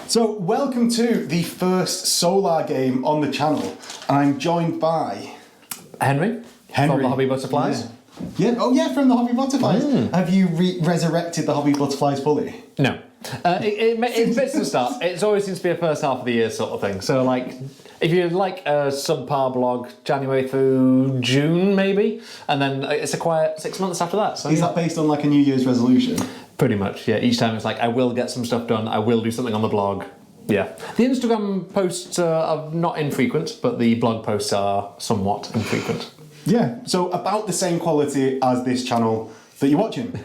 So, welcome to the first Solar game on the channel. I'm joined by... Henry. From the Hobby Butterflies. Yeah. Oh yeah, from the Hobby Butterflies. Have you resurrected the Hobby Butterflies fully? No. It's bits to start. It always seems to be a first half of the year sort of thing. So, like, if you like a subpar blog, January through June, maybe, and then it's a quiet 6 months after that. So, is that based on like a New Year's resolution? Pretty much, yeah. Each time it's like, I will get some stuff done, I will do something on the blog. Yeah. The Instagram posts are not infrequent, but the blog posts are somewhat infrequent. Yeah, so about the same quality as this channel that you're watching.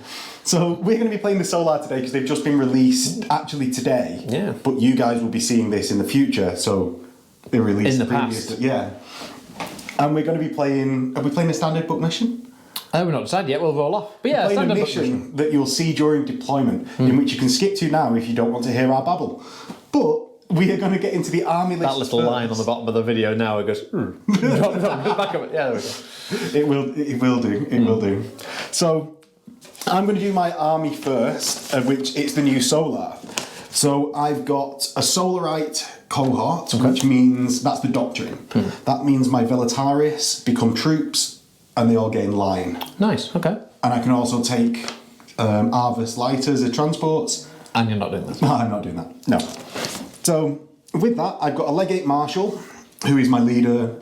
So we're going to be playing the Solar today because they've just been released actually today. Yeah. But you guys will be seeing this in the future, so they're released in the past. Yeah. And we're going to be playing. Are we playing a standard book mission? We're not decided yet. We'll roll off. But yeah, playing standard a book mission that you'll see during deployment, in which you can skip to now if you don't want to hear our babble. But we are going to get into the army list. That little first. line on the bottom of the video now, it goes, back up. Yeah, there we go. It will do. It will do. So I'm going to do my army first, of which it's the new Solar. So I've got a Solarite cohort, which means that's the doctrine. That means my Velataris become troops, and they all gain line. Nice. Okay. And I can also take Arvus Lighters as transports. And you're not doing that. No, I'm not doing that. No. So with that, I've got a Legate Marshal, who is my leader.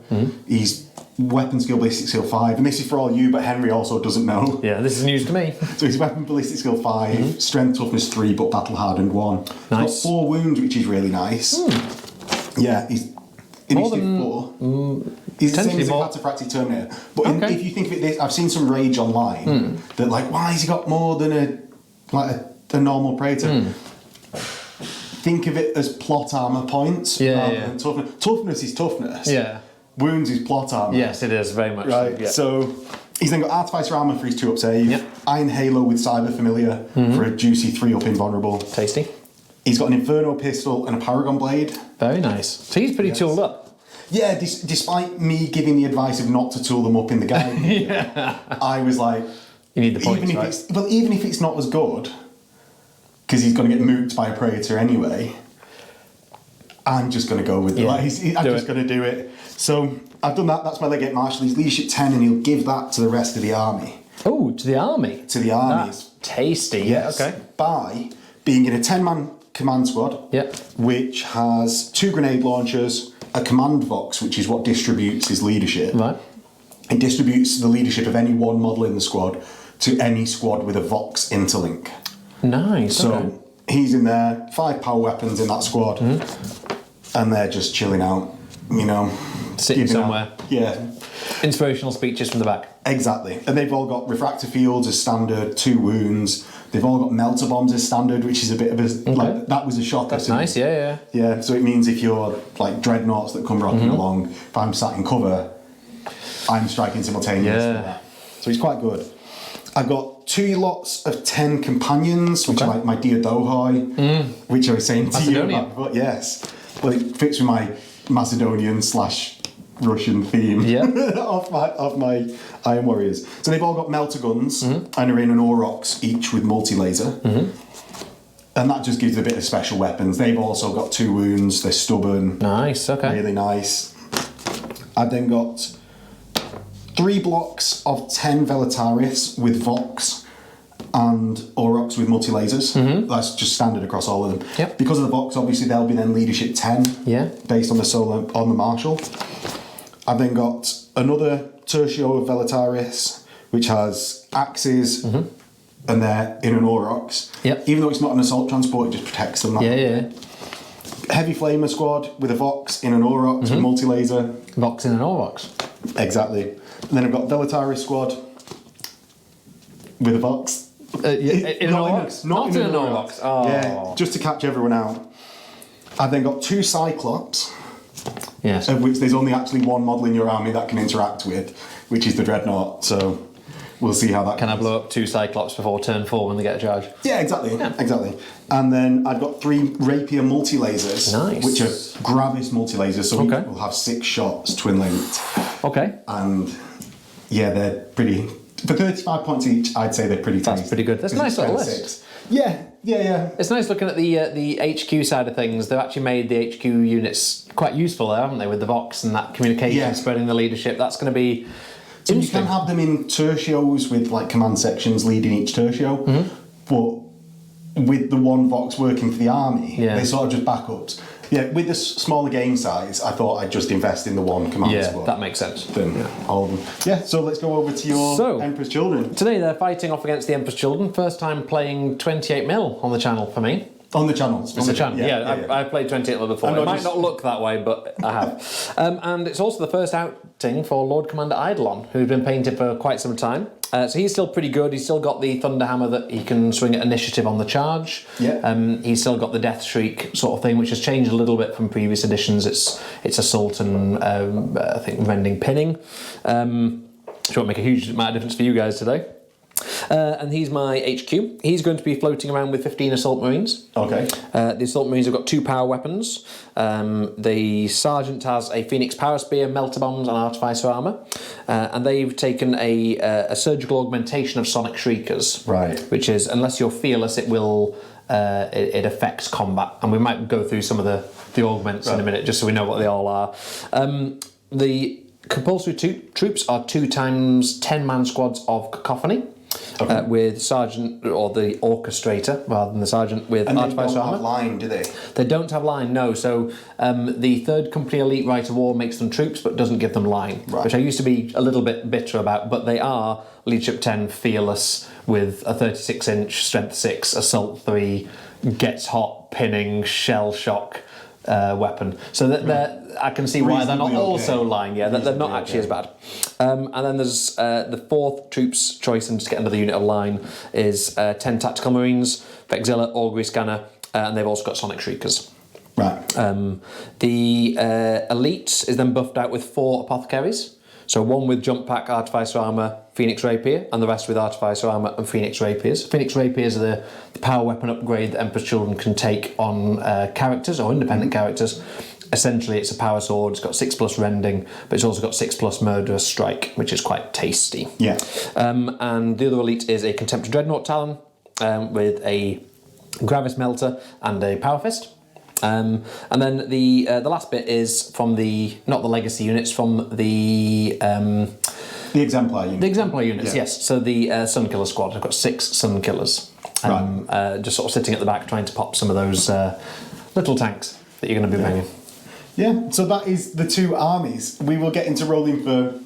He's weapon skill, ballistic skill 5, and this is for all you, but Henry also doesn't know. Yeah, this is news to me. So he's weapon, ballistic skill 5, strength, toughness 3, but battle hardened 1. Nice. He's got 4 wounds, which is really nice. Yeah, he's initiative 4. He's the same as a Cataphractic Terminator. But if you think of it this, I've seen some rage online that like, why has he got more than a normal Praetor? Think of it as plot armor points rather than toughness. Toughness is toughness. Yeah. Wounds is plot armor. Yes, it is, very much. Right, Yeah. so he's then got Artificer armor for his 2-up save, Yep. Iron Halo with Cyber Familiar for a juicy 3-up invulnerable. Tasty. He's got an Inferno pistol and a Paragon Blade. Very nice. So he's pretty tooled up. Yeah, despite me giving the advice of not to tool them up in the guide, I was like, you need the points, even if right? even if it's not as good, because he's going to get mooked by a Praetor anyway, I'm just going to go with it. Like, I'm just going to do it. So I've done that. That's my Legate Marshal. He's leadership 10, and he'll give that to the rest of the army. Oh, to the army? To the armies. That's tasty. Yes. Okay. By being in a 10-man command squad, which has 2 grenade launchers, a command vox, which is what distributes his leadership. Right. It distributes the leadership of any one model in the squad to any squad with a vox interlink. Nice. So he's in there, 5 power weapons in that squad, and they're just chilling out, you know. Sitting somewhere. Yeah. Inspirational speeches from the back. Exactly. And they've all got refractor fields as standard, 2 wounds. They've all got melter bombs as standard, which is a bit of a like that was a shocker. That's nice, yeah. Yeah, so it means if you're like dreadnoughts that come rocking along, if I'm sat in cover, I'm striking simultaneously. Yeah. So it's quite good. I've got 2 lots of 10 companions, which are like my Diadohoi, which I was saying to you about before. Yes. Well, it fits with my Macedonian / Russian theme of my Iron Warriors. So they've all got melter guns and are in an Aurochs each with multi-laser. And that just gives a bit of special weapons. They've also got 2 wounds, they're stubborn. Nice, okay. Really nice. I've then got 3 blocks of 10 Velataris with Vox and Aurochs with multi-lasers. That's just standard across all of them. Yep. Because of the Vox, obviously they'll be then leadership 10 based on the Solar, on the Marshal. I've then got another Tertio of Velataris, which has axes, and they're in an Aurochs. Even though it's not an assault transport, it just protects them. Heavy Flamer squad with a Vox in an Aurochs with multi-laser. Vox in an Aurochs. Exactly. And then I've got Velataris squad with a Vox. In an Aurochs? Not in an Aurochs. Oh. Yeah, just to catch everyone out. I've then got 2 Cyclops. Yes. Of which there's only actually 1 model in your army that can interact with, which is the Dreadnought. So we'll see how that Can goes. I blow up 2 Cyclops before turn 4 when they get a charge? Yeah, exactly. Exactly. And then I've got 3 Rapier multi-lasers, which are Gravis multi-lasers. So we'll have 6 shots, twin linked. Okay. And yeah, they're pretty. For 35 points each, I'd say they're pretty tasty. That's pretty good. That's a nice little list. 6. Yeah, Yeah. It's nice looking at the HQ side of things. They've actually made the HQ units quite useful there, haven't they, with the Vox and that communication, spreading the leadership. That's going to be so you can have them in tertios with like command sections leading each tertio, but with the one Vox working for the army, they sort of just backups. Yeah, with the smaller game size, I thought I'd just invest in the one command squad. Yeah, that makes sense. Then all of them. Yeah, so let's go over to your Emperor's Children. Today they're fighting off against the Emperor's Children. First time playing 28mm on the channel for me. On the channel, on the channel, I've played 28mm before. It might not look that way, but I have. And it's also the first outing for Lord Commander Eidolon, who's been painted for quite some time. So he's still pretty good. He's still got the Thunderhammer that he can swing at initiative on the charge. Yeah. He's still got the Death Shriek sort of thing, which has changed a little bit from previous editions. It's assault and I think rending pinning, which won't make a huge amount of difference for you guys today. And he's my HQ. He's going to be floating around with 15 Assault Marines. Okay. The Assault Marines have got 2 power weapons. The Sergeant has a Phoenix Power Spear, Melter Bombs and Artificer Armour. And they've taken a surgical augmentation of Sonic Shriekers. Right. Which is, unless you're fearless, it will... it affects combat. And we might go through some of the augments in a minute, just so we know what they all are. The compulsory troops are 2 times 10-man squads of Cacophony. Okay. With Sergeant, or the Orchestrator, rather than the Sergeant with Artificer Armour. And they don't have line, do they? They don't have line, no. So the 3rd Company Elite Rite of War makes them troops, but doesn't give them line, which I used to be a little bit bitter about, but they are Leadership 10 Fearless with a 36-inch, Strength 6, Assault 3, Gets Hot, Pinning, Shell Shock weapon. So that I can see why they're not also lying. Yeah, they're not actually as bad. And then there's the 4th troops choice, and just get another unit of line, is 10 Tactical Marines, Vexilla, Augury Scanner, and they've also got Sonic Shriekers. Right. The Elite is then buffed out with 4 Apothecaries. So 1 with Jump Pack, Artificer Armour, Phoenix Rapier, and the rest with Artificer Armour and Phoenix Rapiers. Phoenix Rapiers are the power weapon upgrade that Emperor's Children can take on characters or independent characters. Essentially, it's a power sword. It's got 6+ rending, but it's also got 6+ murderous strike, which is quite tasty. Yeah. And the other Elite is a Contemptor Dreadnought Talon with a Gravis Melter and a Power Fist. And then the last bit is from not the legacy units, from the exemplar units. The exemplar units, yes. So the Sunkiller squad. I've got 6 Sunkillers, just sort of sitting at the back, trying to pop some of those little tanks that you're going to be banging. Yeah. So that is the 2 armies. We will get into rolling for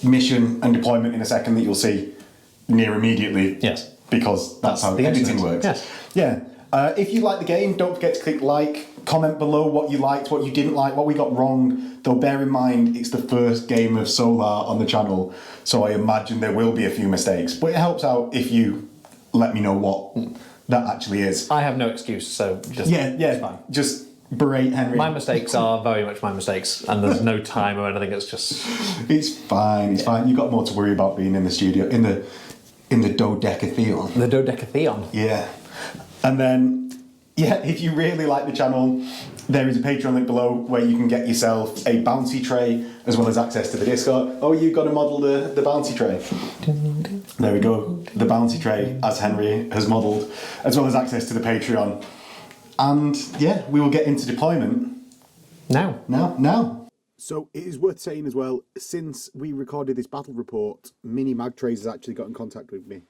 mission and deployment in a second, that you'll see near immediately. Yes. Because that's how the editing works. Yes. Yeah. If you like the game, don't forget to click like, comment below what you liked, what you didn't like, what we got wrong. Though bear in mind, it's the first game of Solar on the channel, so I imagine there will be a few mistakes. But it helps out if you let me know what that actually is. I have no excuse, so just it's fine. Just berate Henry. My mistakes are very much my mistakes, and there's no time or anything. It's just it's fine. It's fine. You've got more to worry about being in the studio in the dodecatheon. The dodecatheon. Yeah. And then, if you really like the channel, there is a Patreon link below where you can get yourself a bouncy tray as well as access to the Discord. Oh, you've got to model the bouncy tray. There we go. The bouncy tray, as Henry has modelled, as well as access to the Patreon. And, we will get into deployment. Now. So it is worth saying as well, since we recorded this battle report, Mini Mag Trays has actually got in contact with me.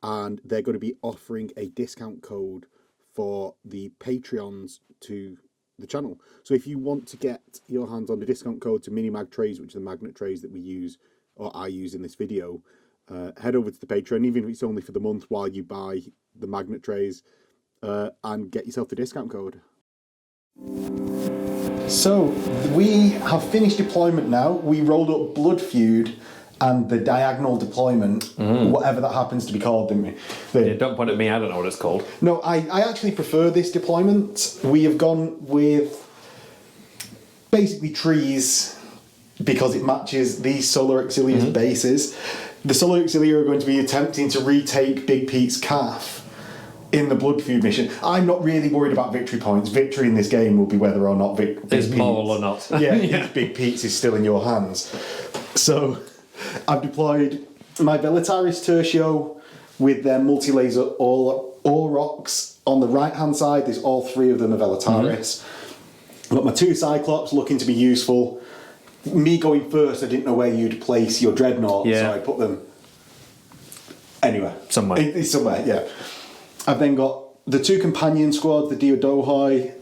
And they're going to be offering a discount code for the Patreons to the channel. So if you want to get your hands on the discount code to Mini Mag Trays, which are the magnet trays that we use, or I use in this video, head over to the Patreon, even if it's only for the month while you buy the magnet trays, and get yourself the discount code. So we have finished deployment now. We rolled up Blood Feud and the diagonal deployment, whatever that happens to be called, didn't we? Don't point at me, I don't know what it's called. No, I actually prefer this deployment. We have gone with basically trees because it matches these Solar Auxilia's bases. The Solar Auxilia are going to be attempting to retake Big Pete's calf in the Blood Feud mission. I'm not really worried about victory points. Victory in this game will be whether or not Big Pete's... moral or not. Big Pete's is still in your hands. So I've deployed my Velataris Tertio with their multi-laser Aurochs on the right-hand side, there's all 3 of them of Velataris. I've got my 2 Cyclops looking to be useful. Me going first, I didn't know where you'd place your Dreadnought, so I put them anywhere. Somewhere. It's somewhere, yeah. I've then got the 2 companion squad, the Diadohoi,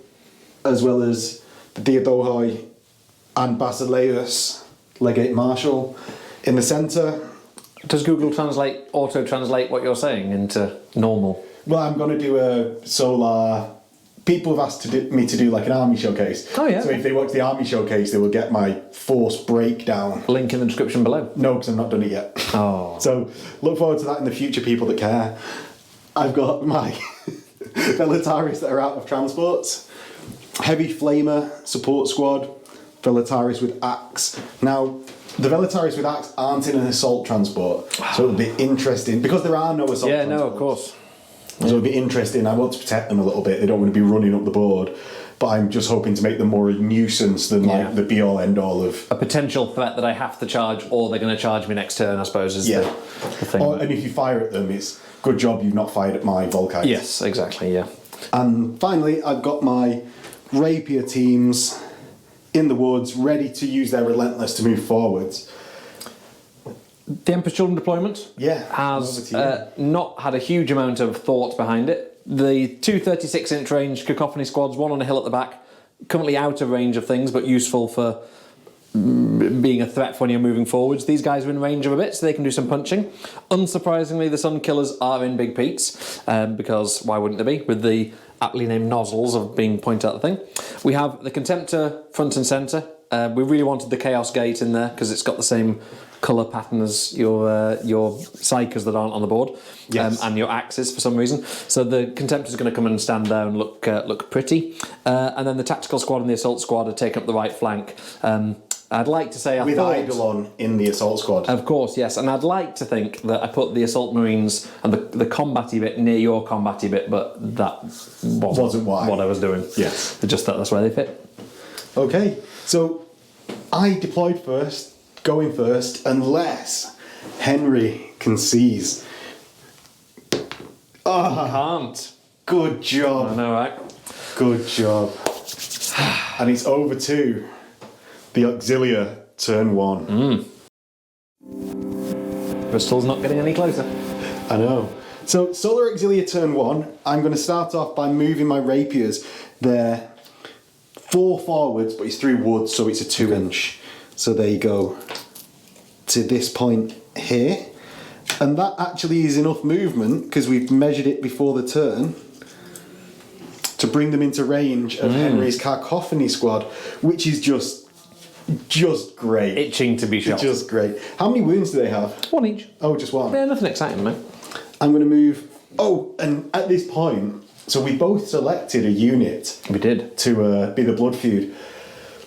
as well as the Diadohoi and Basileus, Legate Marshal, in the centre. Does Google Translate auto-translate what you're saying into normal? Well, I'm going to do a solar... People have asked me to do like an army showcase. Oh, yeah. So if they watch the army showcase, they will get my force breakdown. Link in the description below. No, because I've not done it yet. Oh. So look forward to that in the future, people that care. I've got my Velataris that are out of transports. Heavy Flamer support squad. Velataris with axe. Now, the Velataris with axe aren't in an assault transport, so it'll be interesting because there are no assault transports. Yeah, no, of course. So it'll be interesting. I want to protect them a little bit. They don't want to be running up the board, but I'm just hoping to make them more a nuisance than like the be-all end-all of a potential threat that I have to charge, or they're going to charge me next turn. I suppose is the thing. And if you fire at them, it's good job you've not fired at my Volkite. Yes, exactly. Yeah. And finally, I've got my Rapier teams in the woods, ready to use their Relentless to move forwards. The Emperor's Children deployment has not had a huge amount of thought behind it. The 2 36-inch range Cacophony squads, 1 on a hill at the back, currently out of range of things, but useful for being a threat for when you're moving forwards. These guys are in range of a bit, so they can do some punching. Unsurprisingly, the Sun Killers are in Big Pete's, because why wouldn't they be, with the aptly named nozzles of being pointed at the thing. We have the Contemptor front and centre. We really wanted the Chaos Gate in there because it's got the same colour pattern as your Psychers that aren't on the board, and your Axes for some reason. So the Contemptor's going to come and stand there and look pretty. And then the Tactical Squad and the Assault Squad are taking up the right flank. I'd like to say with Eidolon in the Assault Squad. Of course, yes. And I'd like to think that I put the Assault Marines and the combat-y bit near your combat-y bit, but that wasn't what I was doing. Yes. I just thought that's where they fit. Okay, so I deployed first, going first, unless Henry can seize. Can't. Good job. I know, right? Good job. And it's over to the Auxilia turn 1. Bristol's not getting any closer. I know. So Solar Auxilia turn 1, I'm going to start off by moving my Rapiers. They're 4 forwards, but it's through wood, so it's a 2-inch. So there you go to this point here. And that actually is enough movement, because we've measured it before the turn, to bring them into range of Henry's Cacophony squad, which is just great. Itching to be shot. Just great. How many wounds do they have? 1 each. Oh, just 1. Yeah, nothing exciting, mate. I'm going to move... Oh, and at this point, so we both selected a unit. We did. To be the Blood Feud.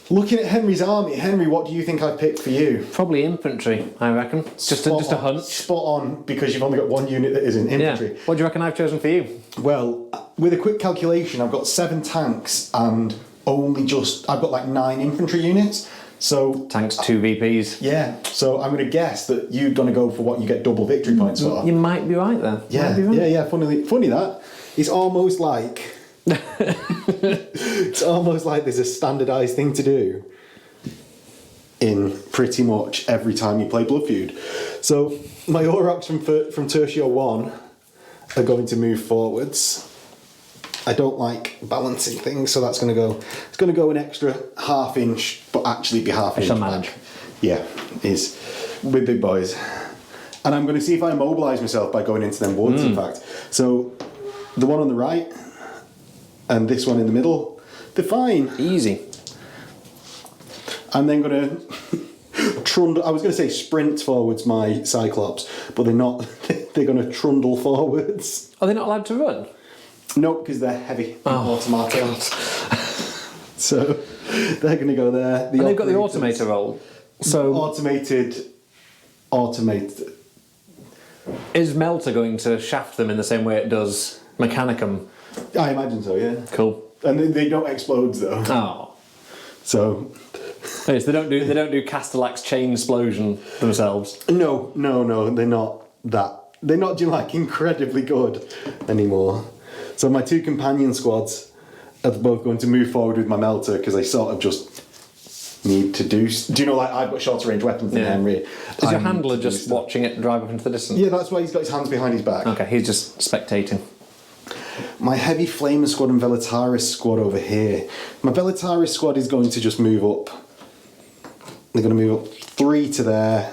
Looking at Henry's army, Henry, what do you think I picked for you? Probably infantry, I reckon. Just a hunch. Spot on, because you've only got 1 unit that is in infantry. Yeah. What do you reckon I've chosen for you? Well, with a quick calculation, I've got 7 tanks and I've got like 9 infantry units. So tanks, 2 VPs. Yeah, so I'm going to guess that you're going to go for what you get double victory points for. You might be right there. Yeah. Funny that. It's almost like it's almost like there's a standardised thing to do in pretty much every time you play Blood Feud. So my Aurochs from Tertio 1 are going to move forwards. I don't like balancing things, so that's going to go. It's going to go an extra ½ inch, but actually be ½ inch. Shall manage. Yeah, is with big boys. And I'm going to see if I immobilise myself by going into them woods. In fact, so the one on the right and this one in the middle, they're fine. Easy. I'm then going to trundle. I was going to say sprint forwards my Cyclops, but they're not. They're going to trundle forwards. Are they not allowed to run? No, because they're heavy. Automatic. So they're going to go there. And they've got the automator roll. So automated. Is Melter going to shaft them in the same way it does Mechanicum? I imagine so. Yeah. Cool. And they don't explode though. Oh. So. Yes, they don't do Castellax chain explosion themselves. No. They're not that. They're not like incredibly good anymore. So my two companion squads are both going to move forward with my melter because I sort of just need to do. Do you know, like I've got shorter range weapons than Henry. Is your handler just watching it drive up into the distance? Yeah, that's why he's got his hands behind his back. Okay, he's just spectating. My heavy flamer squad and Velataris squad over here. My Velataris squad is going to just move up. They're going to move up 3 to there,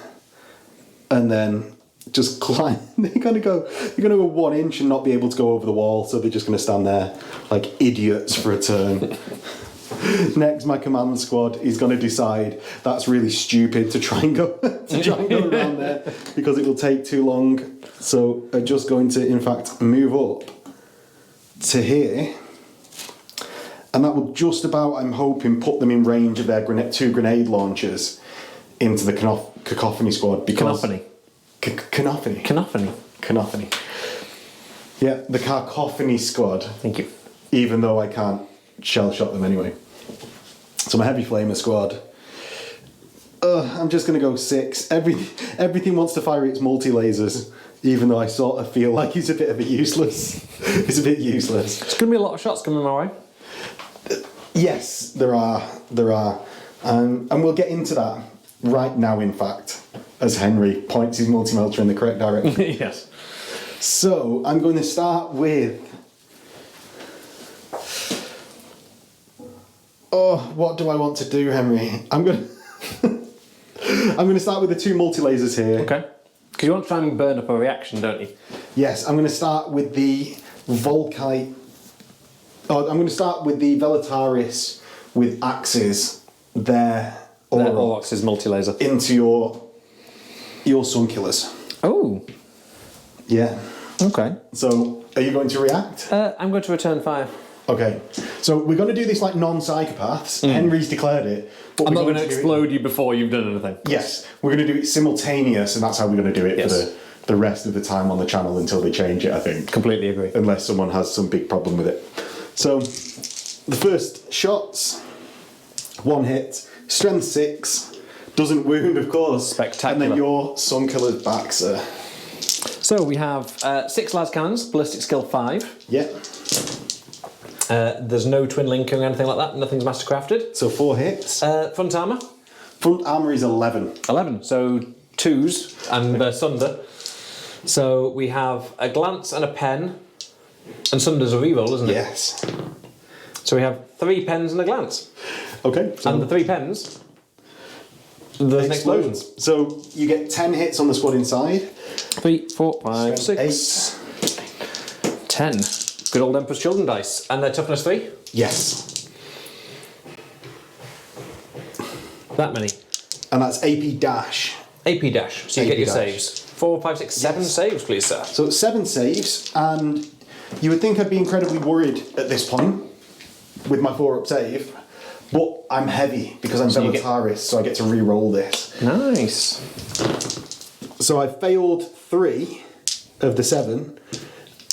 and then just climb. They're going to go 1 inch and not be able to go over the wall, so they're just going to stand there like idiots for a turn. Next, my command squad is going to decide that's really stupid to try and go around there because it will take too long. So are just going to, in fact, move up to here, and that will just about, I'm hoping, put them in range of their 2 grenade launchers into the cacophony squad. Cacophony. Cacophony. Yeah, the cacophony squad. Thank you. Even though I can't shell shot them anyway. So my heavy flamer squad. I'm just going to go 6. Everything wants to fire its multi-lasers, even though I sort of feel like it's a bit useless. It's a bit useless. There's going to be a lot of shots coming my way. Yes, there are. And we'll get into that right now, in fact, as Henry points his multi-melter in the correct direction. Yes. So I'm going to start with... Oh, what do I want to do, Henry? I'm going to start with the 2 multi-lasers here. Okay. Because you want to try and burn up a reaction, don't you? Yes, I'm going to start with the Volkite. Oh, I'm going to start with the Velataris with axes there. Or axes multi-laser. Into your sun killers. Oh. Yeah. Okay. So, are you going to react? I'm going to return fire. Okay. So, we're going to do this like non-psychopaths. Henry's declared it. But I'm not going to explode you before you've done anything. Yes. We're going to do it simultaneous, and that's how we're going to do it for the rest of the time on the channel until they change it, I think. Completely agree. Unless someone has some big problem with it. So, the first shots, 1 hit, strength 6, doesn't wound, of course. Spectacular. And then your sun killer's back, sir. So we have 6 las cannons, ballistic skill 5. Yeah. There's no twin linking or anything like that. Nothing's mastercrafted. So 4 hits. Front armour. Front armour is 11. 11. So 2s and Sunder. So we have a glance and a pen, and Sunder's a reroll, isn't it? Yes. So we have 3 pens and a glance. Okay. So and the 3 pens, there's an explosion. So you get 10 hits on the squad inside. 3, 4, 5, 6, 10. Good old Emperor's Children dice. And their toughness 3? Yes. That many. And that's AP dash. AP dash. So you AP get your dash. saves. 4, 5, 6, 7 saves, please, sir. So 7 saves, and you would think I'd be incredibly worried at this point with my 4-up save, but I'm heavy because I'm Velataris, so I get to re-roll this. Nice. So I failed 3 of the 7,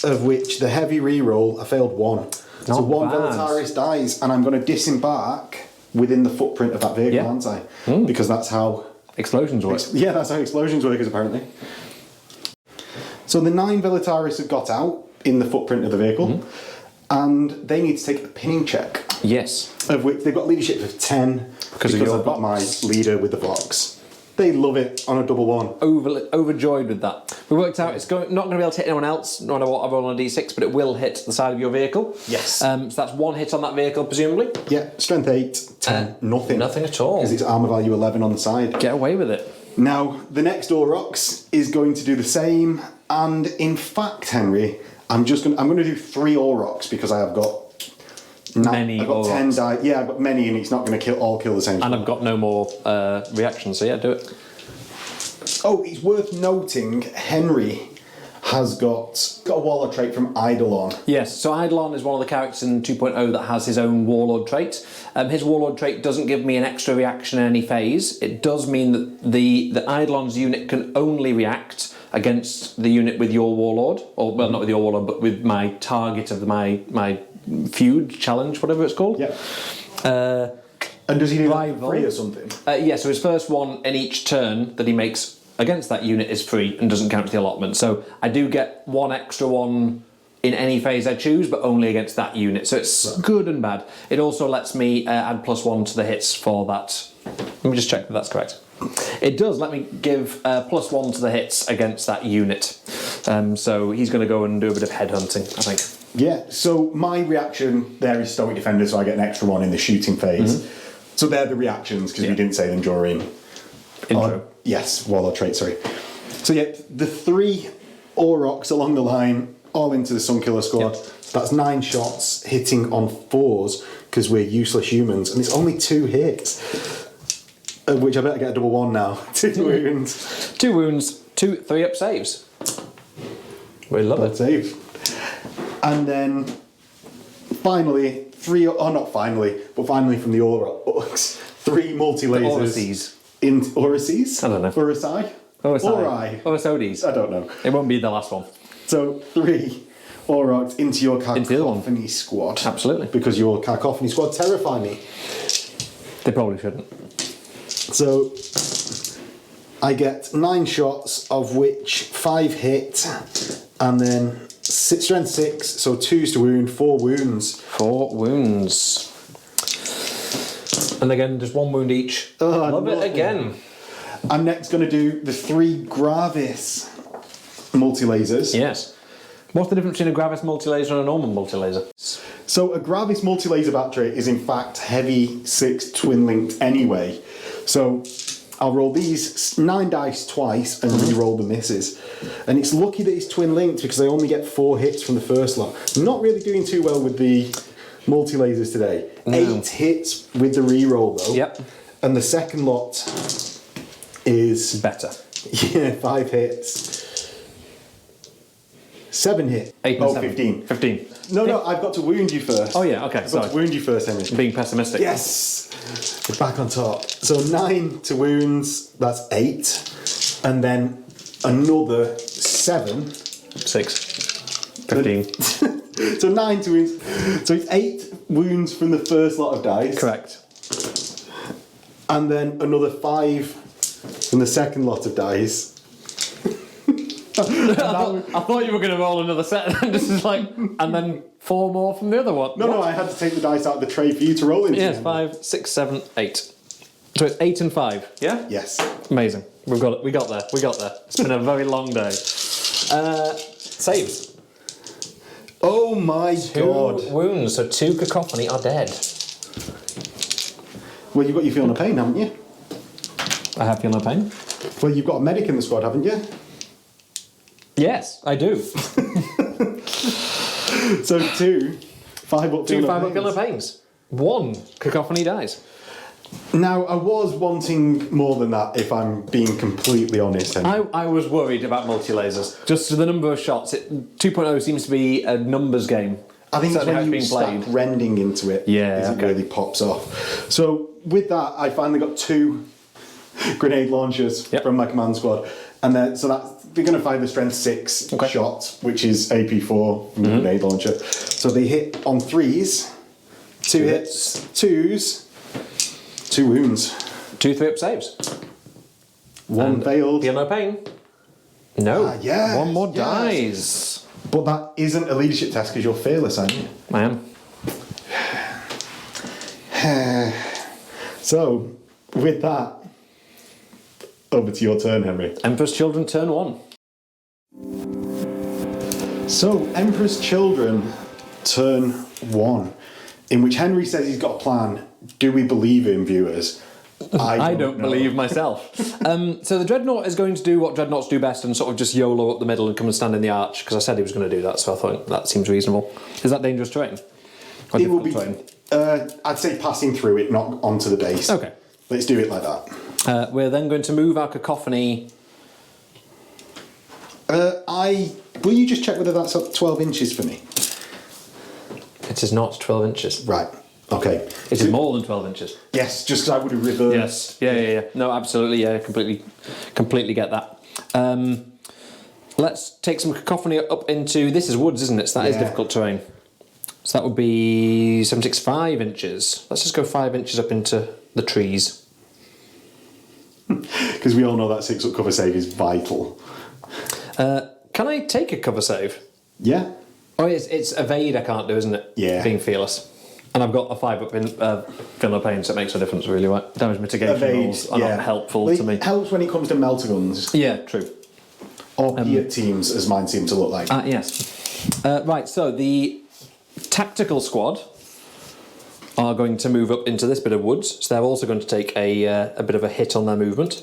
of which the heavy re-roll, I failed 1. So 1 bad. Velataris dies, and I'm going to disembark within the footprint of that vehicle, aren't I? Because that's how... Explosions work. Yeah, that's how explosions work, apparently. So the 9 Velataris have got out in the footprint of the vehicle, and they need to take a pinning check. Yes. Of which they've got leadership of 10 because of your I've got my box. leader with the box. They love it on a double 1. Overjoyed with that. We worked out it's not going to be able to hit anyone else, no matter what I roll on a d6, but it will hit the side of your vehicle. Yes. So that's 1 hit on that vehicle, presumably. Yeah, strength 8, 10, nothing. Nothing at all. Because it's armour value 11 on the side. Get away with it. Now, the next Aurochs is going to do the same, and in fact, Henry, I'm going to do 3 Aurochs because I have got... Many I've got 10 Aurochs. die. Yeah, I've got many, and it's not going to all kill the same. And I've got no more reactions, so yeah, do it. Oh, it's worth noting, Henry has got a warlord trait from Eidolon. Yes, so Eidolon is one of the characters in 2.0 that has his own warlord trait. His warlord trait doesn't give me an extra reaction in any phase. It does mean that the Eidolon's unit can only react against the unit with your warlord, or well, not with your warlord, but with my target of my feud, challenge, whatever it's called. Yeah. And does he do rival. 3 or something? Yeah, so his first one in each turn that he makes against that unit is free and doesn't count to the allotment. So I do get 1 extra one in any phase I choose, but only against that unit. So it's good and bad. It also lets me add +1 to the hits for that. Let me just check that that's correct. It does let me give +1 to the hits against that unit. So he's going to go and do a bit of headhunting, I think. Yeah, so my reaction there is Stoic Defender, so I get an extra 1 in the shooting phase. So they're the reactions, because we didn't say them during... Intro. Yes, Warlord trait, sorry. So yeah, the 3 Aurochs along the line, all into the Sunkiller squad. Yep. So that's 9 shots hitting on 4s, because we're useless humans, and it's only 2 hits. Which I better get a double 1 now. 2 wounds. 2 wounds, 2 3-up saves. We love it. Save. And then finally, not finally, but finally from the Aurochs, 3 multi-lasers. Auruses. In Auruses? I don't know. Urusai? Ori. Orusodis. I don't know. It won't be the last one. So 3 Aurochs into your Into the other one. Cacophony squad. Absolutely. Because your Cacophony squad terrify me. They probably shouldn't. So I get 9 shots, of which 5 hit, and then strength 6, so 2s to wound, 4 wounds. 4 wounds. And again, just 1 wound each. Love it again. I'm next going to do the 3 Gravis multi-lasers. Yes. What's the difference between a Gravis multi-laser and a normal multi-laser? So a Gravis multi-laser battery is in fact heavy 6 twin-linked anyway. So I'll roll these 9 dice twice and re-roll the misses. And it's lucky that it's twin-linked because I only get 4 hits from the first lot. I'm not really doing too well with the multi-lasers today. No. 8 hits with the re-roll though. Yep. And the second lot is... Better. Yeah, 5 hits. 7 hits. 8 and 7. 15. 15. No, I've got to wound you first. Oh yeah, okay, I've got to wound you first, Henry. Being pessimistic. Yes! We're back on top. So 9 to wounds, that's 8. And then another 7. 6. 15. So 9 to wounds. So it's 8 wounds from the first lot of dice. Correct. And then another 5 from the second lot of dice. I thought you were going to roll another set and this is like, and then 4 more from the other one. No, I had to take the dice out of the tray for you to roll into. Yes, 5, 6, 7, 8. So it's 8 and 5, yeah? Yes. Amazing. We got there. It's been a very long day. Saves. Oh my 2 god. wounds, so 2 Cacophony are dead. Well, you've got your Feel No Pain, haven't you? I have Feel No Pain. Well, you've got a medic in the squad, haven't you? Yes, I do. So 2 5-up 2 5-up Feel No Pains. 1 Cacophony dies. Now, I was wanting more than that, if I'm being completely honest. I was worried about multi-lasers. Just the number of shots. 2.0 seems to be a numbers game. I think it's Certainly when has you been start played. rending into it, Yeah, it really pops off. So with that, I finally got 2 grenade launchers from my command squad, and then they're going to fire the strength 6 shot, which is AP4 from the grenade launcher. So they hit on 3s, 2 hits, 2s, 2 wounds, 2 3-up saves. 1 failed. Feel No Pain. No. Yes, 1 more yes. dies. But that isn't a leadership test because you're fearless, aren't you? I am. So, with that, over to your turn, Henry. Emperor's Children turn 1. So, Emperor's Children turn 1, in which Henry says he's got a plan. Do we believe him, viewers? I don't know. believe myself. So the Dreadnought is going to do what Dreadnoughts do best and sort of just YOLO up the middle and come and stand in the arch, because I said he was going to do that, so I thought that seems reasonable. Is that dangerous terrain? Or It will be, terrain? I'd say passing through it, not onto the base. Okay. Let's do it like that. We're then going to move our Cacophony. Will you just check whether that's up 12 inches for me? It is not 12 inches. Right, okay. It is more than 12 inches. Yes, just because I would have reversed. Yes. Yeah. No, absolutely. Yeah, completely get that. Let's take some Cacophony up into... This is woods, isn't it? So that is difficult terrain. So that would be 5 inches. Let's just go 5 inches up into the trees. Because we all know that 6-up cover save is vital. Can I take a cover save? Yeah. Oh, it's evade I can't do, isn't it? Yeah. Being fearless. And I've got a 5-up in Vanilla Pain, so it makes a difference, really, right? Damage mitigation Evade, rolls are not helpful well, to me. It helps when it comes to Meltagons. Yeah, true. Or Beard teams, as mine seem to look like. Yes. Right, so the tactical squad are going to move up into this bit of woods, so they're also going to take a bit of a hit on their movement.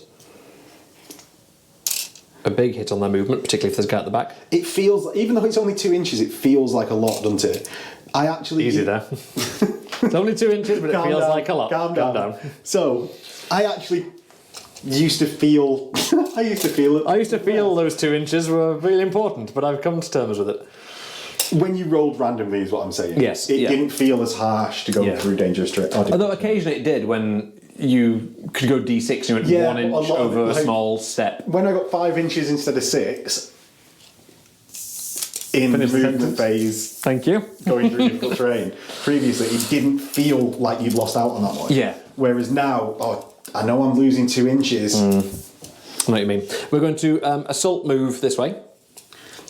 A big hit on their movement, particularly if there's a guy at the back. It feels, even though it's only 2 inches, it feels like a lot, doesn't it? I actually... Easy there. It's only 2 inches, but it feels like a lot. Calm down. So, I actually used to feel... I used to feel those 2 inches were really important, but I've come to terms with it. When you rolled randomly is what I'm saying. Yes. It didn't feel as harsh to go through dangerous terrain. Although occasionally it did when you could go D6 and you went 1 inch over a small step. When I got 5 inches instead of 6... in the movement phase, thank you, going through difficult terrain. Previously, it didn't feel like you'd lost out on that much. Yeah. Whereas now, I know I'm losing 2 inches. I know what you mean. We're going to assault move this way.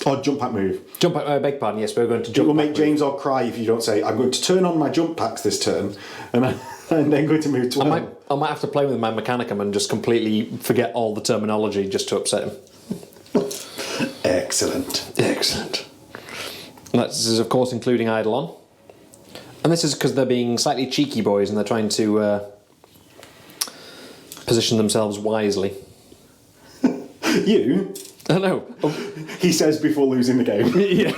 Or jump pack move. Jump pack, beg pardon, yes, we're going to jump. It will make James or cry if you don't say, I'm going to turn on my jump packs this turn, and then going to move to I might have to play with my Mechanicum and just completely forget all the terminology just to upset him. Excellent. This is, of course, including Eidolon. And this is because they're being slightly cheeky boys and they're trying to position themselves wisely. You? I know. He says before losing the game. Yeah.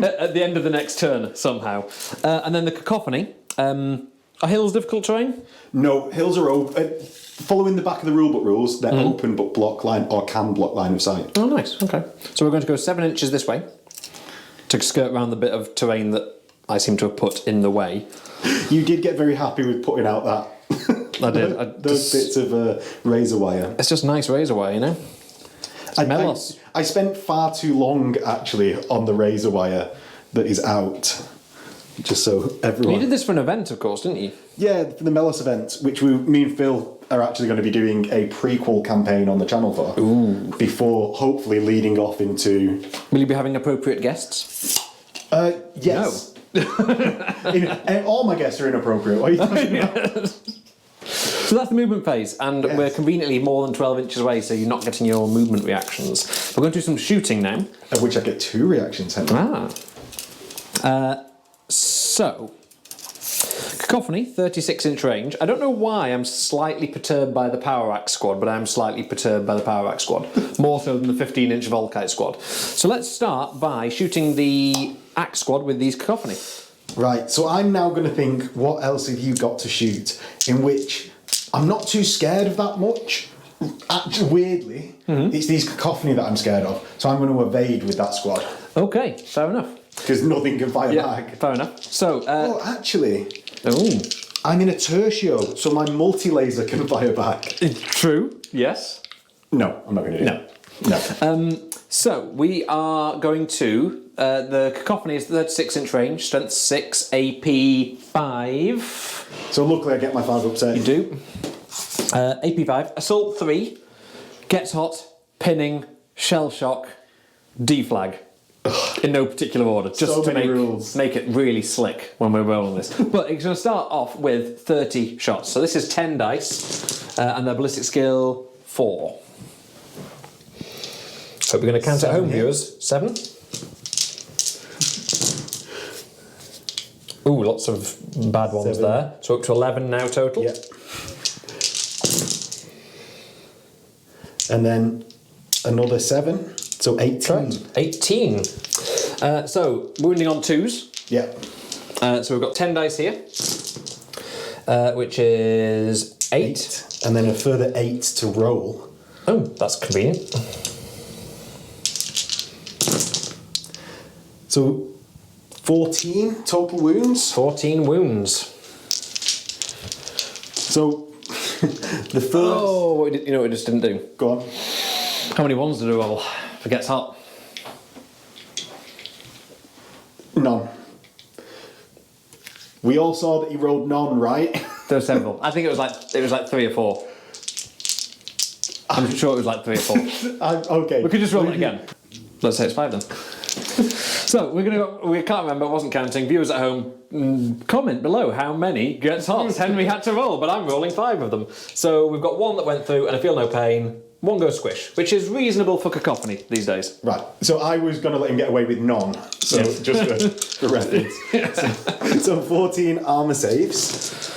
At the end of the next turn, somehow. And then the Cacophony. Are hills difficult terrain? No, hills are open. Following the back of the rulebook rules, they're open but block line, or can block line of sight. Oh, nice. Okay. So we're going to go 7 inches this way to skirt around the bit of terrain that I seem to have put in the way. You did get very happy with putting out that. I did. Those bits of razor wire. It's just nice razor wire, you know? I spent far too long, actually, on the razor wire that is out. Just so everyone... You did this for an event, of course, didn't you? Yeah, for the Melos event, which me and Phil are actually going to be doing a prequel campaign on the channel for. Ooh. Before, hopefully, leading off into... Will you be having appropriate guests? Yes. No. All my guests are inappropriate. What are you talking about? So that's the movement phase, and we're conveniently more than 12 inches away, so you're not getting your movement reactions. We're going to do some shooting now. Of which I get 2 reactions, Henry. So, Cacophony, 36-inch range. I don't know why I'm slightly perturbed by the Power Axe squad, but I'm slightly perturbed by the Power Axe squad. More so than the 15-inch Volkite squad. So let's start by shooting the Axe squad with these Cacophony. Right, so I'm now going to think, what else have you got to shoot? In which I'm not too scared of that much. Actually, weirdly, it's these Cacophony that I'm scared of. So I'm going to evade with that squad. Okay, fair enough. Because nothing can fire back. Fair enough. So, oh, actually, ooh. I'm in a tertio, so my multi-laser can fire back. True, yes. No, I'm not going to do that. No. So, we are going to... the Cacophony is 36-inch range, strength 6, AP 5. So luckily I get my 5 upset. You do. AP 5, Assault 3, Gets Hot, Pinning, Shell Shock, D-Flag. In no particular order, just so to make it really slick when we're rolling this. But it's going to start off with 30 shots. So this is 10 dice, and their ballistic skill 4. So we're going to count at home, viewers. 7. Ooh, lots of bad ones 7. there. So up to 11 now total. Yep. And then another 7, so 18. Correct. 18. So, wounding on 2s. Yeah. So we've got 10 dice here, which is 8. And then a further 8 to roll. Oh, that's convenient. So 14 total wounds. 14 wounds. So the first... Oh, you know what we just didn't do? Go on. How many ones did we roll for Gets Hot? None. We all saw that he rolled none, right? There were several. I think it was like 3 or 4. I'm sure it was like 3 or 4. Okay. We could just roll it again. Let's say it's 5 then. So we're gonna go, we can't remember, I wasn't counting. Viewers at home, comment below how many Gets Hots Henry had to roll, but I'm rolling 5 of them. So we've got 1 that went through and I feel no pain. 1 goes squish, which is reasonable for cacophony these days. Right. So I was going to let him get away with none. So just for reference. So 14 armor saves.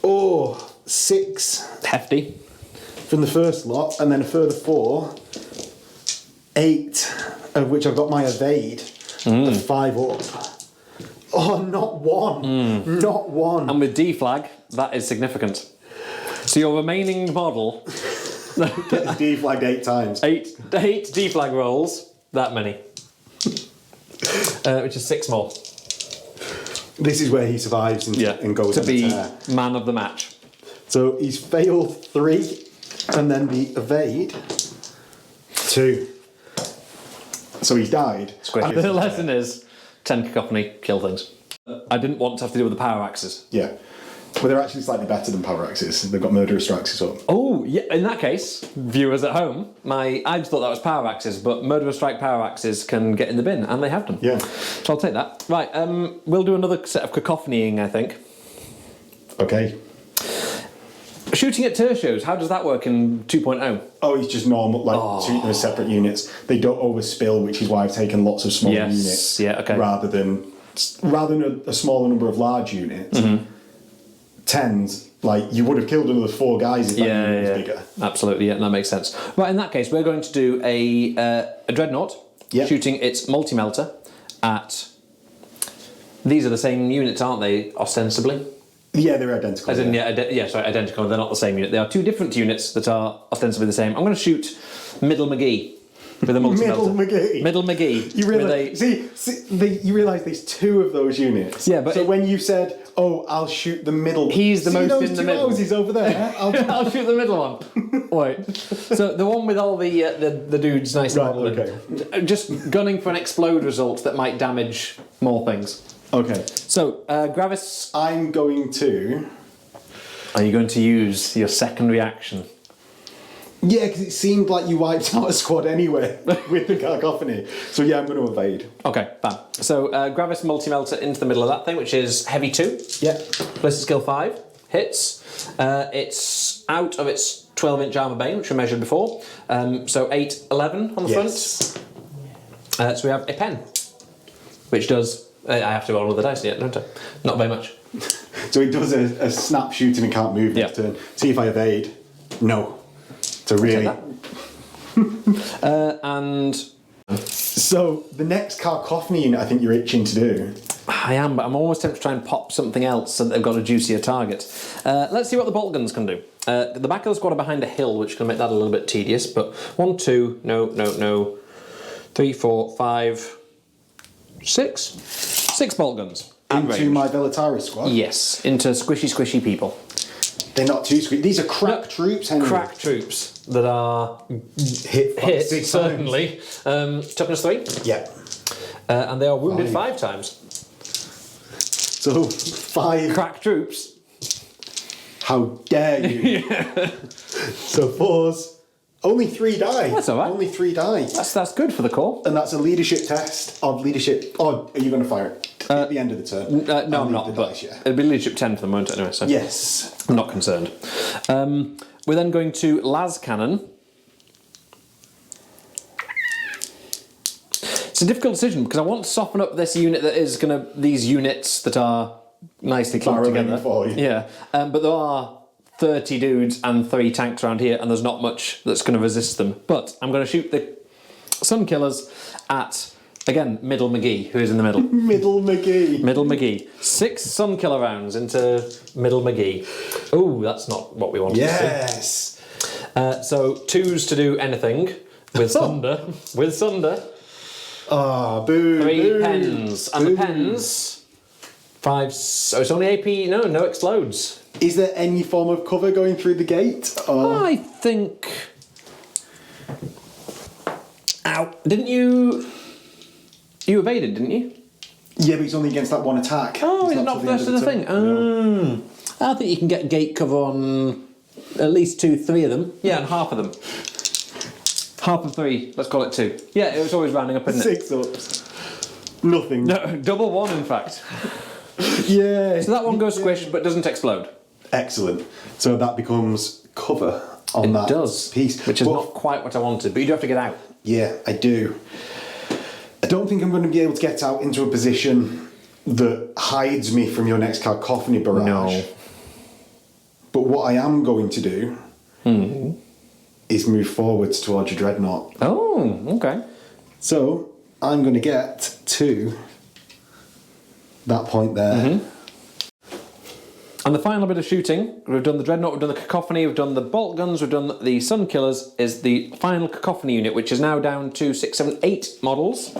Oh, 6 Hefty. from the first lot, and then a further 4. 8 of which I've got my evade. 5 up. Oh, not 1. Not 1. And with D flag, that is significant. So your remaining model. Gets deflagged 8 times. 8 D flag rolls, that many. Which is 6 more. This is where he survives and goes to on be a tear. man of the match. So he's failed 3, and then the evade 2. So he's died. The lesson is 10 cacophony, kill things. I didn't want to have to deal with the power axes. Yeah. Well, they're actually slightly better than power axes. They've got murderous strikes as well. Oh, yeah, in that case, viewers at home, I just thought that was power axes, but murderous strike power axes can get in the bin, and they have done. Yeah. So I'll take that. Right, we'll do another set of cacophonying, I think. Okay. Shooting at tertios, how does that work in 2.0? Oh, it's just normal, like shooting them as separate units. They don't overspill, which is why I've taken lots of small units. Yeah, okay. Rather than a smaller number of large units. 10s, like you would have killed another 4 guys if that unit was bigger. Absolutely, yeah, that makes sense. Right, in that case, we're going to do a dreadnought shooting its multi-melter at. These are the same units, aren't they? Ostensibly. Yeah, they're identical. As in, identical. They're not the same unit. They are 2 different units that are ostensibly the same. I'm going to shoot Middle McGee with a multi-melter. Middle McGee. You realise? You realise there's 2 of those units. Yeah, but so when you said, "Oh, I'll shoot the middle," he's the most in the middle. He's over there. I'll shoot the middle one. Wait. So the one with all the dudes nicely modelled. Okay. Just gunning for an explode result that might damage more things. Okay. So Gravis, I'm going to. are you going to use your second reaction? Yeah, because it seemed like you wiped out a squad anyway with the cacophony. So yeah, I'm going to evade. Okay, fine. So Gravis multi-melter into the middle of that thing, which is heavy 2. Yeah. Plus skill 5. Hits. It's out of its 12-inch armour bane, which we measured before. So 8, 11 on the front. So we have a pen, which does... I have to roll with the dice yet, don't I? Not very much. So he does a snap shooting and can't move next turn. See if I evade. No. So really... And... So the next cacophony unit I think you're itching to do. I am, but I'm almost tempted to try and pop something else so that they've got a juicier target. Let's see what the bolt guns can do. The back of the squad are behind a hill, which can make that a little bit tedious, but 1, 2, no. 3, 4, 5, 6. 6 bolt guns. Into my Velataris squad? Yes, into squishy people. They're not too squishy. These are crack troops, Henry. Crack troops that are hit 6 certainly. Toughness 3? Yeah. And they are wounded 5 times. So 5 crack troops. How dare you? So 4s. Only 3 die. That's all right. Only 3 die. That's good for the core. And that's a leadership test of leadership. Oh, are you going to fire it at the end of the turn? No, I'm not. But it'll be leadership 10 for the moment anyway. So yes. I'm not concerned. We're then going to las cannon. It's a difficult decision because I want to soften up this unit that is going to these units that are nicely clumped together. Yeah, but there are 30 dudes and 3 tanks around here, and there's not much that's going to resist them. But I'm going to shoot the Sun Killers at, again, Middle McGee, who is in the middle. Middle McGee. 6 Sun Killer rounds into Middle McGee. Oh, that's not what we wanted to see. So 2s to do anything with Thunder. With Thunder. Ah, boo. 3 pens. And the pens... 5... So it's only AP... No explodes. Is there any form of cover going through the gate? Or? I think... Ow. Didn't you... You evaded, didn't you? Yeah, but he's only against that one attack. Oh, he's not first in the thing. No. I think you can get gate cover on at least 2, 3 of them. Yeah, and half of them. Half of 3. Let's call it 2. Yeah, it was always rounding up, isn't it? 6 ups. Nothing. No, double one, in fact. Yeah. So that one goes squish, but doesn't explode. Excellent. So that becomes cover on that piece. Which is not quite what I wanted, but you do have to get out. Yeah, I do. I don't think I'm going to be able to get out into a position that hides me from your next cacophony barrage. No. But what I am going to do is move forwards towards your dreadnought. Oh, okay. So I'm going to get to that point there. And the final bit of shooting, we've done the dreadnought, we've done the cacophony, we've done the bolt guns, we've done the sun killers, is the final cacophony unit, which is now down to 6, 7, 8 models.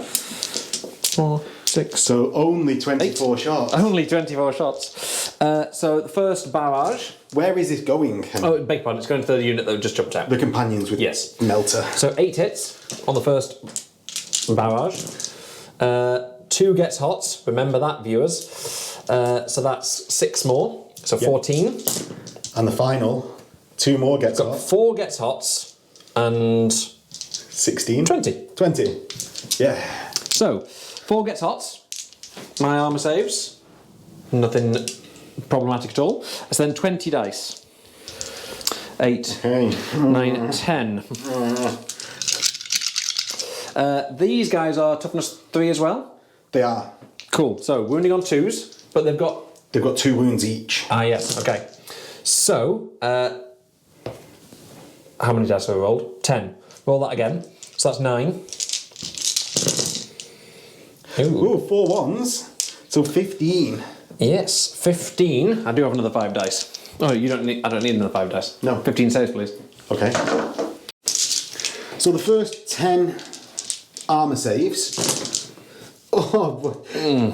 4, 6. So only 24 shots. Only 24 shots. So the first barrage. Where is this going, Henry? Oh, beg pardon, it's going to the unit that just jumped out. The companions with Melter. So 8 hits on the first barrage. 2 gets hots, remember that, viewers. So that's 6 more. So 14. And the final, 2 more gets Got hot. 4 gets hots and 16. 20. 20. Yeah. So 4 gets hots. My armour saves. Nothing problematic at all. So then 20 dice. 8, Okay. 9, 10. These guys are toughness 3 as well. They are. Cool. So wounding on 2s, but they've got. They've got 2 wounds each. Ah, yes. Okay. So, how many dice have I rolled? 10. Roll that again. So that's 9. Ooh, 4 ones. So 15. Yes, 15. I do have another 5 dice. Oh, you don't need. I don't need another 5 dice. No. 15 saves, please. Okay. So the first 10 armour saves. Oh,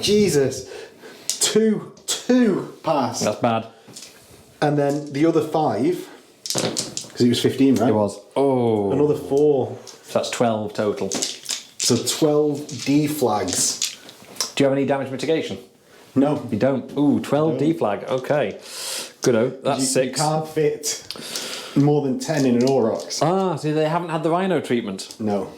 Jesus. 2 pass. That's bad. And then the other 5, because it was 15, right? It was. Oh. Another 4. So that's 12 total. So 12 D flags. Do you have any damage mitigation? No. You don't. Ooh, 12 D flag. Okay. Good-o. That's 6. You can't fit more than 10 in an Aurochs. Ah, see, they haven't had the rhino treatment. No.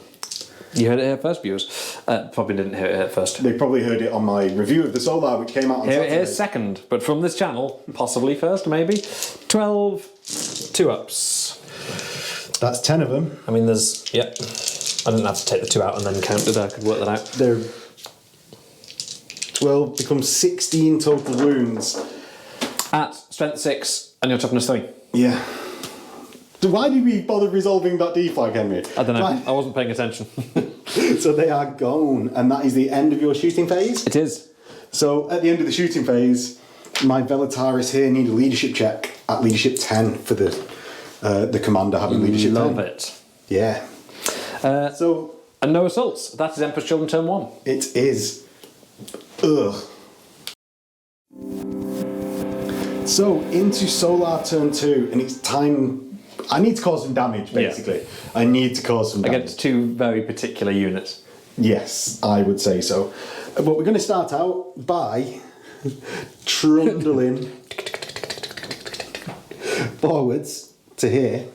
You heard it here first, viewers. Probably didn't hear it here first. They probably heard it on my review of the Solar, which came out on Saturday. Here's second, but from this channel, possibly first, maybe. 12 2-ups. That's 10 of them. I mean, there's. Yeah. I didn't have to take the 2 out and then count it. I could work that out. They're 12 becomes 16 total wounds. At strength 6 and your toughness 3. Yeah. So why did we bother resolving that D flag, Henry? I don't know. I wasn't paying attention. So they are gone, and that is the end of your shooting phase? It is. So at the end of the shooting phase, my Velataris here need a leadership check at leadership 10 for the commander having leadership 10. Love it. Yeah. So And no assaults. That is Emperor's Children turn 1. it is. Ugh. So into Solar turn 2, and it's time. I need to cause some damage, basically. Yeah. I need to cause some damage. Against 2 very particular units. Yes, I would say so. But we're going to start out by trundling forwards to here.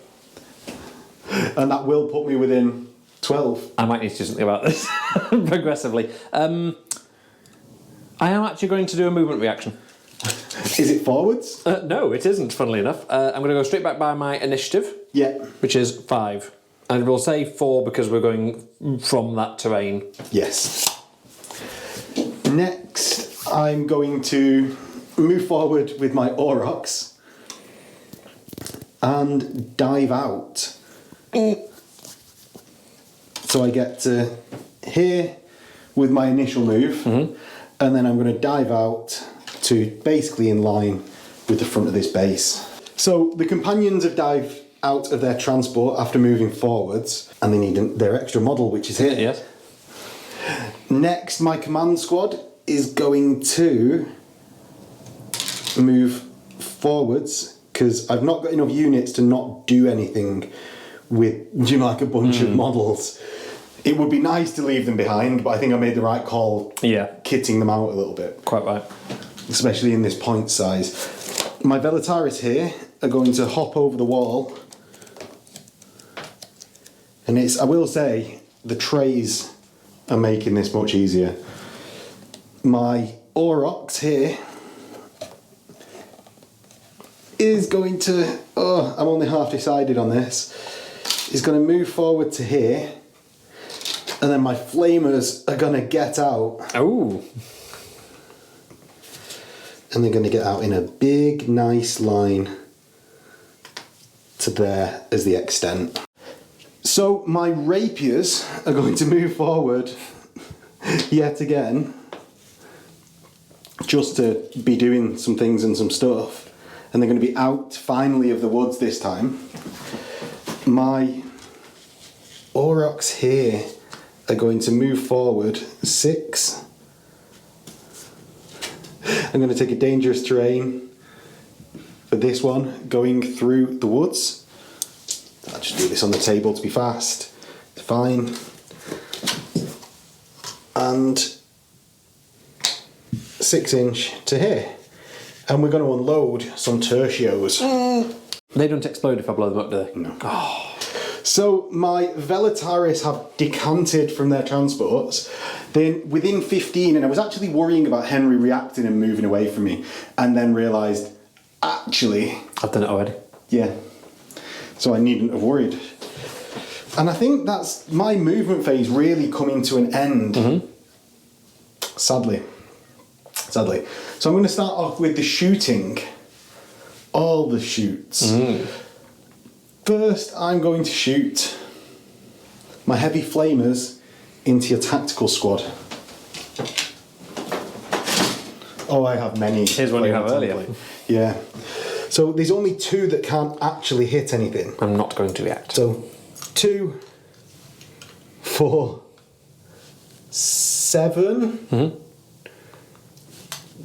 And that will put me within 12. I might need to do something about this progressively. I am actually going to do a movement reaction. Is it forwards? No, it isn't, funnily enough. I'm going to go straight back by my initiative. Yeah. Which is 5. And we'll say 4 because we're going from that terrain. Yes. Next, I'm going to move forward with my Aurochs and dive out. So I get to here with my initial move, and then I'm going to dive out to basically in line with the front of this base. So the companions have dived out of their transport after moving forwards, and they need their extra model, which is here. Yes. Next, my command squad is going to move forwards because I've not got enough units to not do anything with, you know, like a bunch of models. It would be nice to leave them behind, but I think I made the right call. Yeah. Kitting them out a little bit. Quite right. Especially in this point size. My Velataris here are going to hop over the wall. And I will say, the trays are making this much easier. my Aurochs here is going to, I'm only half decided on this, is going to move forward to here, and then my flamers are going to get out. Oh. And they're going to get out in a big, nice line to there as the extent. So my rapiers are going to move forward yet again, just to be doing some things and some stuff. And they're going to be out finally of the woods this time. My Aurochs here are going to move forward 6. I'm going to take a dangerous terrain for this one, going through the woods. I'll just do this on the table to be fast. It's fine. And 6-inch to here. And we're going to unload some tertios. They don't explode if I blow them up, do they? No. Oh. So my Velataris have decanted from their transports. Then within 15, and I was actually worrying about Henry reacting and moving away from me, and then realised, actually... I've done it already. Yeah. So I needn't have worried. And I think that's my movement phase really coming to an end. Mm-hmm. Sadly. So I'm going to start off with the shooting. All the shoots. First, I'm going to shoot my heavy flamers into your tactical squad. Oh, I have many. Here's one you have earlier. Yeah. So there's only 2 that can't actually hit anything. I'm not going to react. So 2, 4, 7. Mm-hmm.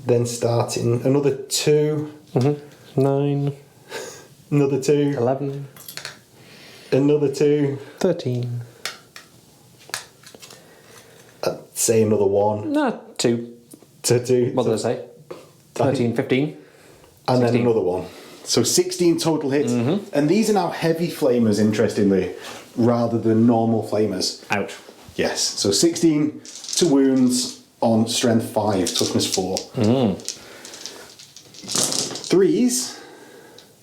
Then starting another 2. Mm-hmm. 9. Another 2. 11. Another 2. 13. I'd say another 1. No, 2. So 2. What did I say? 13, 15. And 16. then another 1. So 16 total hits. Mm-hmm. And these are now heavy flamers, interestingly, rather than normal flamers. Ouch. Yes. So 16 to wounds on strength 5, toughness 4. 3s,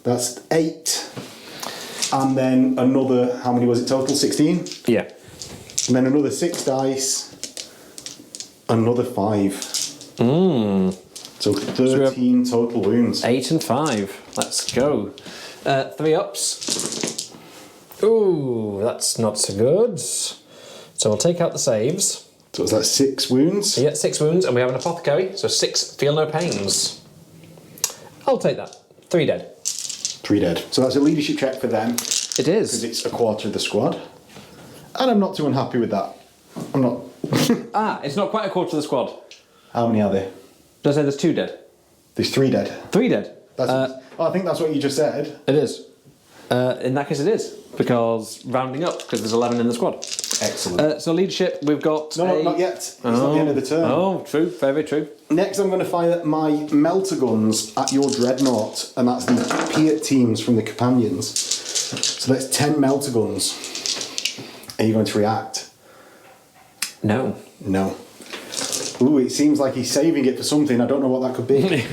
that's 8. And then another, how many was it total? 16? Yeah. And then another 6 dice, another 5. So 13 total wounds. 8 and 5. Let's go. 3 ups. Ooh, that's not so good. So we'll take out the saves. So is that 6 wounds? Yeah, 6 wounds, and we have an apothecary, so 6 feel no pains. I'll take that. 3 dead. 3 dead. So that's a leadership check for them. It is. Because it's a quarter of the squad. And I'm not too unhappy with that. I'm not. It's not quite a quarter of the squad. How many are there? Did I say there's 2 dead? There's 3 dead. 3 dead. I think that's what you just said. It is. In that case it is, because rounding up, because there's 11 in the squad. Excellent. So leadership, we've got No, not yet. It's not the end of the turn. Oh, true. Very true. Next I'm going to fire my melter guns at your dreadnought, and that's the Piat teams from the companions. So that's 10 melter guns. Are you going to react? No. No. Ooh, it seems like he's saving it for something. I don't know what that could be.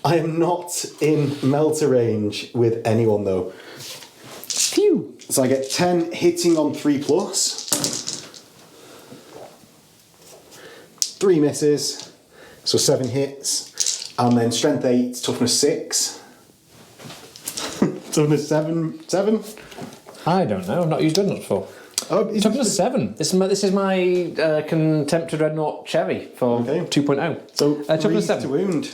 I am not in melter range with anyone though. Phew. So I get 10 hitting on 3+. 3 misses. So 7 hits. And then strength 8, toughness 6. Toughness 7? I don't know. I've not used dreadnoughts before. Oh, Toughness 7. This is my Contempt to Dreadnought Cherry for 2.0. So toughness 3 to 7. wound.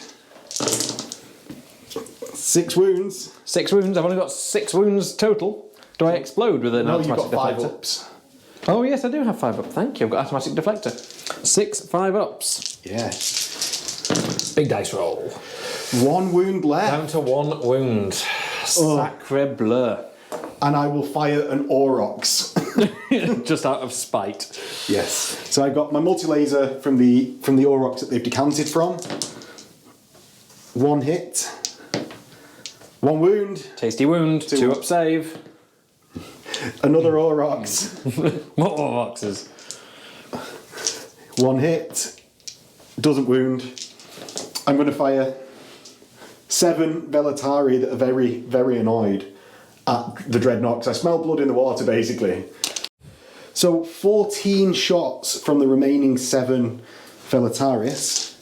6 wounds. 6 wounds. I've only got 6 wounds total. Do I explode with an No, you've automatic got 5 deflector? ups. Oh yes, I do have 5 up. Thank you. I've got automatic deflector. 6 5 ups. Yeah. Big dice roll. 1 wound left. Down to 1 wound. Sacre bleu. And I will fire an Aurochs. Just out of spite. Yes. So I've got my multi-laser from the Aurochs that they've decanted from. 1 hit. 1 wound. Tasty wound. 2 up save. Another Aurochs. More boxes. 1 hit. doesn't wound. I'm going to fire 7 Velatari that are very, very annoyed at the Dreadnought, because I smell blood in the water, basically. So 14 shots from the remaining 7 Velataris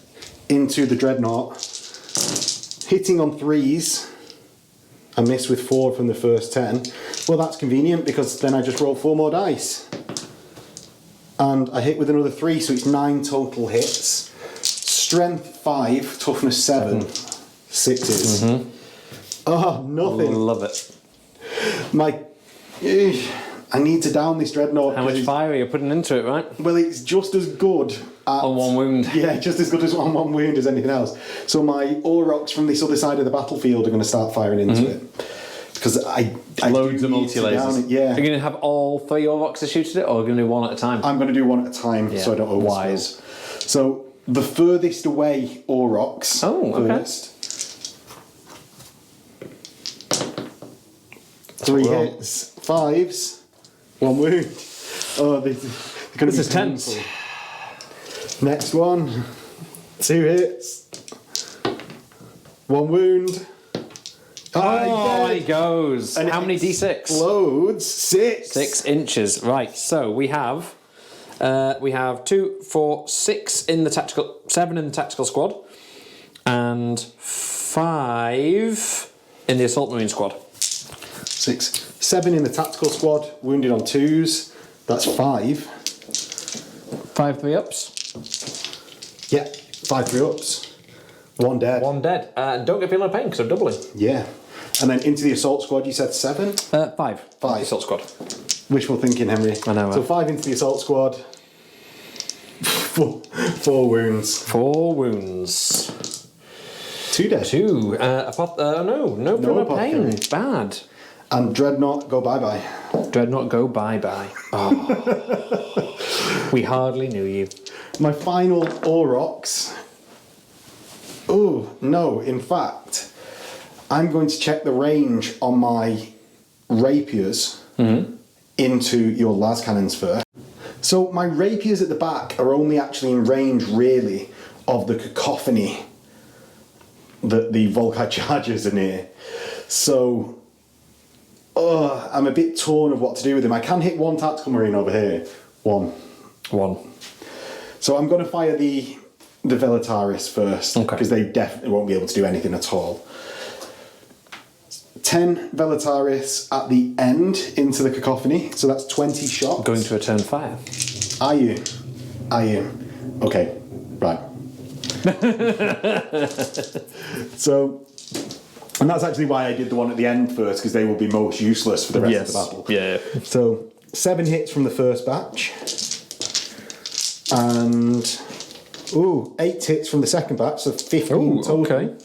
into the Dreadnought, hitting on 3s. I miss with 4 from the first 10. Well, that's convenient, because then I just roll 4 more dice. And I hit with another 3, so it's 9 total hits. Strength 5, toughness 7, 6s. Mm-hmm. Oh, nothing. Love it. I need to down this Dreadnought. How much fire are you putting into it, right? Well, it's just as good at... On 1 wound. Yeah, just as good as on 1 wound as anything else. So my Aurochs from this other side of the battlefield are going to start firing into it. Because I Loads do of need to down multi-lasers. it, yeah. Are you going to have all 3 Aurochs to shoot at it, or are you going to do 1 at a time? I'm going to do 1 at a time, so I don't overspill. Wise. So the furthest away Aurochs first. 3 hits, 5s, 1 wound. Oh, this is tense. Next one, 2 hits, 1 wound. Oh, he goes. And how many it D6? Explodes. 6. 6 inches. Right. So we have 2, 4, 6 in the tactical, 7 in the tactical squad, and 5 in the assault marine squad. 6, 7 in the tactical squad, wounded on 2s. That's 5. 5 3-ups. Yeah, 5 3-ups. 1 dead. 1 dead. And don't get feeling no pain because I'm doubling. Yeah. And then into the assault squad, you said 7? 5. 5. Assault squad. Wishful thinking, Henry. I know. So 5 into the assault squad. 4 wounds. 4 wounds. 2 dead. 2. No pain. Bad. And Dreadnought, go bye-bye. Dreadnought, go bye-bye. Oh. We hardly knew you. My final Aurochs. Oh, no, in fact, I'm going to check the range on my rapiers into your las cannons first. So my rapiers at the back are only actually in range, really, of the cacophony that the Volkite chargers are near. So I'm a bit torn of what to do with them. I can hit 1 tactical marine over here. 1. So I'm going to fire the Velataris first, because they definitely won't be able to do anything at all. 10 Velataris at the end into the cacophony, so that's 20 shots. Going to return fire. Are you? Okay, right. So, and that's actually why I did the one at the end first, because they will be most useless for the rest of the battle. Yeah. So 7 hits from the first batch, and 8 hits from the second batch, so 15 total. Okay.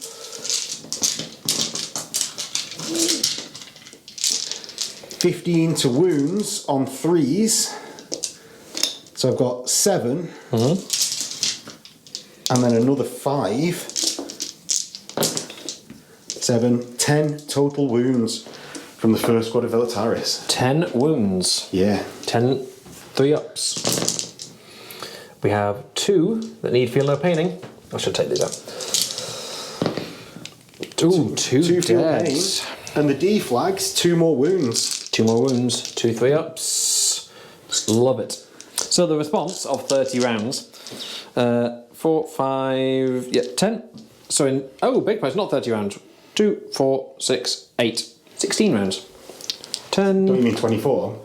15 to wounds on 3s. So I've got 7, and then another 5. 7, 10 total wounds from the first squad of Velataris. 10 wounds. Yeah. 10 3-ups. We have 2 that need feel no paining. I should take these out. 2 feel dead. pain. And the D flags, 2 more wounds. 2 more wounds, 2 3-ups. Love it. So the response of 30 rounds, 4, 5, 10. So big prize, not 30 rounds. 2, 4, 6, 8, 16 rounds. 10. Don't you mean 24?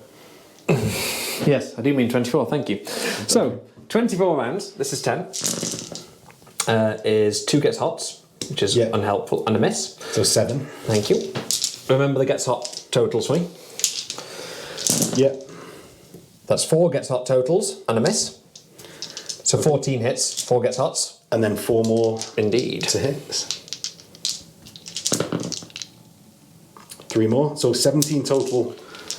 Yes, I do mean 24, thank you. So, 24 rounds, this is 10. Is 2 gets hots, which is unhelpful, and a miss. So 7. Thank you. Remember the gets hot totals for me. Yep. That's 4 gets hot totals and a miss. So 14 hits, 4 gets hots. And then 4 more Indeed. to hits. 3 more, so 17 total.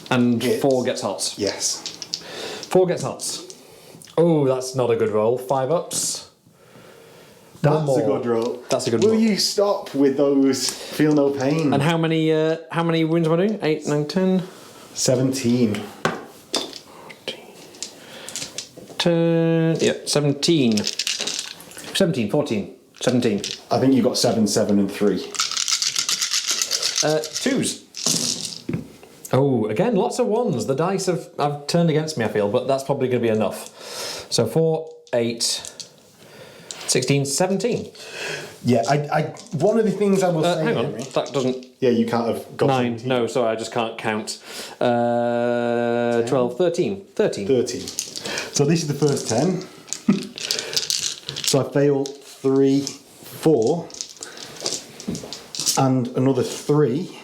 And hits. 4 gets hots. Yes. 4 gets hots. Oh, that's not a good roll. 5 ups. That's a good roll. That's a good roll. Will you stop with those feel no pain? And how many wounds am I doing? 8, 9, 10? 17. 10, 17. 17, 14, 17. I think you got 7, 7, and 3. 2s. Oh, again, lots of 1s. The dice have turned against me, I feel, but that's probably going to be enough. So 4, 8, 16, 17. Yeah, one of the things I will say, hang on, Henry, that doesn't... yeah, you can't have got 9, 17. no, sorry, I just can't count. 12, 13. 13. 13. So this is the first 10. So I fail 3, 4, and another 3.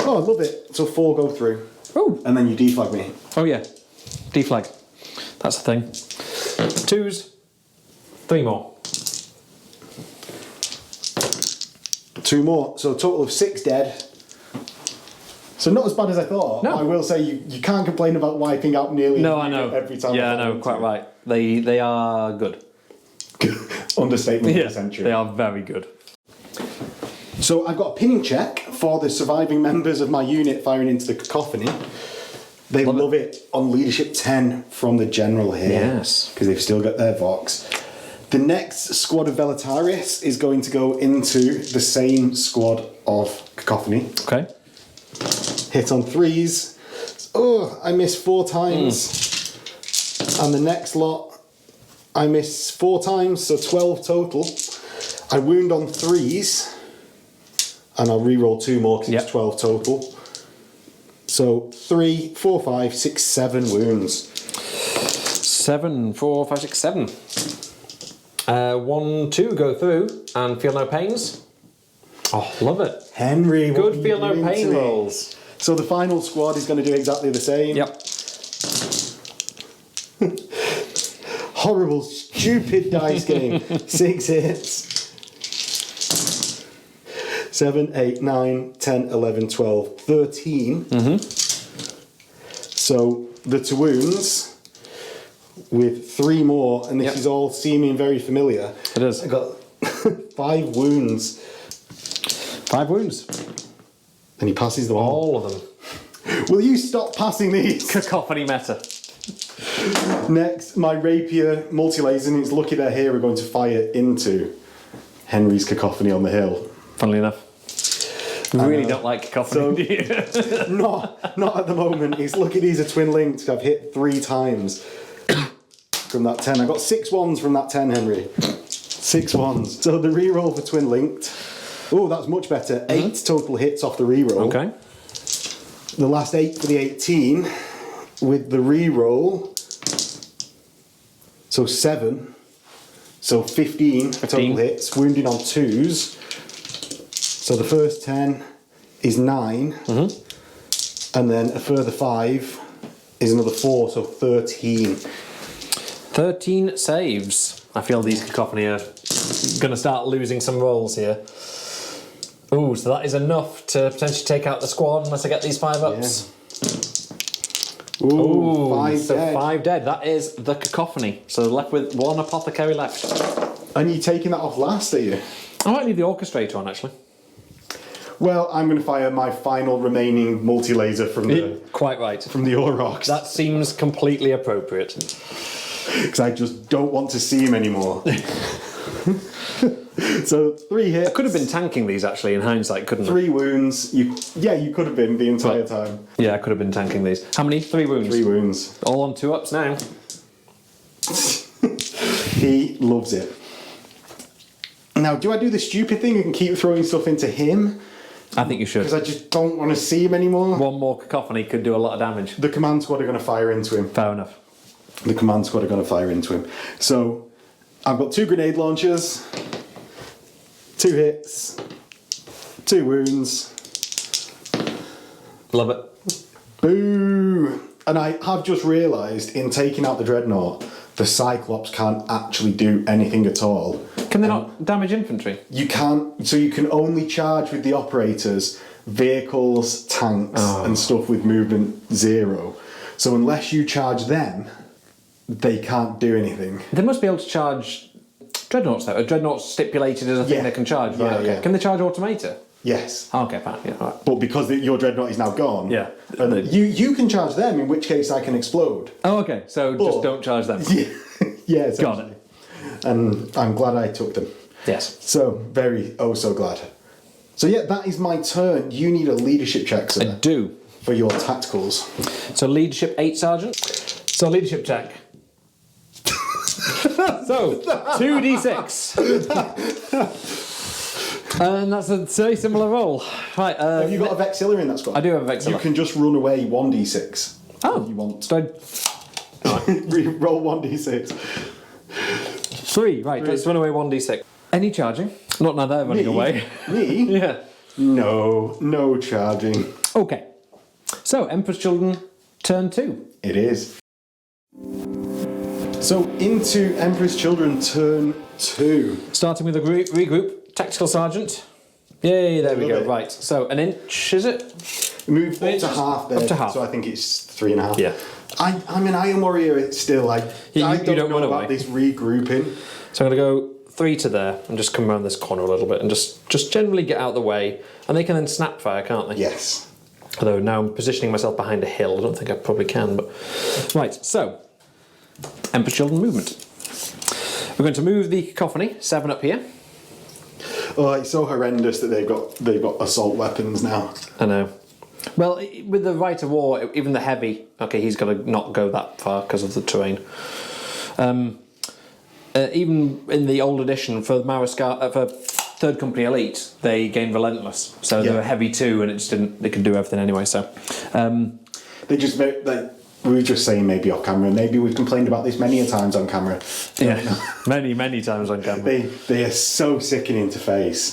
Oh, I love it. So 4 go through. Oh. And then you deflag me. Oh yeah, deflag. That's the thing. 2s, 3 more. 2 more. So a total of 6 dead. So not as bad as I thought. No. I will say you can't complain about wiping out nearly No, I know. every time. Yeah, I know, quite right. They are good. Understatement of the century. They are very good. So I've got a pinning check for the surviving members of my unit firing into the cacophony. They love it on leadership 10 from the general here. Yes. Because they've still got their Vox. The next squad of Velataris is going to go into the same squad of cacophony. Okay. Hit on 3s. Oh, I miss 4 times. And the next lot, I miss 4 times, so 12 total. I wound on 3s. And I'll re-roll 2 more because it's 12 total. So 3, 4, 5, 6, 7 wounds. 7, 4, 5, 6, 7. 1, 2 go through and feel no pains. Oh, love it. Henry, what Good are you feel no doing pain to me? rolls. So the final squad is going to do exactly the same. Yep. Horrible, stupid dice game. 6 hits. 7, 8, 9, 10, 11, 12, 13. So the 2 wounds with 3 more, and this is all seeming very familiar. It is. I got 5 wounds. 5 wounds. And he passes them all. All of them. Will you stop passing these? Cacophony meta. Next, my rapier multi-laser, and it's lucky they're here, we're going to fire into Henry's cacophony on the hill. Funnily enough. You really don't like cacophony, do you? Not at the moment. It's lucky these are twin linked. I've hit 3 times from that 10. I got 6 1s from that 10, Henry. 6 1s. So the reroll for twin linked. Oh, that's much better. 8 total hits off the reroll. Okay. The last 8 for the 18 with the reroll. So 7. So 15 total hits. Wounding on 2s. So the first 10 is 9, and then a further 5 is another 4, so 13. 13 saves. I feel these cacophony are going to start losing some rolls here. Ooh, so that is enough to potentially take out the squad unless I get these 5 ups. Yeah. Ooh, 5 so dead. 5 dead. That is the cacophony. So left with 1 apothecary left. And you taking that off last, are you? I might leave the orchestrator on actually. Well, I'm going to fire my final remaining multi-laser from the Quite right. from the Aurochs. That seems completely appropriate. Because I just don't want to see him anymore. So 3 hits. I could have been tanking these actually in hindsight, couldn't I? 3 wounds. You could have been the entire time. Yeah, I could have been tanking these. How many? 3 wounds. 3 wounds. All on 2 ups now. He loves it. Now, do I do the stupid thing and keep throwing stuff into him? I think you should. Because I just don't want to see him anymore. 1 more cacophony could do a lot of damage. The command squad are going to fire into him. Fair enough. The command squad are going to fire into him. So, I've got 2 grenade launchers, 2 hits, 2 wounds. Love it. Boo! And I have just realised in taking out the Dreadnought, the Cyclops can't actually do anything at all. Can they not damage infantry? You can't, so you can only charge with the operators vehicles, tanks, and stuff with movement 0. So unless you charge them, they can't do anything. They must be able to charge dreadnoughts though. Are dreadnoughts stipulated as a thing they can charge? Right, Yeah, okay. yeah. Can they charge automata? Yes. Oh, okay, fine. Yeah, all right. But because your Dreadnought is now gone, Yeah. and you can charge them, in which case I can explode. Oh, okay. So just don't charge them. Yeah, Got essentially. it. And I'm glad I took them. Yes. So, so glad. So yeah, that is my turn. You need a leadership check, sir. I do. For your tacticals. So leadership 8, Sergeant. So leadership check. So 2d6. And that's a very similar roll. Right. Have you got a Vexilla in that squad? I do have a Vexilla. You can just run away 1d6. Oh. If you want. So Roll 1d6. 3. Right. Let's run away 1d6. Any charging? Not now they're running away. Me? Yeah. No charging. Okay. So Emperor's Children, turn 2. It is. So into Emperor's Children, turn 2. Starting with a regroup. Tactical Sergeant. Yay, there we go. it. Right. So an inch, is it? Move up to half there. Up to half. So I think it's 3.5. Yeah. I'm an Iron Warrior. It's still I don't don't know run about away. this regrouping. So I'm going to go 3 to there and just come around this corner a little bit and just generally get out of the way. And they can then snap fire, can't they? Yes. Although now I'm positioning myself behind a hill. I don't think I probably can, but... Right, so... Emperor's Children movement. We're going to move the cacophony, 7 up here. Oh, it's so horrendous that they've got assault weapons now. I know. Well, with the Rite of War, even the heavy... Okay, he's got to not go that far because of the terrain. Even in the old edition, for Mariscal... for 3rd Company Elite, they gained Relentless. So they were heavy too, and it just didn't... They could do everything anyway, so... They just... we were just saying maybe off camera. Maybe we've complained about this many a times on camera. Yeah, many times on camera. They are so sickening to face.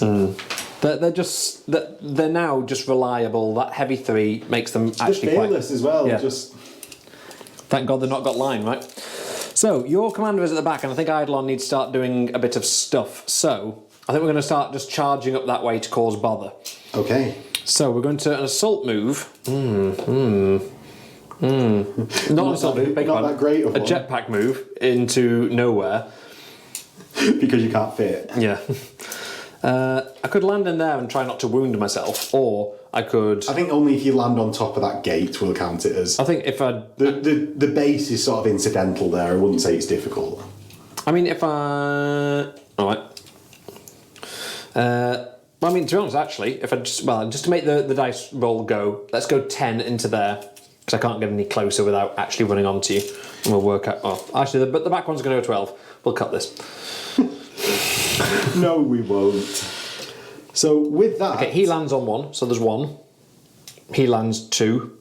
They're now just reliable. That heavy 3 makes them actually They're fearless as well. Yeah. Just thank God they've not got line, right? So your commander is at the back, and I think Eidolon needs to start doing a bit of stuff. So I think we're going to start just charging up that way to cause bother. Okay. So we're going to an assault move. Not an assault move, big not one. that great of a one. jetpack move into nowhere. Because you can't fit. Yeah. I could land in there and try not to wound myself, or I could... I think only if you land on top of that gate will count it as... I think if I... The base is sort of incidental there. I wouldn't say it's difficult. I mean, if I... Alright. Well, I mean, to be honest, actually, if I just... Well, just to make the dice roll go, let's go 10 into there, because I can't get any closer without actually running onto you. And we'll work out... Oh, actually, the back one's going to go 12. We'll cut this. No, we won't. So with that... Okay, he lands on 1, so there's 1. He lands 2.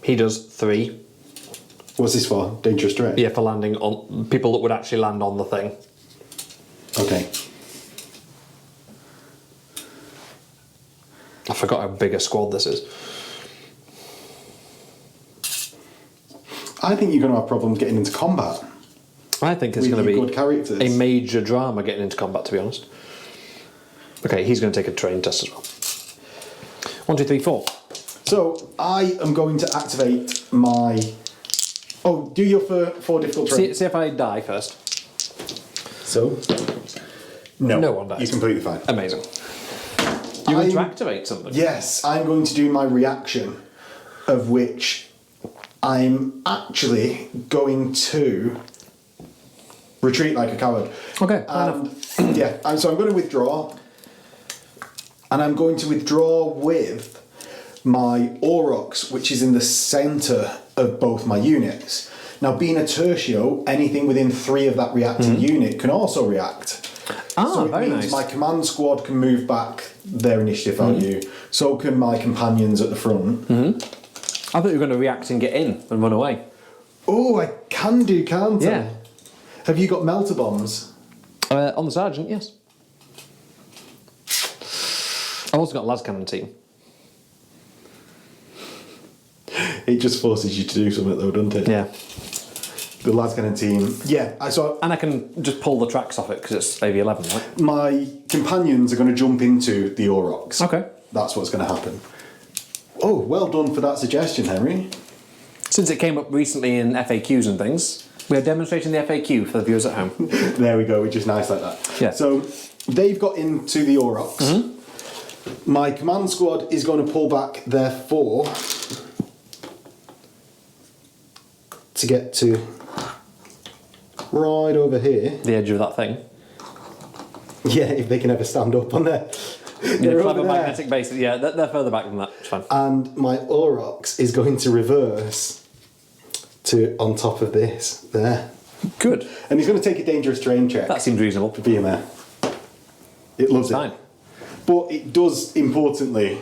He does 3. What's this for? Dangerous terrain? Yeah, for landing on... People that would actually land on the thing. Okay. I forgot how big a squad this is. I think you're going to have problems getting into combat. I think it's going to be good characters. a major drama getting into combat, to be honest. Okay, he's going to take a terrain test as well. 1, 2, 3, 4. So I am going to activate my... Oh, do your 4 difficult terrain. See if I die first. So? No. No one dies. You're completely fine. Amazing. You're going to activate something? Yes, I'm going to do my reaction, of which I'm actually going to retreat like a coward. Okay, Yeah, so I'm going to withdraw. And I'm going to withdraw with my Aurochs, which is in the centre of both my units. Now, being a tertio, anything within 3 of that reacting unit can also react. So it means my command squad can move back their initiative value. So can my companions at the front. I thought you were going to react and get in and run away. Oh, I can do, can't I? Yeah. Have you got melter bombs? On the sergeant, yes. I've also got a las cannon team. It just forces you to do something though, doesn't it? Yeah. The las cannon team. Yeah, And I can just pull the tracks off it because it's AV11, right? my companions are going to jump into the Aurochs. Okay. That's what's going to happen. Oh, well done for that suggestion, Henry. Since it came up recently in FAQs and things, we are demonstrating the FAQ for the viewers at home. There we go, which is nice like that. Yeah. So they've got into the Aurochs. My command squad is going to pull back their 4 to get to right over here. The edge of that thing. Yeah, if they can ever stand up on there. Yeah, clever magnetic bases. Yeah, they're further back than that. It's fine. And my Aurochs is going to reverse to on top of this there. Good. And he's going to take a dangerous terrain check. That seems reasonable. For being there. It loves it. Fine. But it does, importantly,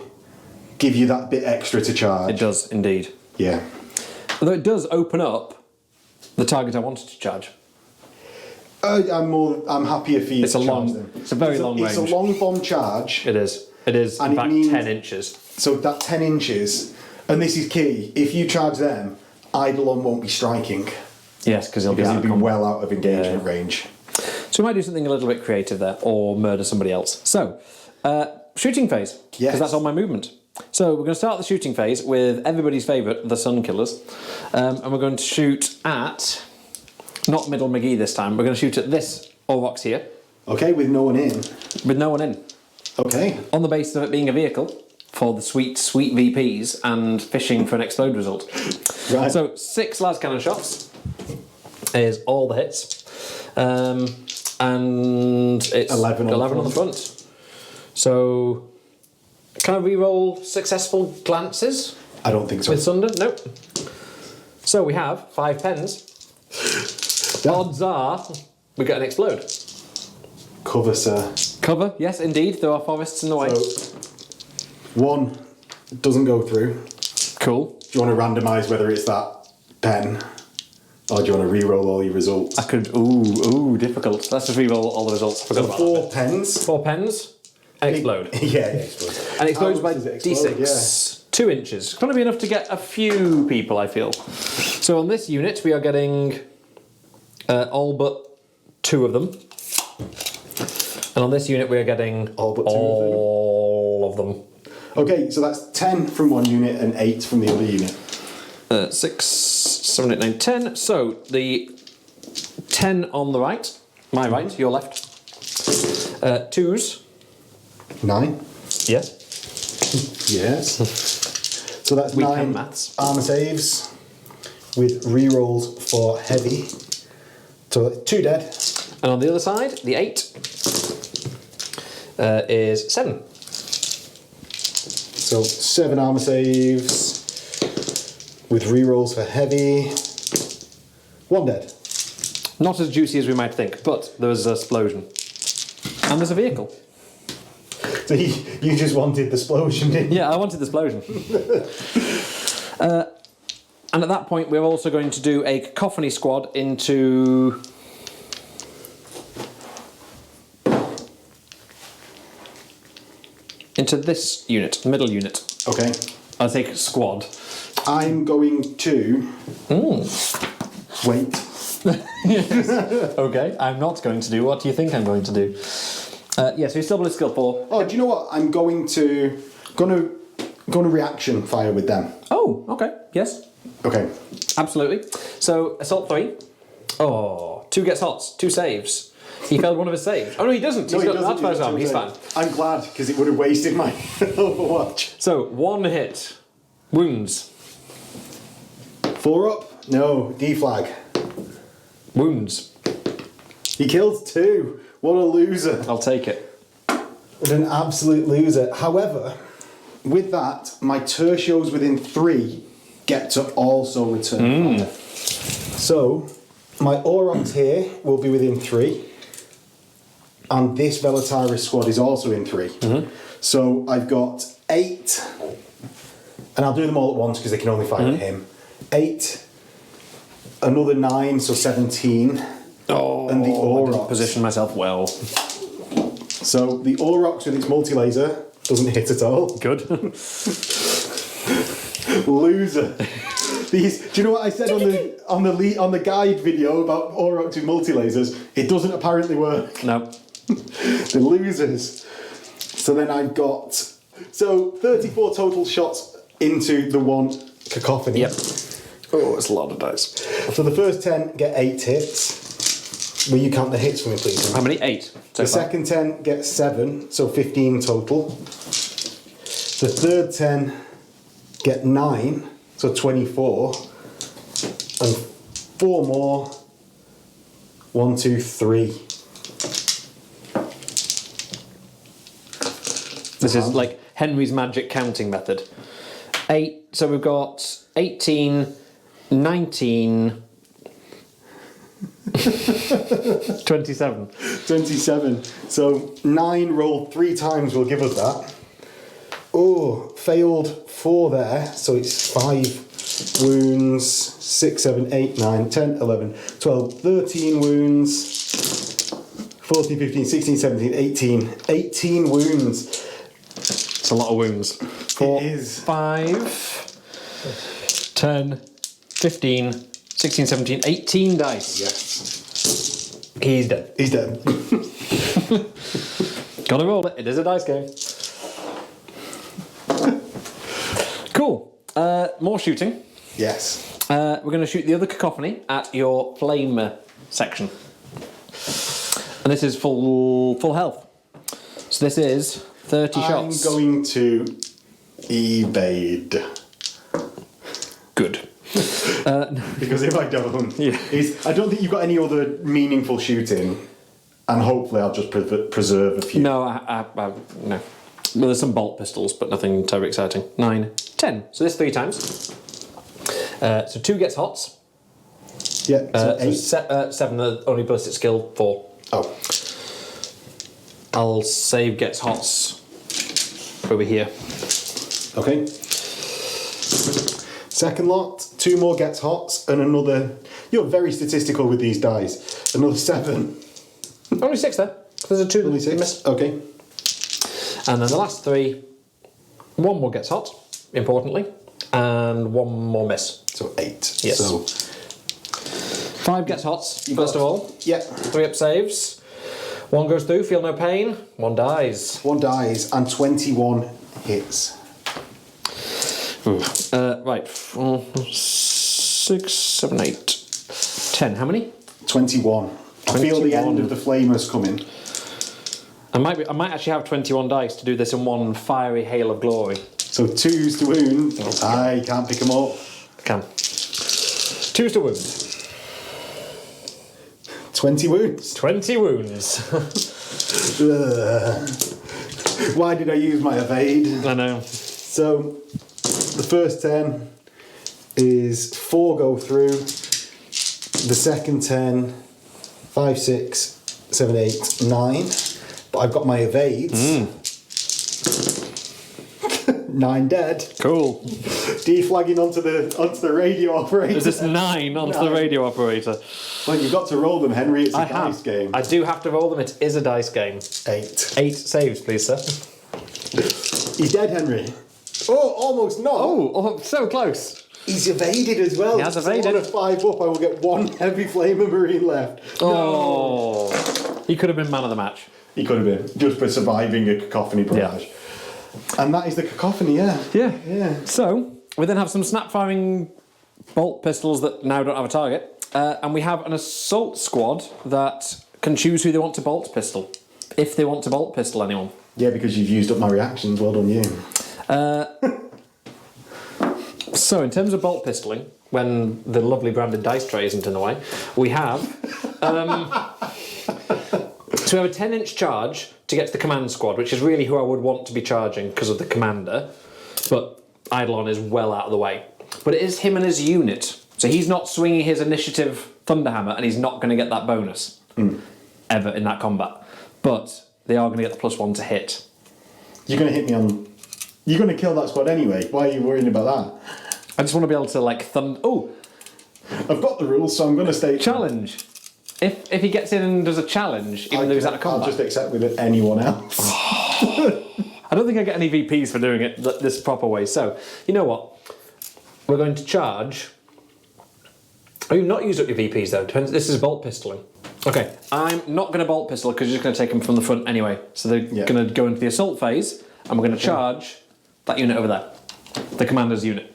give you that bit extra to charge. It does, indeed. Yeah. Although it does open up the target I wanted to charge. I'm happier for you It's to a charge long, them. it's a very long range. It's a long bomb charge. It is. It is, And in it fact, means- 10 inches. So that 10 inches, and this is key, if you charge them, Eidolon won't be striking. Yes, because he'll be Because out he'll of be combat. well out of engagement range. So we might do something a little bit creative there, or murder somebody else. So, shooting phase, because Yes. that's all my movement. So we're going to start the shooting phase with everybody's favourite, the Sun Killers, and we're going to shoot at, not Middle McGee this time, we're going to shoot at this Aurochs here, Okay, with no one in. with no one in, Okay. on the basis of it being a vehicle for the sweet, sweet VPs and fishing for an explode result. Right. So 6 las cannon shots is all the hits, and it's 11 on the front. So can I re-roll successful glances I don't think so. with Sunder? Nope. So we have 5 pens. Odds are we get an explode. Cover, sir. Cover, yes, indeed. There are forests in the way. So, one doesn't go through. Cool. Do you want to randomise whether it's that pen, or do you want to re-roll all your results? I could. Ooh, difficult. Let's just re-roll all the results. I forgot So about 4 that. pens. 4 pens. And explode. Yeah, it explodes. And it explodes How by does it explode? D6. 2 inches. It's going to be enough to get a few people, I feel. So on this unit, we are getting all but 2 of them. And on this unit, we are getting All but 2 all of them. Okay, so that's 10 from one unit and 8 from the other unit. 6, 7, 8, 9, 10. So the 10 on the right, my right, your left. 2s. 9. Yes. Yes. So that's We 9 can maths. armour saves with re-rolls for heavy. So 2 dead. And on the other side, the 8 is 7. So 7 armour saves with re-rolls for heavy. 1 dead. Not as juicy as we might think, but there was an explosion. And there's a vehicle. So you just wanted the explosion, didn't you? Yeah, I wanted the explosion. And at that point, we're also going to do a cacophony squad into this unit, the middle unit. Okay. I'll take squad. I'm going to wait. Okay, I'm not going to do what you think I'm going to do. Yeah, so he's still with skill 4. Oh, do you know what? I'm going to reaction fire with them. Oh, okay, yes. Okay. Absolutely. So, assault 3. Oh, 2 gets hots, 2 saves. He failed one of his saves. Oh no, he doesn't. He's got an adverse arm. He's fine. I'm glad because it would have wasted my Overwatch. So 1 hit, wounds, 4 up? No, D flag. wounds. He killed 2. What a loser. I'll take it. What an absolute loser. However, with that, my tertios within 3 get to also return fire. So my Aurochs here will be within 3. And this Velataris squad is also in 3. So I've got 8, and I'll do them all at once because they can only fire at him. 8, another 9, so 17. Oh, And the I didn't Aurochs. position myself well. So the Aurochs with its multi-laser doesn't hit at all. Good. Loser. These. Do you know what I said on the guide video about Aurochs with multi-lasers? It doesn't apparently work. No. The losers. So then I've got 34 total shots into the one cacophony. Yep. Oh, it's a lot of dice. So the first 10 get 8 hits. Will you count the hits for me, please? How many? 8. So The far. second 10 get 7, so 15 total. The third 10 get 9, so 24. And 4 more 1, 2, 3. This is like Henry's magic counting method. 8, so we've got 18, 19, 27. 27. So 9 rolled 3 times will give us that. Oh, failed 4 there, so it's 5 wounds, 6, 7, 8, 9, 10, 11, 12, 13 wounds, 14, 15, 16, 17, 18. 18 wounds. It's a lot of wounds. 4, 5, 10, 15, 16, 17, 18 dice. Yes. He's dead. He's dead. Gotta roll it. It is a dice game. Cool. More shooting. Yes. We're going to shoot the other cacophony at your flame section. And this is full health. So this is 30 shots. I'm going to evade. Good. Because if I don't, Yeah. I don't think you've got any other meaningful shooting, and hopefully I'll just preserve a few. No, no. Well, there's some bolt pistols, but nothing terribly exciting. 9, 10. So this 3 times. So 2 gets hots. Yeah, so 8. 7, the only ballistic skill, 4. Oh. I'll save gets hots over here. Okay. Second lot, 2 more gets hots, and another. You're very statistical with these dice. Another 7. Only 6 there. There's a 2 Only that you 6. missed. Okay. And then the last 3, 1 more gets hot, importantly, and 1 more miss. So 8. Yes. So 5 gets hots, first of all. yeah. 3 up saves. 1 goes through, feel no pain. 1 dies. 1 dies and 21 hits. Right. 4, 6, 7, 8, 10. How many? 21. I feel the end of the flamers coming. I might actually have 21 dice to do this in one fiery hail of glory. So 2s to wound. I can't pick them up. I can. 2's to wound. 20 wounds. 20 wounds. Why did I use my evade? I know. So the first 10 is 4 go through. The second 10, 5, 6, 7, 8, 9. But I've got my evades. 9 dead. Cool. Deflagging onto the radio operator. Is this 9 onto the radio operator? Well, you've got to roll them, Henry. It's a dice game. I do have to roll them. It is a dice game. 8. 8 saves, please, sir. He's dead, Henry. Oh, almost not. Oh, so close. He's evaded as well. He has evaded. So on a 5 up, I will get 1 heavy flamer marine left. Oh. No. He could have been man of the match. He could have been, just for surviving a cacophony barrage. Yeah. And that is the cacophony, yeah. Yeah. So, we then have some snap-firing bolt pistols that now don't have a target. And we have an assault squad that can choose who they want to bolt pistol. If they want to bolt pistol anyone. Yeah, because you've used up my reactions. Well done, you. So, in terms of bolt pistoling, when the lovely branded dice tray isn't in the way, we have... So we have a 10-inch charge to get to the command squad, which is really who I would want to be charging because of the commander. But Eidolon is well out of the way. But it is him and his unit. So he's not swinging his initiative Thunderhammer, and he's not going to get that bonus ever in that combat. But they are going to get the +1 to hit. You're going to hit me on... You're going to kill that squad anyway. Why are you worrying about that? I just want to be able to, like, Oh! I've got the rules, so I'm going to stay... Challenge! If he gets in and does a challenge, even though he's out of combat... I'll just accept with anyone else. I don't think I get any VPs for doing it this proper way. So, you know what? We're going to charge... Oh, you've not used up your VPs though. Depends. This is bolt pistoling. Okay, I'm not going to bolt pistol because you're just going to take them from the front anyway. So they're going to go into the assault phase, and we're going to charge that unit over there. The commander's unit.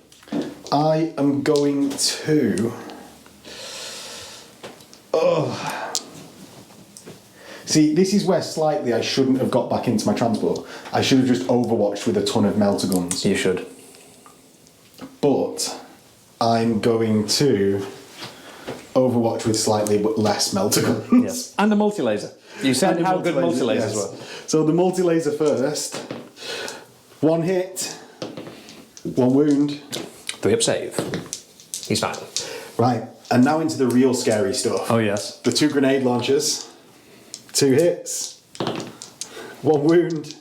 I am going to... Oh. See, this is where slightly I shouldn't have got back into my transport. I should have just overwatched with a ton of melter guns. You should. But I'm going to Overwatch with slightly less melter guns. Yes. And a multi-laser. You said how good multi-lasers were. So the multi-laser first. 1 hit, 1 wound. 3-up save. He's fine. Right, and now into the real scary stuff. Oh, yes. The 2 grenade launchers. 2 hits, 1 wound.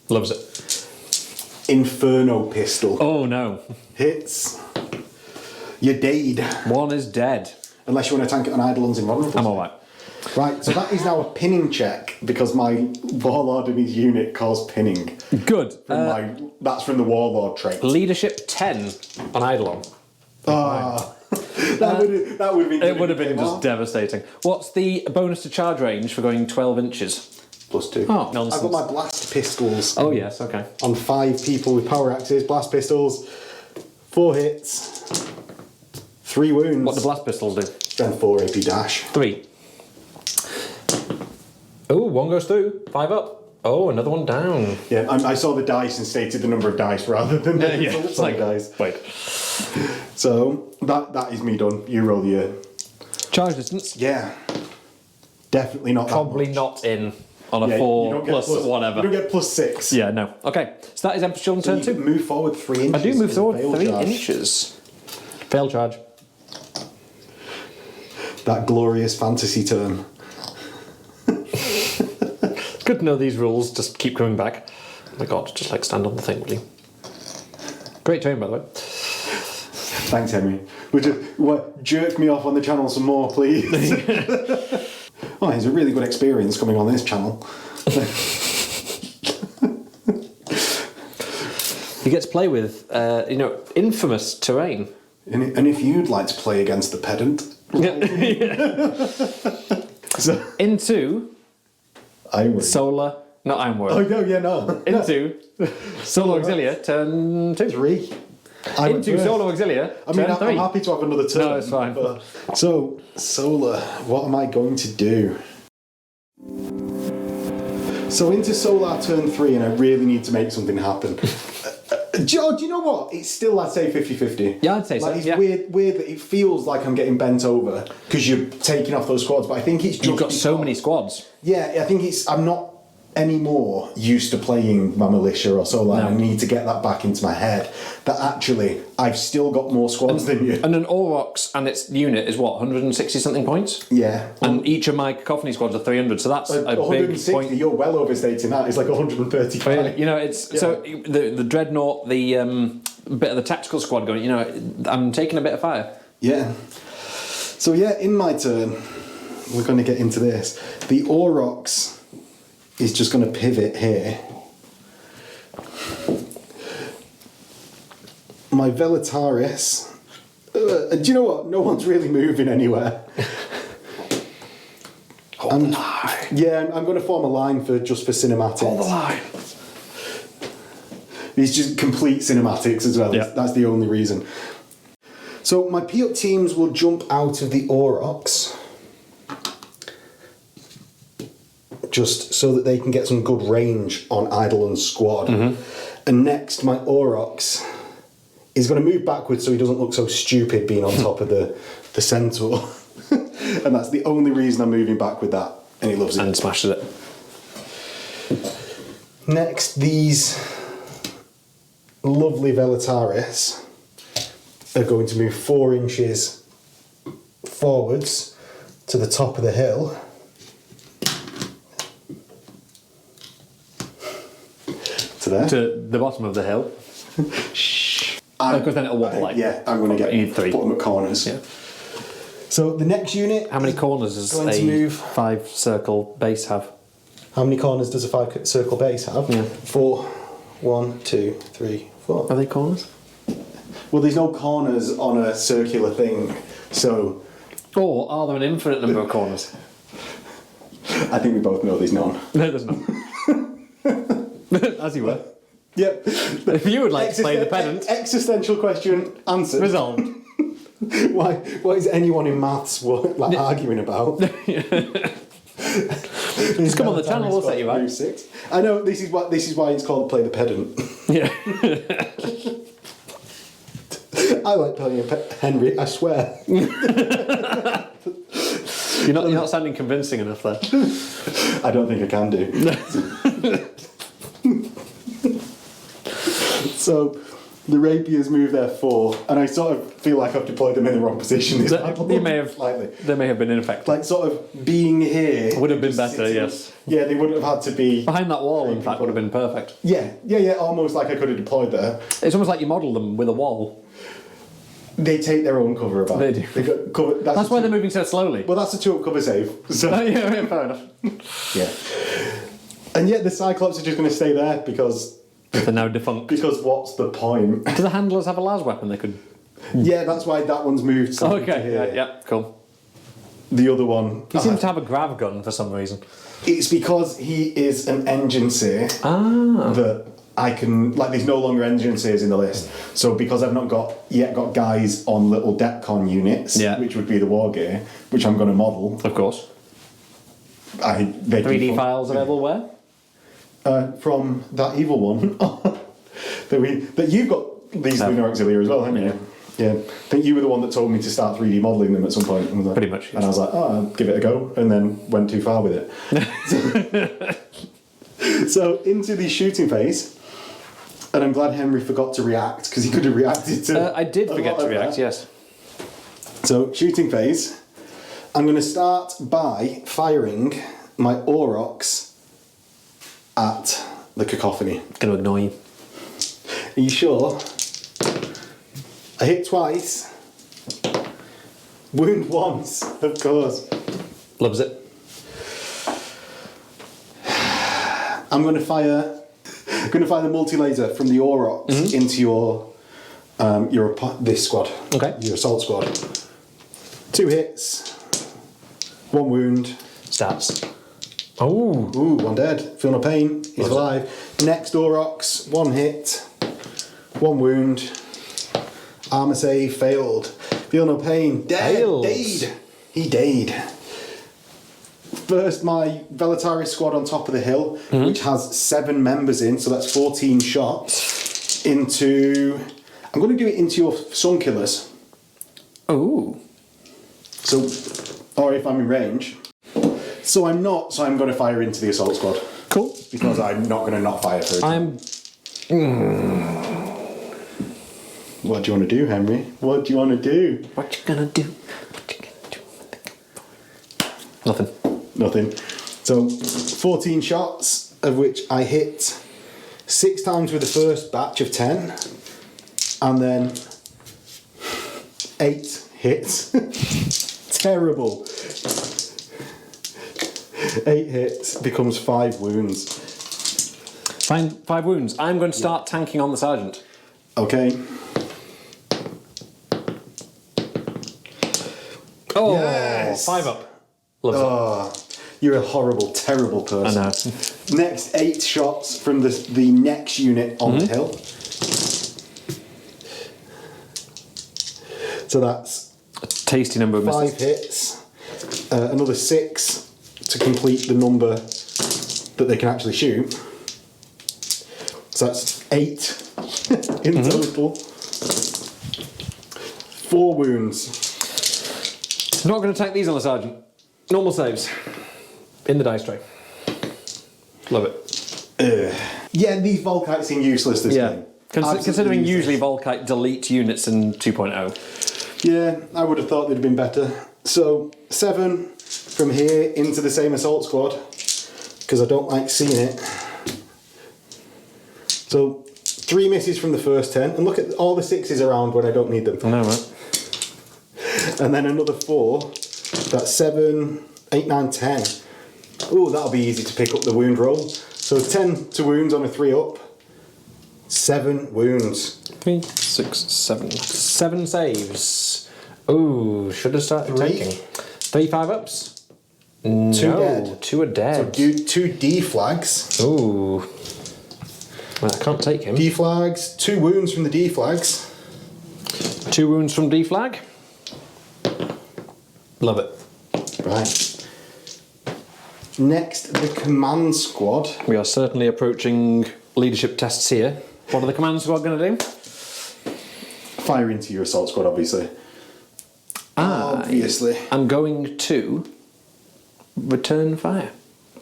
Loves it. Inferno pistol. Oh, no. Hits. You're dead. 1 is dead. Unless you want to tank it on Eidolon's Invulnerable. I'm alright. Right, so that is now a pinning check because my Warlord and his unit caused pinning. Good. That's from the Warlord trait. Leadership 10 on Eidolon. That would have been. It would have been just devastating. What's the bonus to charge range for going 12 inches? +2. Oh, nonsense. I've got my blast pistols. Oh, yes, okay. On 5 people with power axes, blast pistols, 4 hits, 3 wounds. What do blast pistols do? Then 4 AP dash. 3. Oh, 1 goes through. 5 up. Oh, another 1 down. Yeah, I saw the dice and stated the number of dice rather than the It's like, dice. Wait. So that is me done. You roll your. Charge distance? Yeah. Definitely not Probably that much. not in on a Yeah, 4 you don't get plus whatever. You don't get +6. Yeah, no. Okay, so that is Emperor's Children So turn you 2. can move forward 3 inches. I do move as a forward fail 3 charge. inches. Fail charge. That glorious fantasy term. Good to know these rules just keep coming back. Oh my god, just like stand on the thing, will you? Great train, by the way. Thanks, Henry. Jerk me off on the channel some more, please. Oh, it's a really good experience coming on this channel. You get to play with, infamous terrain. And if you'd like to play against the pedant, so, Into Ironwood. Solar, not Ironwood. Oh no, yeah, no. Into Solar Auxilia, turn 2. 3. Into Solar Auxilia, turn 3. I'm happy to have another turn. No, it's fine. So, Solar, what am I going to do? So into Solar turn 3, and I really need to make something happen. Do you know what? It's still, I'd say, 50-50. Yeah, I'd say so. It's Yeah. weird that it feels like I'm getting bent over because you're taking off those squads, but I think it's just You've got so many squads. Yeah, I think I'm not anymore used to playing my militia or Solar. No. I need to get that back into my head. That actually, I've still got more squads than you. And an Aurochs and its unit is what, 160 something points? Yeah. And each of my cacophony squads are 300, so that's a big 160, point. you're well overstating that. It's like 135. You know, it's so the dreadnought, the bit of the tactical squad going. You know, I'm taking a bit of fire. Yeah. So yeah, in my turn, we're going to get into this. The Aurochs is just going to pivot here. My Velataris. Do you know what? No one's really moving anywhere. Hold the line. Yeah, I'm going to form a line for cinematics. Hold the line. It's just complete cinematics as well. Yeah. That's the only reason. So my P-up teams will jump out of the Aurochs just so that they can get some good range on Eidolon's squad. Mm-hmm. And next, my Aurochs is going to move backwards so he doesn't look so stupid being on top of the Centaur. And that's the only reason I'm moving back with that. And he loves it. And smashes it. Next, these lovely Velataris are going to move 4 inches forwards to the top of the hill. To there. To the bottom of the hill. Shh. Because then it'll wobble like. Yeah, I'm going to get You need 3. bottom at corners. Yeah. So the next unit. How many corners does going to a move. 5 circle base have? How many corners does a 5 circle base have? Yeah. 4. 1, 2, 3, 4. Are they corners? Well, there's no corners on a circular thing, so. Or are there an infinite number of corners? I think we both know there's none. No, there's not. As you were. Yep. If you would like to play the pedant. Existential question answered. Resolved. What is anyone in maths arguing about? Just come on the channel, we'll set you right. 6. I know this is why it's called play the pedant. Yeah. I like playing Henry, I swear. You're not sounding convincing enough there. I don't think I can do. So the rapiers move their 4, and I sort of feel like I've deployed them in the wrong position. They may have slightly. They may have been ineffective. Like sort of being here Would have been better, yes. Yeah, they wouldn't have had to be Behind that wall, in fact, would have been perfect. Yeah, almost like I could have deployed there. It's almost like you modelled them with a wall. They take their own cover about. They do. They got cover, That's why they're moving so slowly. Well, that's a 2-up cover save. So. Yeah, fair enough. Yeah. And yet the Cyclops are just going to stay there because... They're now defunct. Because what's the point? Do the handlers have a las weapon they could... Yeah, that's why that one's moved. Okay, to here. Yeah, cool. The other one... He seems to have a grav gun for some reason. It's because he is an engine seer that I can... Like, there's no longer engine seers in the list. So because I've not yet got guys on little DEPCON units, which would be the war gear, which I'm going to model... Of course. They 3D files available where? From that evil one. that you've got these Lunar Auxilia as well, haven't you? Yeah. I think you were the one that told me to start 3D modelling them at some point. And pretty much. Yes. And I was like, I'll give it a go, and then went too far with it. So into the shooting phase, and I'm glad Henry forgot to react, because he could have reacted to... I did forget to react, yes. So, shooting phase, I'm going to start by firing my Aurochs at the cacophony. Going to ignore you. Are you sure? I hit twice. Wound once, of course. Loves it. I'm going to fire the multi-laser from the Aurochs into your this squad. Okay. Your assault squad. 2 hits. 1 wound. Stats. Oh. Ooh, 1 dead. Feel no pain. He's alive. Next Aurochs, 1 hit. 1 wound. Armor save failed. Feel no pain. Dead. Dade. He died. First, my Velataris squad on top of the hill, which has 7 members in, so that's 14 shots. Into... I'm going to do it into your Sun Killers. Oh. So, or if I'm in range. So I'm not, so I'm going to fire into the assault squad. Cool. Because I'm not going to not fire for it. What do you want to do, Henry? What do you want to do? What you gonna do? Nothing. Nothing. So, 14 shots, of which I hit 6 times with the first batch of 10, and then 8 hits. Terrible. 8 hits becomes 5 wounds. 5 wounds. I'm going to start tanking on the sergeant. Okay. Oh, yes! 5 up. Loves it. You're a horrible, terrible person. I know. Next 8 shots from the next unit on the hill. So that's a tasty number of 5 misses. hits. Another 6 to complete the number that they can actually shoot. So that's 8 in total. 4 wounds. Not going to tank these on the sergeant. Normal saves. In the dice tray. Love it. Yeah, these Volkites seem useless this game. Considering usually Volkite delete units in 2.0. Yeah, I would have thought they'd have been better. So, 7 from here into the same assault squad, because I don't like seeing it. So, 3 misses from the first 10, and look at all the 6s around when I don't need them. I know, right? And then another 4, that's 7, 8, 9, 10. Ooh, that'll be easy to pick up the wound roll. So 10 to wounds on a 3 up. 7 wounds. 3, 6, 7. 7 saves. Ooh, should have started 3. taking. 3 5 ups. 2 dead. 2 are dead. So do 2 D flags. Ooh. Well, I can't take him. D flags. 2 wounds from the D flags. 2 wounds from D flag. Love it. Right. Next, the command squad. We are certainly approaching leadership tests here. What are the command squad going to do? fire into your assault squad, obviously. Obviously. I'm going to return fire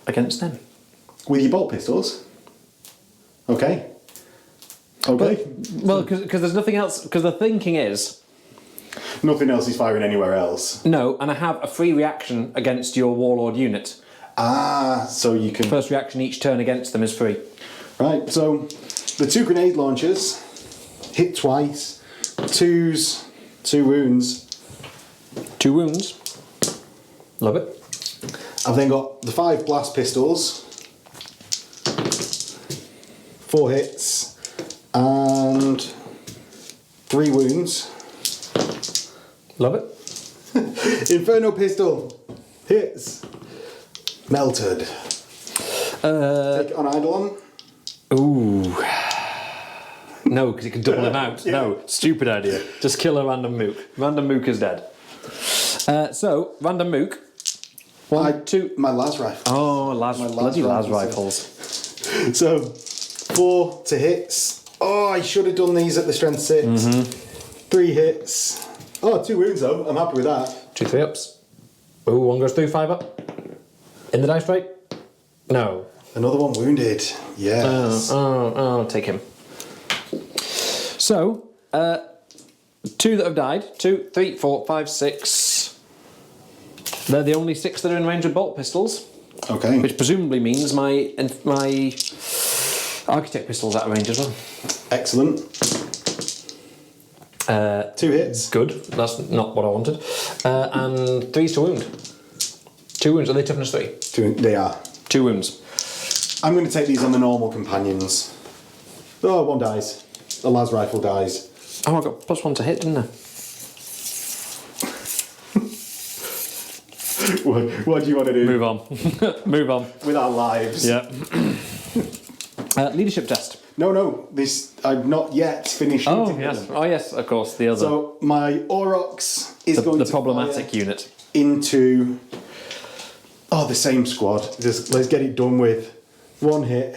against them. With your bolt pistols? Okay. Okay. Well, because there's nothing else. Because the thinking is, Nothing else is firing anywhere else. no, and I have a free reaction against your warlord unit. So you can... First reaction each turn against them is free. Right, so the 2 grenade launchers hit twice, 2s, 2 wounds. 2 wounds. Love it. I've then got the 5 blast pistols, 4 hits, and 3 wounds. Love it. Inferno pistol hits. Melted. Take it on Eidolon. Ooh. No, because it can double him out. Yeah. No, stupid idea. Just kill a random mook. Random mook is dead. So, random mook. 1, 2. My las rifle. Oh, bloody las rifles. So, 4 to hits. Oh, I should have done these at the strength 6. 3 hits. Oh, 2 wounds though. I'm happy with that. 2 3-ups. Ooh, 1 goes through, 5 up. In the dice tray? No. Another one wounded. Yes. Oh, take him. So, 2 that have died. 2, 3, 4, 5, 6. They're the only 6 that are in range of bolt pistols. Okay. Which presumably means my architect pistol's out of range as well. Excellent. 2 hits. Good. That's not what I wanted. And 3's to wound. 2 wounds. Are they toughness 3? They are. 2 wounds. I'm going to take these on the normal companions. Oh, 1 dies. The las rifle dies. Oh, I got +1 to hit, didn't I? What do you want to do? Move on. Move on. With our lives. Yeah. Leadership test. No. I've not yet finished Oh shooting yes. them. Oh yes. Of course. The other. So my Aurochs is going the to problematic fire unit. into the same squad. Let's get it done with. 1 hit,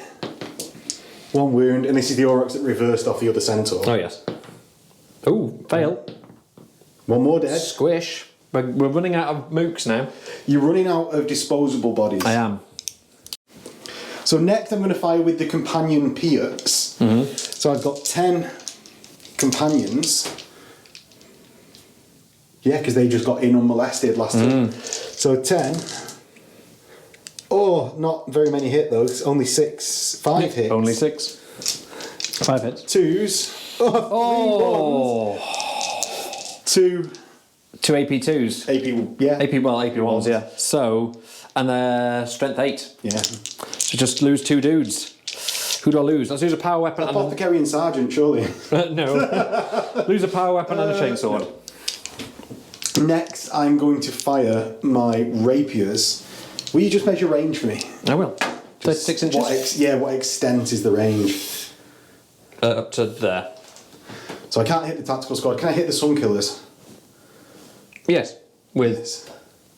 1 wound, and this is the Aurochs that reversed off the other centaur. Oh yes. Oh, fail. 1 more dead. Squish. We're running out of mooks now. You're running out of disposable bodies. I am. So next I'm going to fire with the companion Pierks. So I've got 10 companions. Yeah, because they just got in unmolested last time. So 10. Oh, not very many hit though. It's only 5 hits. Only 6. 5 hits. 2s. Oh, 3 1s. 2 2 AP2s. AP, yeah. AP1s, yeah. So, and they're strength 8. Yeah. So just lose 2 dudes. Who do I lose? Let's lose a power weapon. Apothecary and Sergeant, surely. No. Lose a power weapon and a chainsword. Next, I'm going to fire my rapiers. Will you just measure range for me? I will. 36 inches? What extent is the range? Up to there. So I can't hit the tactical squad. Can I hit the Sunkillers? Yes. With...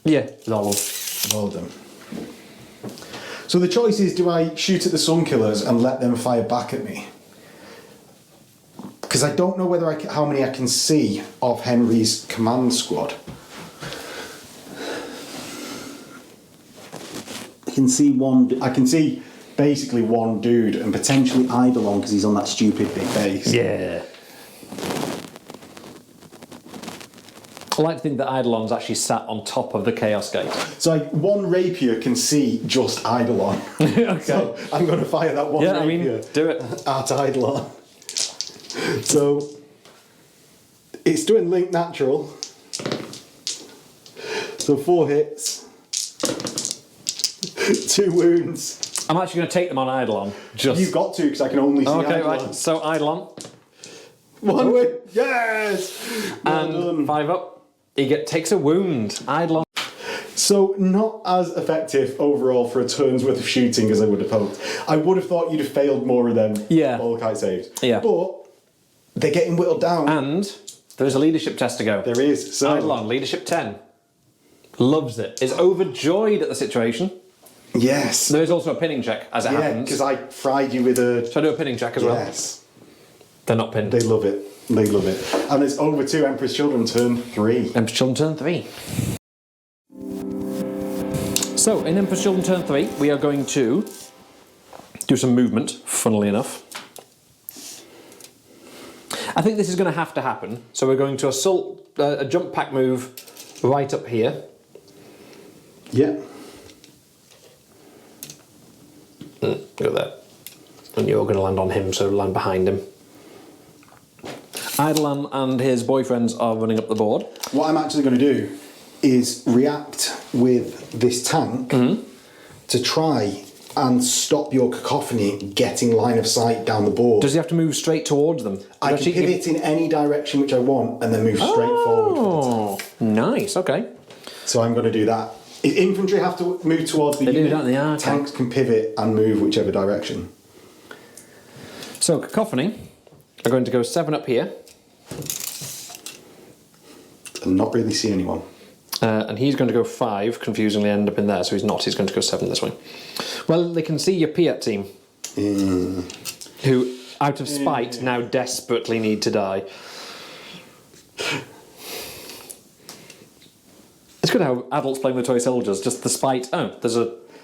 Yeah. All of them. So the choice is, do I shoot at the Sunkillers and let them fire back at me? Because I don't know whether how many I can see of Henry's command squad. I can see one. I can see basically 1 dude and potentially Eidolon because he's on that stupid big base. Yeah. I like to think that Eidolon's actually sat on top of the Chaos Gate. So 1 rapier can see just Eidolon. Okay. So I'm going to fire that 1 rapier. Do it. At Eidolon. So it's doing link natural. So 4 hits. 2 wounds. I'm actually going to take them on Eidolon. You've got to, because I can only see Okay, Eidolon. right. So Eidolon. 1 win. Yes! Well And done. 5 up. He takes a wound. Eidolon. So not as effective overall for a turn's worth of shooting as I would have hoped. I would have thought you'd have failed more of them. Yeah. All the kite saves. Yeah. But they're getting whittled down. And there's a leadership test to go. There is. So Eidolon, leadership 10. Loves it. Is overjoyed at the situation. yes. There is also a pinning check, as it Yeah, happens. because I fried you with a... Shall I do a pinning check as well? Yes. They're not pinned. They love it. They love it. And it's over to Emperor's Children turn 3. Emperor's Children turn 3. So, in Emperor's Children turn 3, we are going to do some movement, funnily enough. I think this is going to have to happen. So we're going to assault a jump pack move right up here. Yeah. Look at that. And you're going to land on him, so land behind him. Eidolon and his boyfriends are running up the board. What I'm actually going to do is react with this tank to try and stop your cacophony getting line of sight down the board. Does he have to move straight towards them? I can pivot in any direction which I want and then move straight forward. Oh, nice, okay. So I'm going to do that. If infantry have to move towards the They do, unit, don't they? Yeah, okay. tanks can pivot and move whichever direction. So Cacophony are going to go 7 up here. And not really see anyone. And he's going to go 5, confusingly end up in there, so he's not. He's going to go 7 this way. Well, they can see your Piat team, who, out of spite, now desperately need to die. It's good how adults playing with toy soldiers, just the spite. Oh,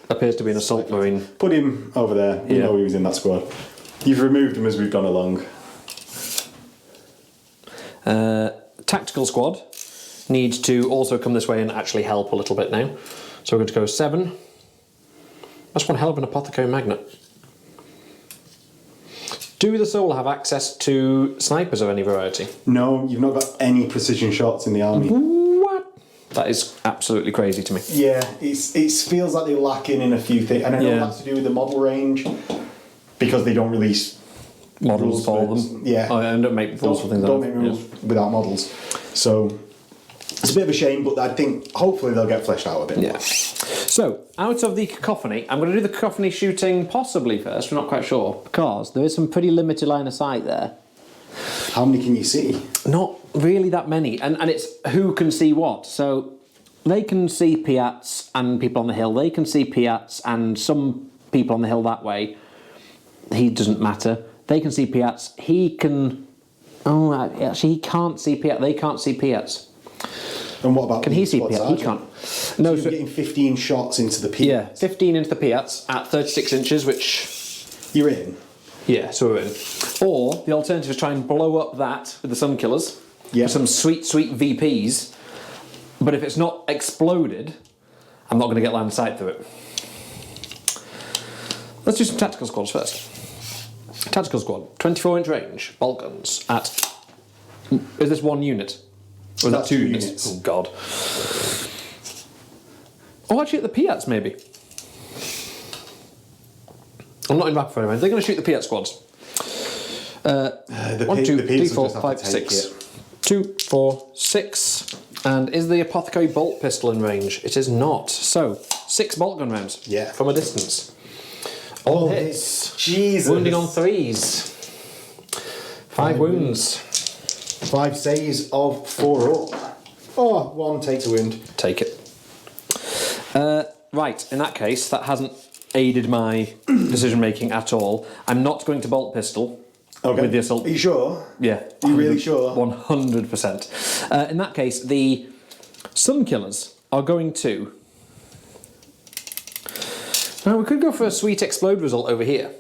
appears to be an assault marine. Put him over there. You know he was in that squad. You've removed him as we've gone along. Tactical squad needs to also come this way and actually help a little bit now. So we're going to go 7. That's one hell of an apothecary magnet. Do the Soul have access to snipers of any variety? No, you've not got any precision shots in the army. What? That is absolutely crazy to me. Yeah, it feels like they're lacking in a few things. And I know that's to do with the model range, because they don't release Models rules for for them. Yeah. Oh, and don't make rules for things. Don't make rules without models. So it's a bit of a shame, but I think hopefully they'll get fleshed out a bit. Yeah. So, out of the Cacophony, I'm going to do the Cacophony shooting possibly first, we're not quite sure, because there is some pretty limited line of sight there. How many can you see? Not really that many, and it's who can see what. So, they can see Piats and people on the hill, they can see Piats and some people on the hill that way. He doesn't matter. They can see Piats, he can... Oh, actually, he can't see Piats, they can't see Piats. And what about Can he see Piats? He can't. No, so you're getting 15 shots into the Piats. Yeah, 15 into the Piats at 36 inches, which... You're in. Yeah, so we're in. Or the alternative is try and blow up that with the Sun Killers. Yeah. For some sweet, sweet VPs. But if it's not exploded, I'm not going to get line of sight through it. Let's do some tactical squads first. Tactical squad, 24-inch range, bolt guns at... Is this one unit? Or is that 2 units? Oh, God. Oh, actually, at the Piats, maybe. I'm not in rapid fire. They're going to shoot the Piat squads. 1, 2, 3, 4, 5, 6. 2, 4, 6. And is the apothecary bolt pistol in range? It is not. So, 6 bolt gun rounds. Yeah. From a distance. All hits. Jesus. Wounding on 3s. 5 wounds. 5 saves of 4 up. Oh, 1 takes a wound. Take it. Right, in that case, that hasn't aided my decision making at all. I'm not going to bolt pistol with the assault. Are you sure? Yeah. Are you really sure? 100%. In that case, the Sun Killers are going to... Now, we could go for a sweet explode result over here.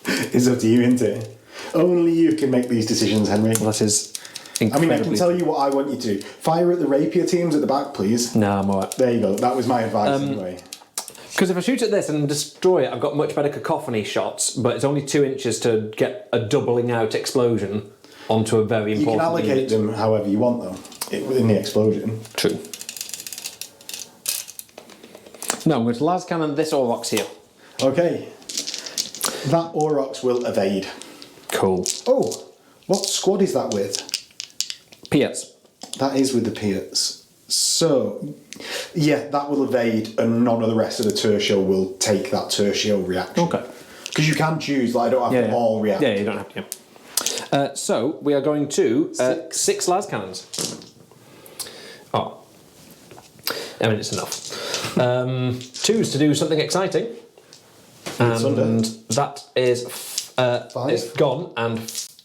It's up to you, isn't it? Only you can make these decisions, Henry. Well, that is I incredibly... mean, I can tell you what I want you to. Fire at the rapier teams at the back, please. No, I'm alright. There you go. That was my advice anyway. Because if I shoot at this and destroy it, I've got much better cacophony shots, but it's only 2 inches to get a doubling out explosion onto a very important You can allocate unit. them however you want, though, in the explosion. True. No, I'm going to las cannon this Aurochs here. Okay. That Aurochs will evade. Cool. Oh, what squad is that with? Piats. That is with the Piats. So, yeah, that will evade, and none of the rest of the tertio will take that tertio reaction. Okay. Because you can choose, like, I don't have to all react. Yeah, you don't have to. So, we are going to 6 las cannons. Oh. I mean, it's enough. 2s to do something exciting. And that is 5. It's gone, and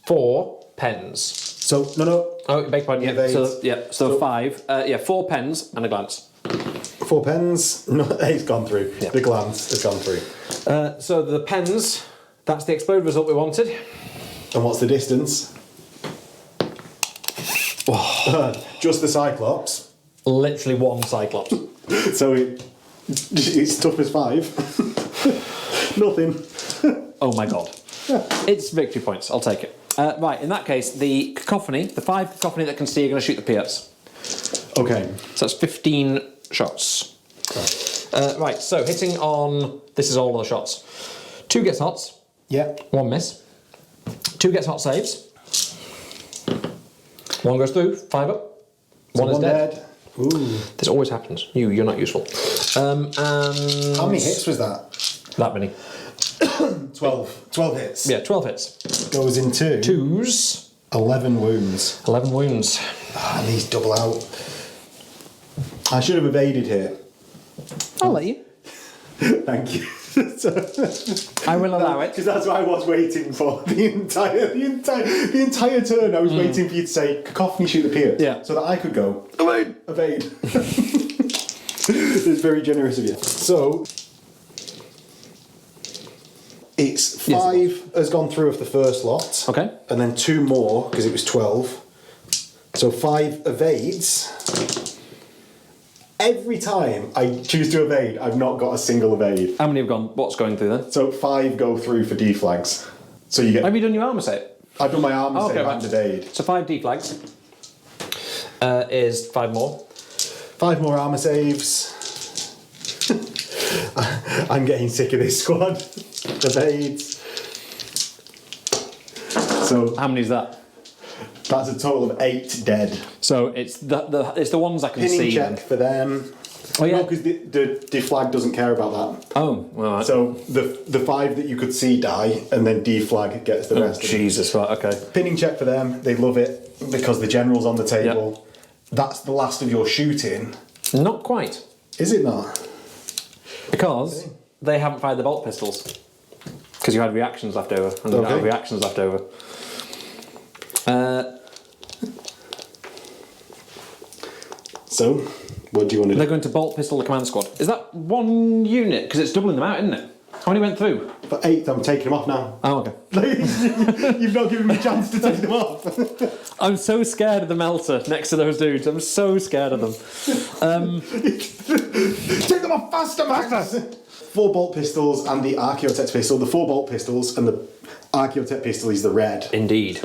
4 pens. So, no. Oh, beg your pardon, yeah. Evades. So 5. 4 pens and a glance. 4 pens. No, it's gone through. Yeah. The glance has gone through. So the pens, that's the explode result we wanted. And what's the distance? Just the Cyclops. Literally 1 Cyclops. So it's tough as 5. Nothing. Oh my god. It's victory points, I'll take it. Right, in that case, the cacophony, the 5 cacophony that can see are going to shoot the Pierce. Okay. So that's 15 shots. Right, so hitting on, this is all of the shots. 2 gets hots. Yeah. 1 miss. 2 gets hot saves. 1 goes through, 5 up. So 1 is dead. Ooh. This always happens. You're not useful. And How many hits was that? that many. 12. 12 hits. Yeah, 12 hits. Goes into 2s. 11 wounds. 11 wounds. And these double out. I should have evaded here. I'll let you. Thank you. I will allow it. Because that's what I was waiting for the entire turn. I was waiting for you to say cacophony shoot the Pierce. Yeah. So that I could go evade. It's very generous of you. So it's 5 has gone through of the first lot. Okay. And then 2 more because it was 12. So 5 evades. Every time I choose to evade, I've not got a single evade. How many have gone? What's going through then? So 5 go through for deflags. So you get. Have you done your armour save? I've done my armour save right. and evade. So 5 deflags is 5 more. 5 more armour saves. I'm getting sick of this squad. Evades. So How many is that? that's a total of 8 dead. So it's the ones I can Pinning see. check for them. Oh yeah. No, because the deflag doesn't care about that. Oh, all right. So the 5 that you could see die, and then deflag gets the rest. Of them. Jesus, right, okay. Pinning check for them. They love it because the general's on the table. That's the last of your shooting. Not quite. Is it not? Because they haven't fired the bolt pistols. Because you had reactions left over, and you don't have reactions left over. So, what do you want to do? They're going to bolt pistol the command squad. Is that 1 unit? Because it's doubling them out, isn't it? How many went through? For 8, I'm taking them off now. Oh, okay. You've not given me a chance to take them off. I'm so scared of the melter next to those dudes. I'm so scared of them. Take them off faster, Magnus! 4 bolt pistols and the Archaeotech pistol. The 4 bolt pistols and the Archaeotech pistol is the red. Indeed.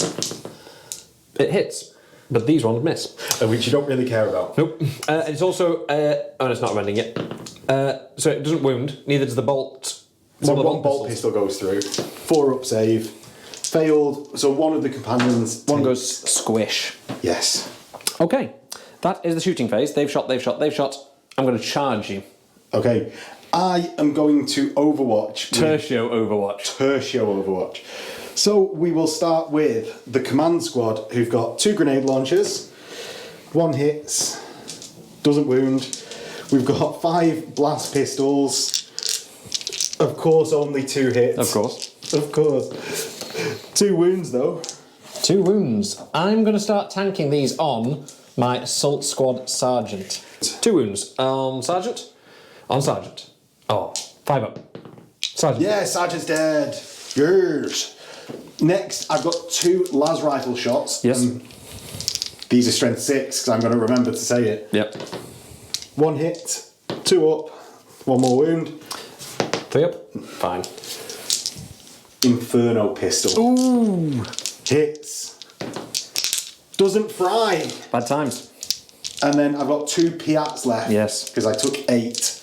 It hits, but these ones miss. Which you don't really care about. Nope. It's also... oh, no, it's not rending yet. So it doesn't wound, neither does the bolt... So one of the one bolt pistol goes through. 4 up save. Failed. So one of the companions... One goes squish. Yes. Okay. That is the shooting phase. They've shot, they've shot, they've shot. I'm going to charge you. Okay. I am going to Overwatch. Tertio Overwatch. Tertio Overwatch. So we will start with the command squad, who've got 2 grenade launchers. 1 hits. Doesn't wound. We've got 5 blast pistols. Of course, only 2 hits. Of course. Of course. 2 wounds, though. 2 wounds. I'm going to start tanking these on my assault squad sergeant. 2 wounds. On sergeant. On sergeant. Oh, 5 up. Sergeant. Yeah, sergeant's dead. Yes. Next, I've got 2 las rifle shots. Yes. These are strength 6, because I'm going to remember to say it. Yep. 1 hit, 2 up, 1 more wound. 3 up. Fine. Inferno pistol. Ooh. Hits. Doesn't fry. Bad times. And then I've got 2 Piats left. Yes. Because I took 8.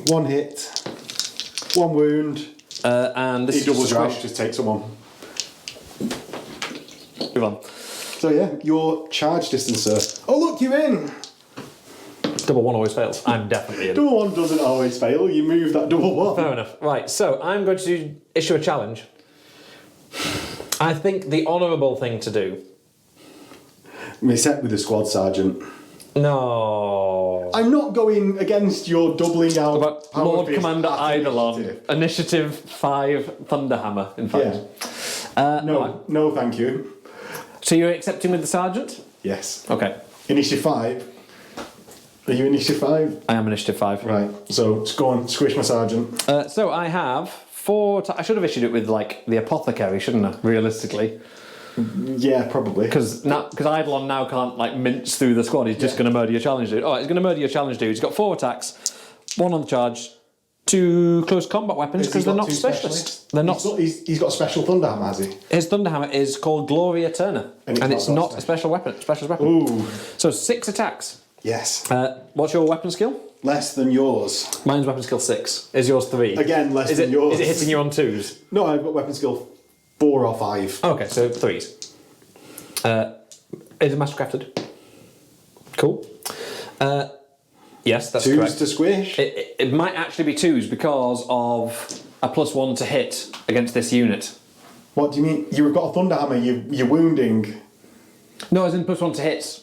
1 hit. 1 wound. And this He is doubles your squish. out, just take someone. Move on. So yeah, your charge distance, sir. Oh look, you're in! Double 1 always fails. I'm definitely in. Double 1 doesn't always fail, you move that double 1. Fair enough. Right, so I'm going to issue a challenge. I think the honourable thing to do... We set with the squad sergeant. No. I'm not going against your doubling out. About Power Lord Fist Commander at Eidolon, Initiative 5 Thunderhammer, in fact. Yeah. No, thank you. So you're accepting with the Sergeant? Yes. Okay. Initiative 5. Are you Initiative 5? I am Initiative 5. Right. So just go on, squish my Sergeant. So I have 4. I should have issued it with like the Apothecary, shouldn't I? Realistically. Yeah, probably. Because Eidolon now can't like mince through the squad. He's just going to murder your challenge dude. Oh, he's going to murder your challenge dude. He's got 4 attacks, 1 on the charge, 2 close combat weapons because they're not specialists. They're not. He's got a special Thunderhammer, has he? His Thunderhammer is called Gloria Turner, and it's not a special weapon. Specialist weapon. Ooh. So 6 attacks. Yes. What's your weapon skill? Less than yours. Mine's weapon skill 6. Is yours 3? Again, less than yours. Is it hitting you on 2s? No, I've got weapon skill 4 or 5. Okay, so 3s. Is it mastercrafted? Cool. Yes, that's 2s correct. to squish. It might actually be 2s because of a +1 to hit against this unit. What do you mean? You've got a Thunderhammer, you're wounding. No, as in +1 to hit.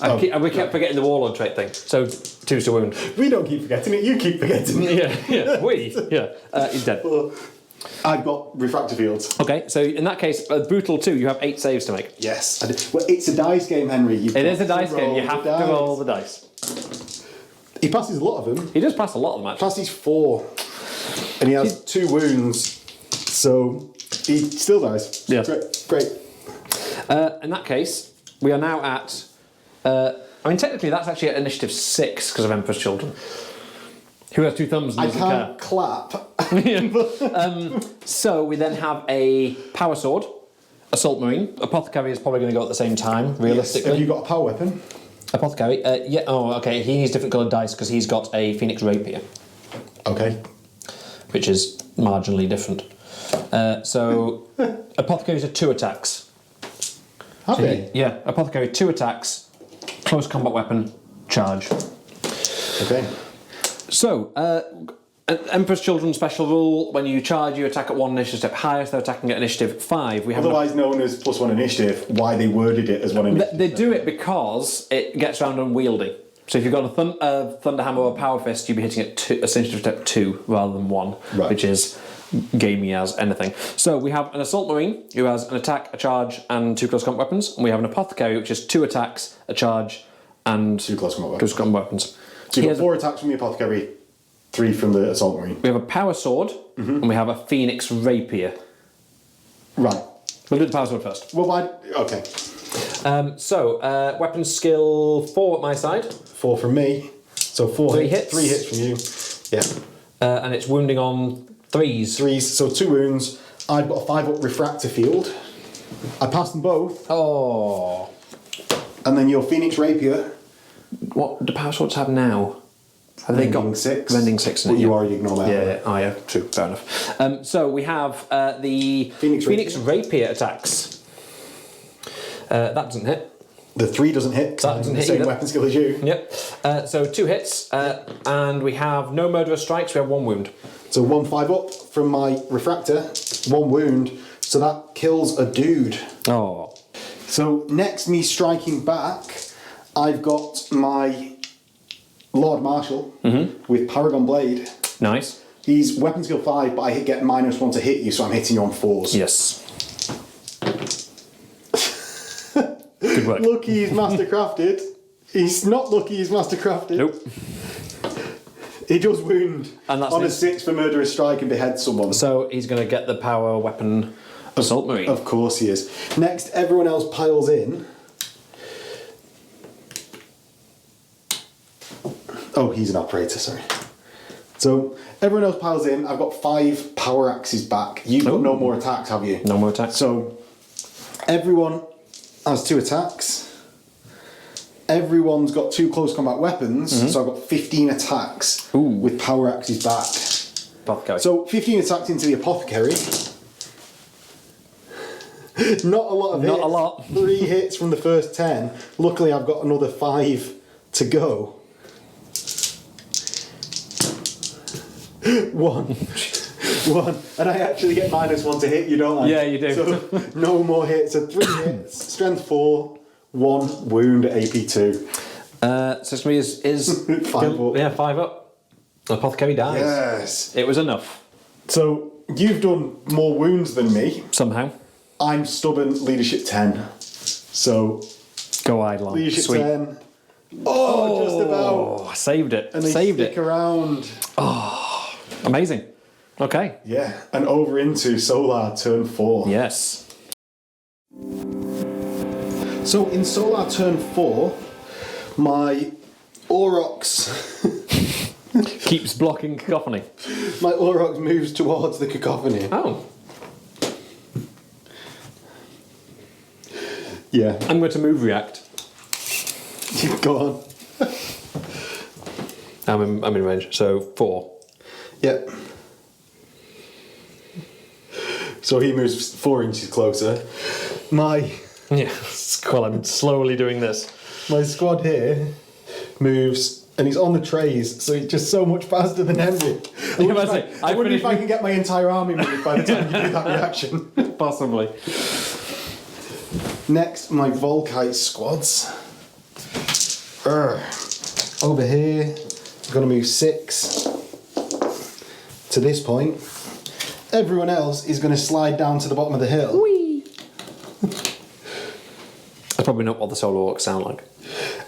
We kept forgetting the Warlord trait thing. So 2s to wound. We don't keep forgetting it, you keep forgetting it. He's dead. I've got refractor fields. Okay, so in that case, brutal 2, you have 8 saves to make. Yes. Well, it's a dice game, Henry. It is a dice game. You have to roll the dice. He passes a lot of them. He does pass a lot of them, actually. Passes 4. And he has 2 wounds. So he still dies. Yeah. Great. In that case, we are now at... technically that's actually at Initiative 6 because of Emperor's Children. Who has 2 thumbs and I doesn't can't clap. So we then have a Power Sword, Assault Marine. Apothecary is probably going to go at the same time, realistically. Yes. Have you got a power weapon? Apothecary? Yeah. Oh, okay. He needs different coloured dice because he's got a Phoenix Rapier. Okay. Which is marginally different. So Apothecaries are 2 attacks. Have they? Yeah. Apothecary 2 attacks, close combat weapon, charge. Okay. So, Emperor's Children special rule, when you charge, you attack at 1 initiative step higher, so they're attacking at initiative 5. We have Otherwise known as +1 initiative, why they worded it as 1 initiative. They do it because it gets around unwieldy. So if you've got a Thunderhammer or a Power Fist, you'd be hitting at initiative step 2 rather than 1, right. Which is gamey as anything. So we have an Assault Marine, who has an attack, a charge, and 2 close combat weapons. And we have an Apothecary, which is 2 attacks, a charge, and 2 close combat weapons. So you've got 4 attacks from the Apothecary, 3 from the Assault Marine. We have a Power Sword, and we have a Phoenix Rapier. Right. We'll do the Power Sword first. Well, why? Okay. Weapon skill 4 at my side. 4 from me. So 3 hits. 3 hits from you. Yeah. And it's wounding on 3s. 3s, so 2 wounds. I've got a 5-up refractor field. I passed them both. Oh. And then your Phoenix Rapier. What do Power Swords have now? Have they got 6? Rending 6 in it? Well, you already ignore that. Yeah. Oh, yeah. True. Fair enough. So we have the Phoenix Rapier attacks. That doesn't hit. The 3 doesn't hit. That doesn't hit the same either. weapon skill as you. Yep. So 2 hits, and we have no murderous strikes. We have 1 wound. So 1 5-up from my refractor, 1 wound. So that kills a dude. Oh. So next, me striking back, I've got my Lord Marshal with Paragon Blade. Nice. He's weapon skill 5, but I get -1 to hit you, so I'm hitting you on 4s. Yes. Good work. Lucky he's mastercrafted. He's not lucky he's mastercrafted. Nope. He does wound And that's on a his- 6 for murderous strike and behead someone. So he's going to get the power weapon Assault Marine. Of course he is. Next, everyone else piles in. Oh, he's an operator, sorry. So everyone else piles in. I've got 5 power axes back. You've got no more attacks, have you? No more attacks. So everyone has 2 attacks. Everyone's got 2 close combat weapons, so I've got 15 attacks with power axes back. Apothecary. So 15 attacks into the Apothecary. Not a lot of hits. Not a lot. 3 hits from the first 10. Luckily, I've got another 5 to go. 1. And I actually get -1 to hit you, don't I? Yeah, you do. So no more hits. So 3 hits, strength 4, 1 wound at AP 2. So it's going to be is 5 up. Yeah, 5 up. Apothecary dies. Yes. It was enough. So you've done more wounds than me. Somehow. I'm stubborn, leadership 10. So Go Eidolon. leadership Sweet. 10. Oh, just about. Oh, saved it. And they saved stick it. around. Amazing. Okay. Yeah, and over into Solar turn 4. Yes. So in Solar turn 4, my Aurochs, Keeps blocking cacophony. my Aurochs moves towards the cacophony. Oh. Yeah, I'm going to move react. go on. I'm in range. So 4. Yep. So he moves 4 inches closer. My Yeah. Well, I'm slowly doing this. squad here moves, and he's on the trays, so he's just so much faster than Henry. I wonder if I can get my entire army moved by the time you do that reaction. Possibly. Next, my Volkite squads. Over here, I'm going to move 6 to this point. Everyone else is going to slide down to the bottom of the hill. Whee! That's probably not what the solo orcs sound like.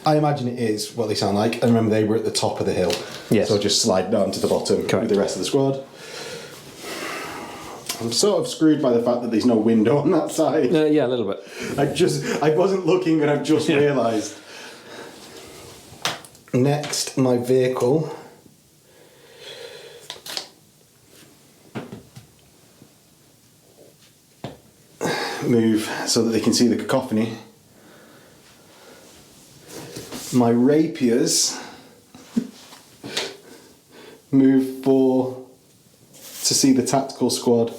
I imagine it is what they sound like. And remember, they were at the top of the hill. Yes. So just slide down to the bottom Correct. with the rest of the squad. I'm sort of screwed by the fact that there's no window on that side. Yeah, a little bit. I wasn't looking and I've just realised. Next, my vehicle. Move so that they can see the cacophony. My rapiers move 4 to see the tactical squad.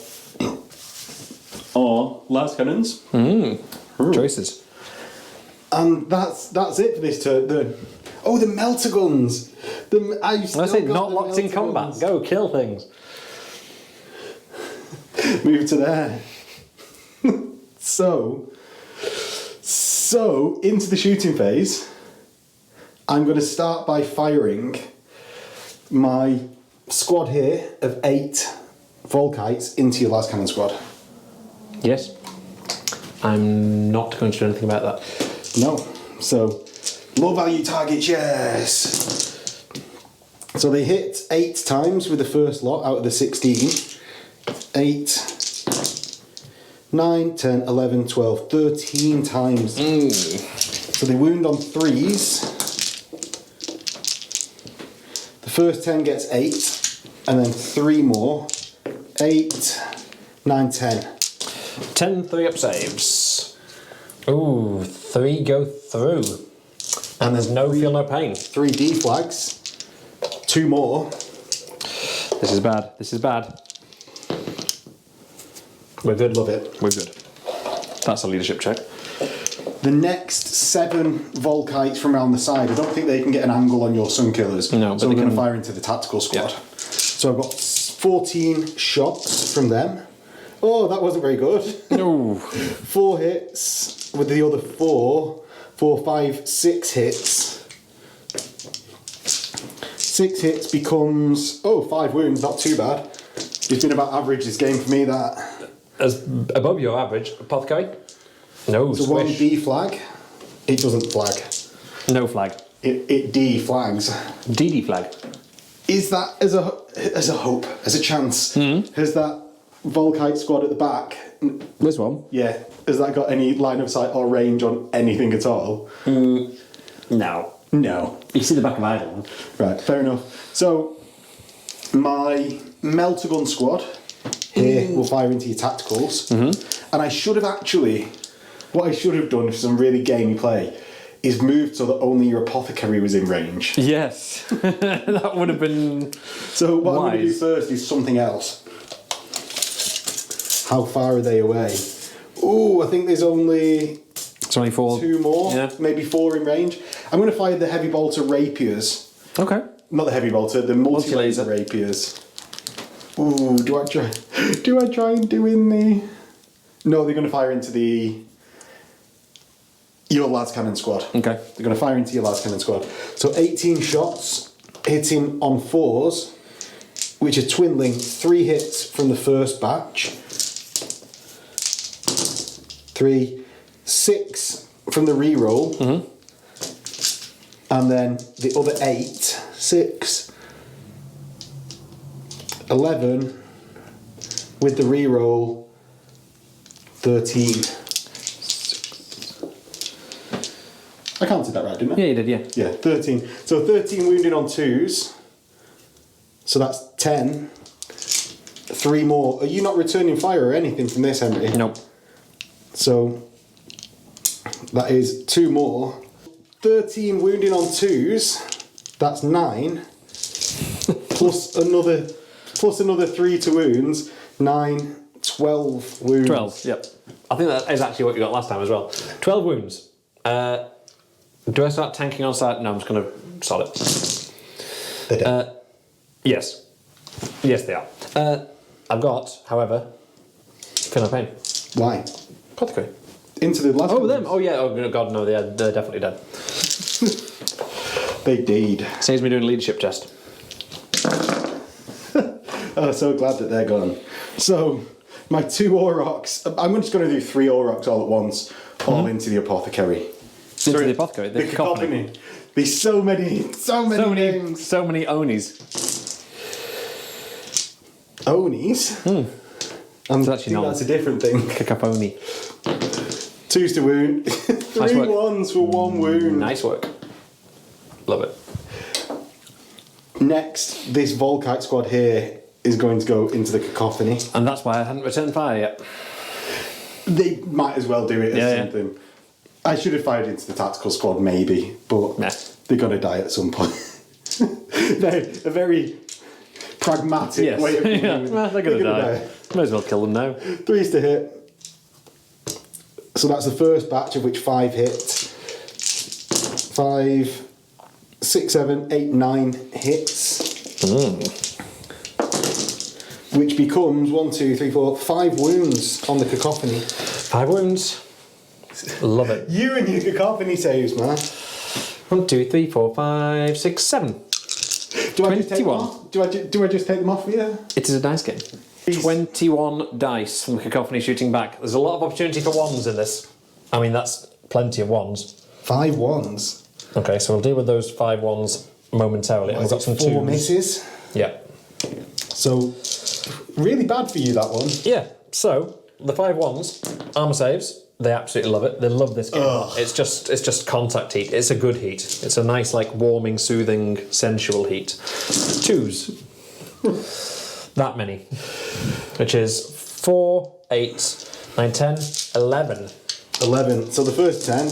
Or las cannons. Choices. And that's it for this turn. The melter guns. I say not locked in combat. Go kill things. Move to there. So into the shooting phase, I'm going to start by firing my squad here of 8 Volkites into your last cannon squad. Yes. I'm not going to do anything about that. No. So, low value targets, yes. So they hit 8 times with the first lot out of the 16. 8, 9, 10, 11, 12, 13 times. So they wound on 3s. The first 10 gets 8, and then 3 more. 8, 9, 10. 10 3-up saves. Ooh, 3 go through. And there's no feel, no pain. 3 D flags. 2 more. This is bad. This is bad. We're good. Love it. We're good. That's a leadership check. The next 7 Volkites from around the side, I don't think they can get an angle on your Sunkillers. No, but so they we're going to can fire into the tactical squad. Yeah. So I've got 14 shots from them. Oh, that wasn't very good. No. 4 hits with the other 4. 4, 5, 6 hits. 6 hits becomes 5 wounds. Not too bad. It's been about average this game for me. That. As above your average, apothecary? No, So swish. 1 D flag. It doesn't flag. No flag. It D flags. DD flag. Is that as a hope, as a chance? Has that Volkite squad at the back? This one? Yeah. Has that got any line of sight or range on anything at all? No. No. You see the back of Ireland. Right. Fair enough. So my Melter Gun squad here will fire into your tacticals, and I should have actually. What I should have done for some really gamey play is moved so that only your apothecary was in range. Yes. That would have been So what I'm going to do wise. first is something else. How far are they away? Ooh, I think there's only It's only 4. 2 more, Yeah. maybe 4 in range. I'm going to fire the heavy bolter rapiers. Okay. Not the heavy bolter, the multi-laser Multi-laser. rapiers. Ooh, do I try and do in the... No, they're going to fire into the... your lads cannon squad. Okay. They're going to fire into your lads cannon squad. So 18 shots, hitting on 4s, which are twinling 3 hits from the first batch. 3, 6 from the reroll. Mm-hmm. And then the other 8, 6, 11 with the reroll, 13. I counted that right, didn't I? Yeah, you did, yeah. Yeah, 13. So 13 wounded on 2s. So that's 10. 3 more. Are you not returning fire or anything from this, Henry? Nope. So that is 2 more. 13 wounding on 2s. That's 9. plus another 3 to wounds. 9, 12 wounds. 12, yep. I think that is actually what you got last time as well. 12 wounds. Do I start tanking on side? No, I'm just going to sod it. They're dead. Yes. Yes, they are. I've got, however, Feel No Pain. Why? Apothecary. Into the last Oh, one. them. Oh, yeah. Oh, God, no, they're definitely dead. Big deed. Saves me doing a leadership test. Oh, so glad that they're gone. So, my 2 Aurochs. I'm just going to do 3 Aurochs all at once, all into the Apothecary. Into the Apothecary, the cacophony. There's so many names. So many Onis. Onis? It's actually not. That's a different thing. Cacophony. 2s to wound. 3 work. 1s for 1 wound. Nice work. Love it. Next, this Volkite squad here is going to go into the cacophony. And that's why I hadn't returned fire yet. They might as well do it as Yeah. something. I should have fired into the tactical squad maybe, but Nah. they're going to die at some point. They're a very pragmatic Yes. way of doing Yeah. it. Well, they're going to die. Might as well kill them now. 3s to hit. So that's the first batch, of which 5 hit. 5, 6, 7, 8, 9 hits. Which becomes 1, 2, 3, 4, 5 wounds on the cacophony. 5 wounds. Love it. You and your cacophony saves, man. 1, 2, 3, 4, 5, 6, 7. Do I just take them 21. off? Do I just take them off for you? It is a dice game. 21 dice from the cacophony shooting back. There's a lot of opportunity for wands in this. I mean, that's plenty of wands. 5 1s. Okay, so we'll deal with those 5 wands momentarily. And we've got some 4 twos. misses. Yeah. So, really bad for you, that one. Yeah, so the 5 wands, armor saves. They absolutely love it. They love this game. Ugh. It's just contact heat. It's a good heat. It's a nice, like, warming, soothing, sensual heat. 2s. That many. Which is 4, 8, 9, 10, 11. 11. So the first 10.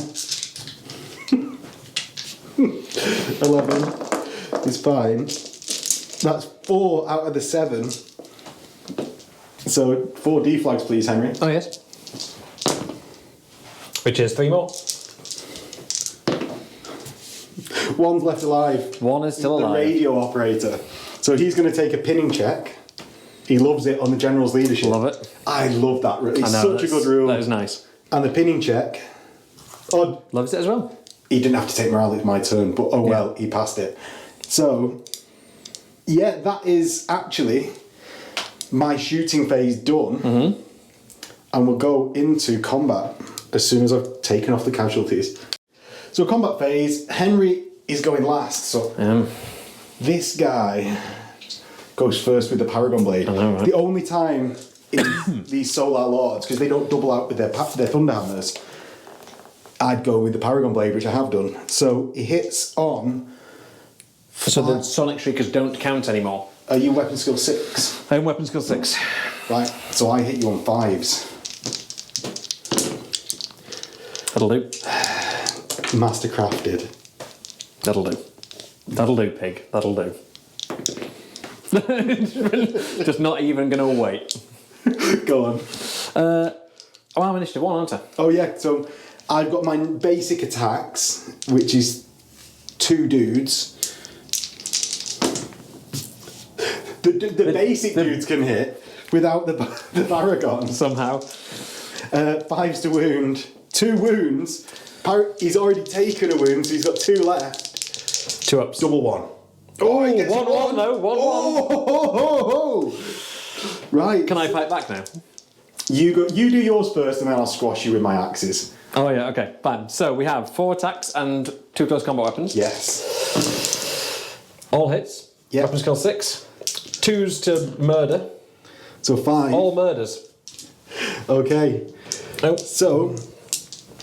11 is fine. That's 4 out of the 7. So 4 deflags, please, Henry. Oh, yes. Which is 3 more. 1's left alive. 1 is still The alive. radio operator. So he's going to take a pinning check. He loves it on the general's leadership. Love it. I love that. It's I know, such a good rule. That is nice. And the pinning check. Oh, Loves it as well. he didn't have to take morale, it's my turn, but oh well, he passed it. So, yeah, that is actually my shooting phase done. And we'll go into combat as soon as I've taken off the casualties. So, combat phase, Henry is going last. So, this guy goes first with the Paragon Blade. I know, right? The only time in these Solar Lords, because they don't double out with their Thunder Hammers, I'd go with the Paragon Blade, which I have done. So he hits on. So the Sonic Shriekers don't count anymore. Are you weapon skill 6? I am weapon skill 6. Right, so I hit you on 5s. That'll do. Mastercrafted. That'll do. That'll do, pig. That'll do. Just not even going to wait. Go on. Oh, I'm initiative 1, aren't I? Oh yeah, so I've got my basic attacks, which is 2 dudes. The basic dudes can hit without the Paragon. Somehow. 5s to wound, 2 wounds, He's already taken a wound, so he's got 2 left. 2 ups. Double 1. Oh, he gets 1-1 though. 1-1. Right. Can I fight back now? You do yours first, and then I'll squash you with my axes. Oh yeah, okay, fine. So we have 4 attacks and 2 close combat weapons. Yes. All hits. Yep. Weapon skill 6. 2s to murder. So 5. All murders. Okay. Oh. So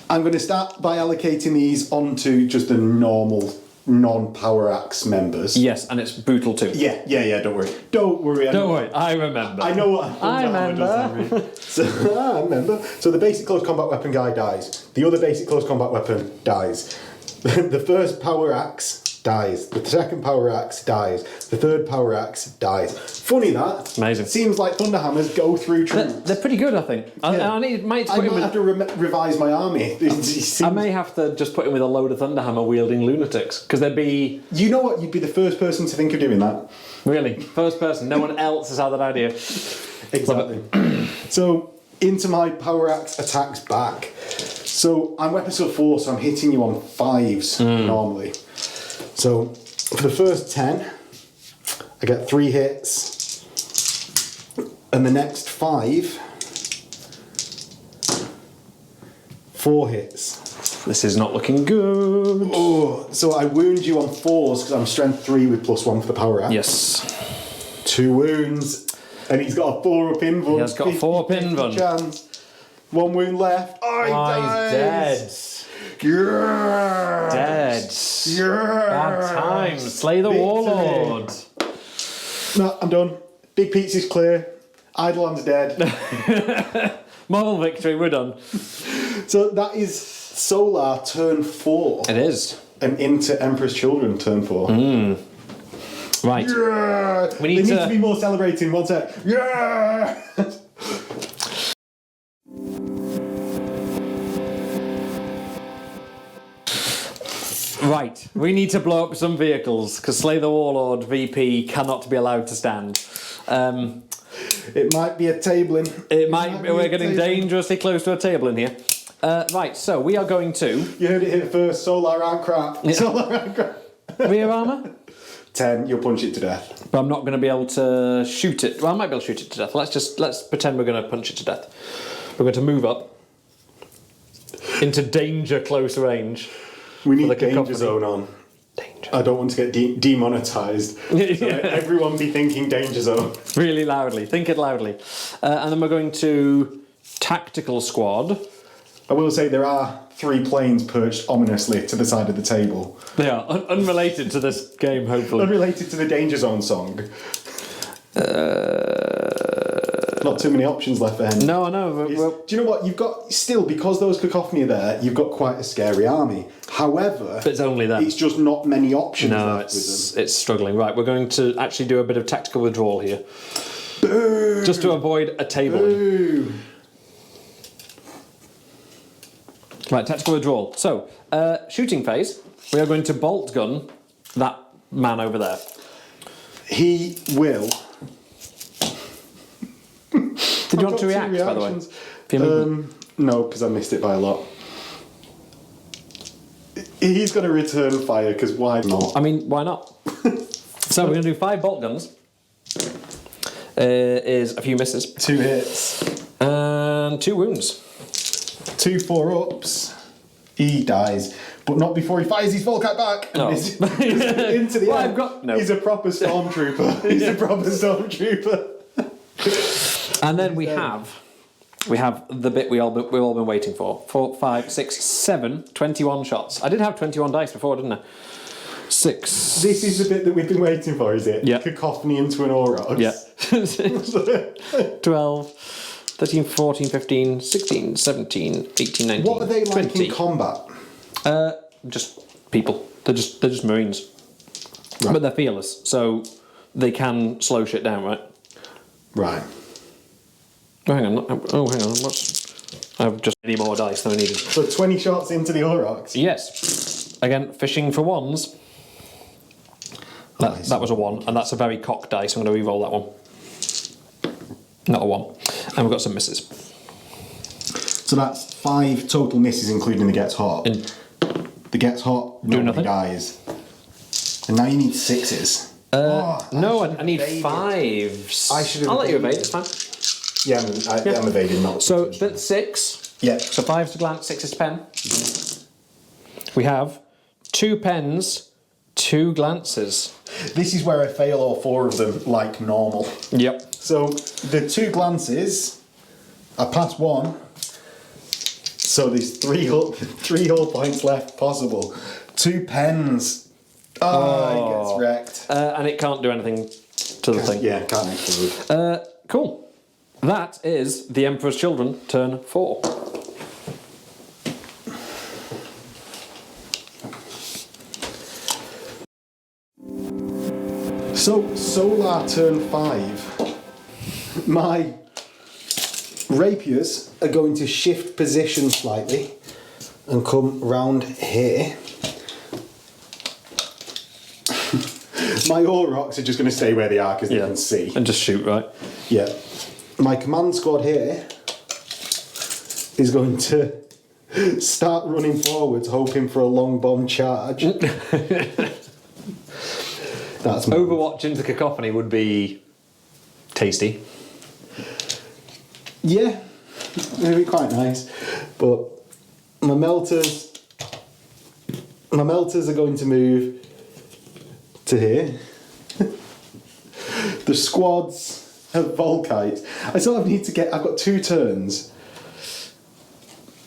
I'm going to start by allocating these onto just the normal non-power axe members. Yes, and it's brutal too. Yeah. Don't worry. Don't worry. Don't worry, I remember. I know what I remember. I remember. So the basic close combat weapon guy dies. The other basic close combat weapon dies. The first power axe dies. The second power axe dies. The third power axe dies. Funny that. Amazing. Seems like Thunderhammers go through troops. They're pretty good, I think. Yeah. I might have to revise my army. I may have to just put him with a load of Thunderhammer wielding lunatics, because there'd be... You know what? You'd be the first person to think of doing that. Really? First person. No one else has had that idea. Exactly. So, into my power axe attacks back. So, I'm weapon skill 4, so I'm hitting you on 5s normally. So, for the first 10, I get 3 hits. And the next 5, 4 hits. This is not looking good. Oh, so I wound you on 4s because I'm strength 3 with +1 for the power axe. Yes. 2 wounds. And he's got a 4-up invuln. He has got a 4-up invuln. Chance. 1 wound left. Oh, he dies. He's Yeah. dead. Yeah. Bad times. Slay the warlord. No, I'm done. Big Pizza's clear. Eidolon's dead. Moral victory, we're done. So that is Solar turn 4. It is. And into Emperor's Children turn 4. Right. Yeah. We need to be more celebrating. 1 sec. Yeah. Right. We need to blow up some vehicles, because Slay the Warlord VP cannot be allowed to stand. It might be a tabling. We're getting dangerously close to a table in here. Right, so we are going to... You heard it here first. Solar aren't crap. Yeah. Solar aren't crap. Rear armour? 10. You'll punch it to death. But I'm not going to be able to shoot it. Well, I might be able to shoot it to death. Let's pretend we're going to punch it to death. We're going to move up into danger close range. We need danger zone on. Danger. I don't want to get demonetized. So everyone be thinking danger zone. Really loudly. Think it loudly. And then we're going to tactical squad. I will say there are 3 planes perched ominously to the side of the table. They are unrelated to this game, hopefully. Unrelated to the danger zone song. Not too many options left for Henry. No, I know. Do you know what? You've got, still, because those cacophony are there, you've got quite a scary army. However, But it's only that. it's just not many options No, left with them. it's struggling. Right, we're going to actually do a bit of tactical withdrawal here. Boo! Just to avoid a tabling. Boo! Right, tactical withdrawal. So, shooting phase, we are going to bolt gun that man over there. He will. Did you want to react, by the way? No, because I missed it by a lot. He's going to return fire, because why not? I mean, why not? So we're going to do 5 bolt guns. Is a few misses. 2 hits. And 2 wounds. 2 4-ups. He dies. But not before he fires his Volkite back. And No. into the Well, end. I've got... No. He's a proper stormtrooper. He's a proper stormtrooper. And then we have the bit we've all been waiting for. 4, 5, 6, 7, 21 shots. I did have 21 dice before, didn't I? 6. This is the bit that we've been waiting for, is it? Yeah. Cacophony into an Aurochs. Yeah. 12, 13, 14, 15, 16, 17, 18, 19, What are they like 20. in combat? Just people. They're just Marines. Right. But they're fearless, so they can slow shit down, right? Right. Oh, hang on. I've just any more dice than I needed. So 20 shots into the Aurochs. Yes. Again, fishing for 1s. That was a 1, and that's a very cocked dice. I'm going to re-roll that one. Not a 1. And we've got some misses. So that's 5 total misses, including the gets hot. The gets hot, nobody dies. And now you need 6s. No, I need 5s. I'll let you evade, it's fine. Yeah, I'm evading, not. So that's 6. Yeah. So 5's to glance, 6 is to pen. We have 2 pens, 2 glances. This is where I fail all 4 of them like normal. Yep. So the 2 glances, I pass 1. So there's 3 hull points left possible. 2 pens. It gets wrecked. And it can't do anything to the thing. Yeah, can't explode. Cool. That is the Emperor's Children, turn 4. So, Solar turn 5. My rapiers are going to shift position slightly and come round here. My Aurochs are just going to stay where they are because they can see. And just shoot, right? Yeah. My command squad here is going to start running forwards, hoping for a long bomb charge. That's Overwatch into Cacophony would be tasty. Yeah, it'd be quite nice. But my melters are going to move to here. The squads have Volkite. I sort of need to get. I've got 2 turns.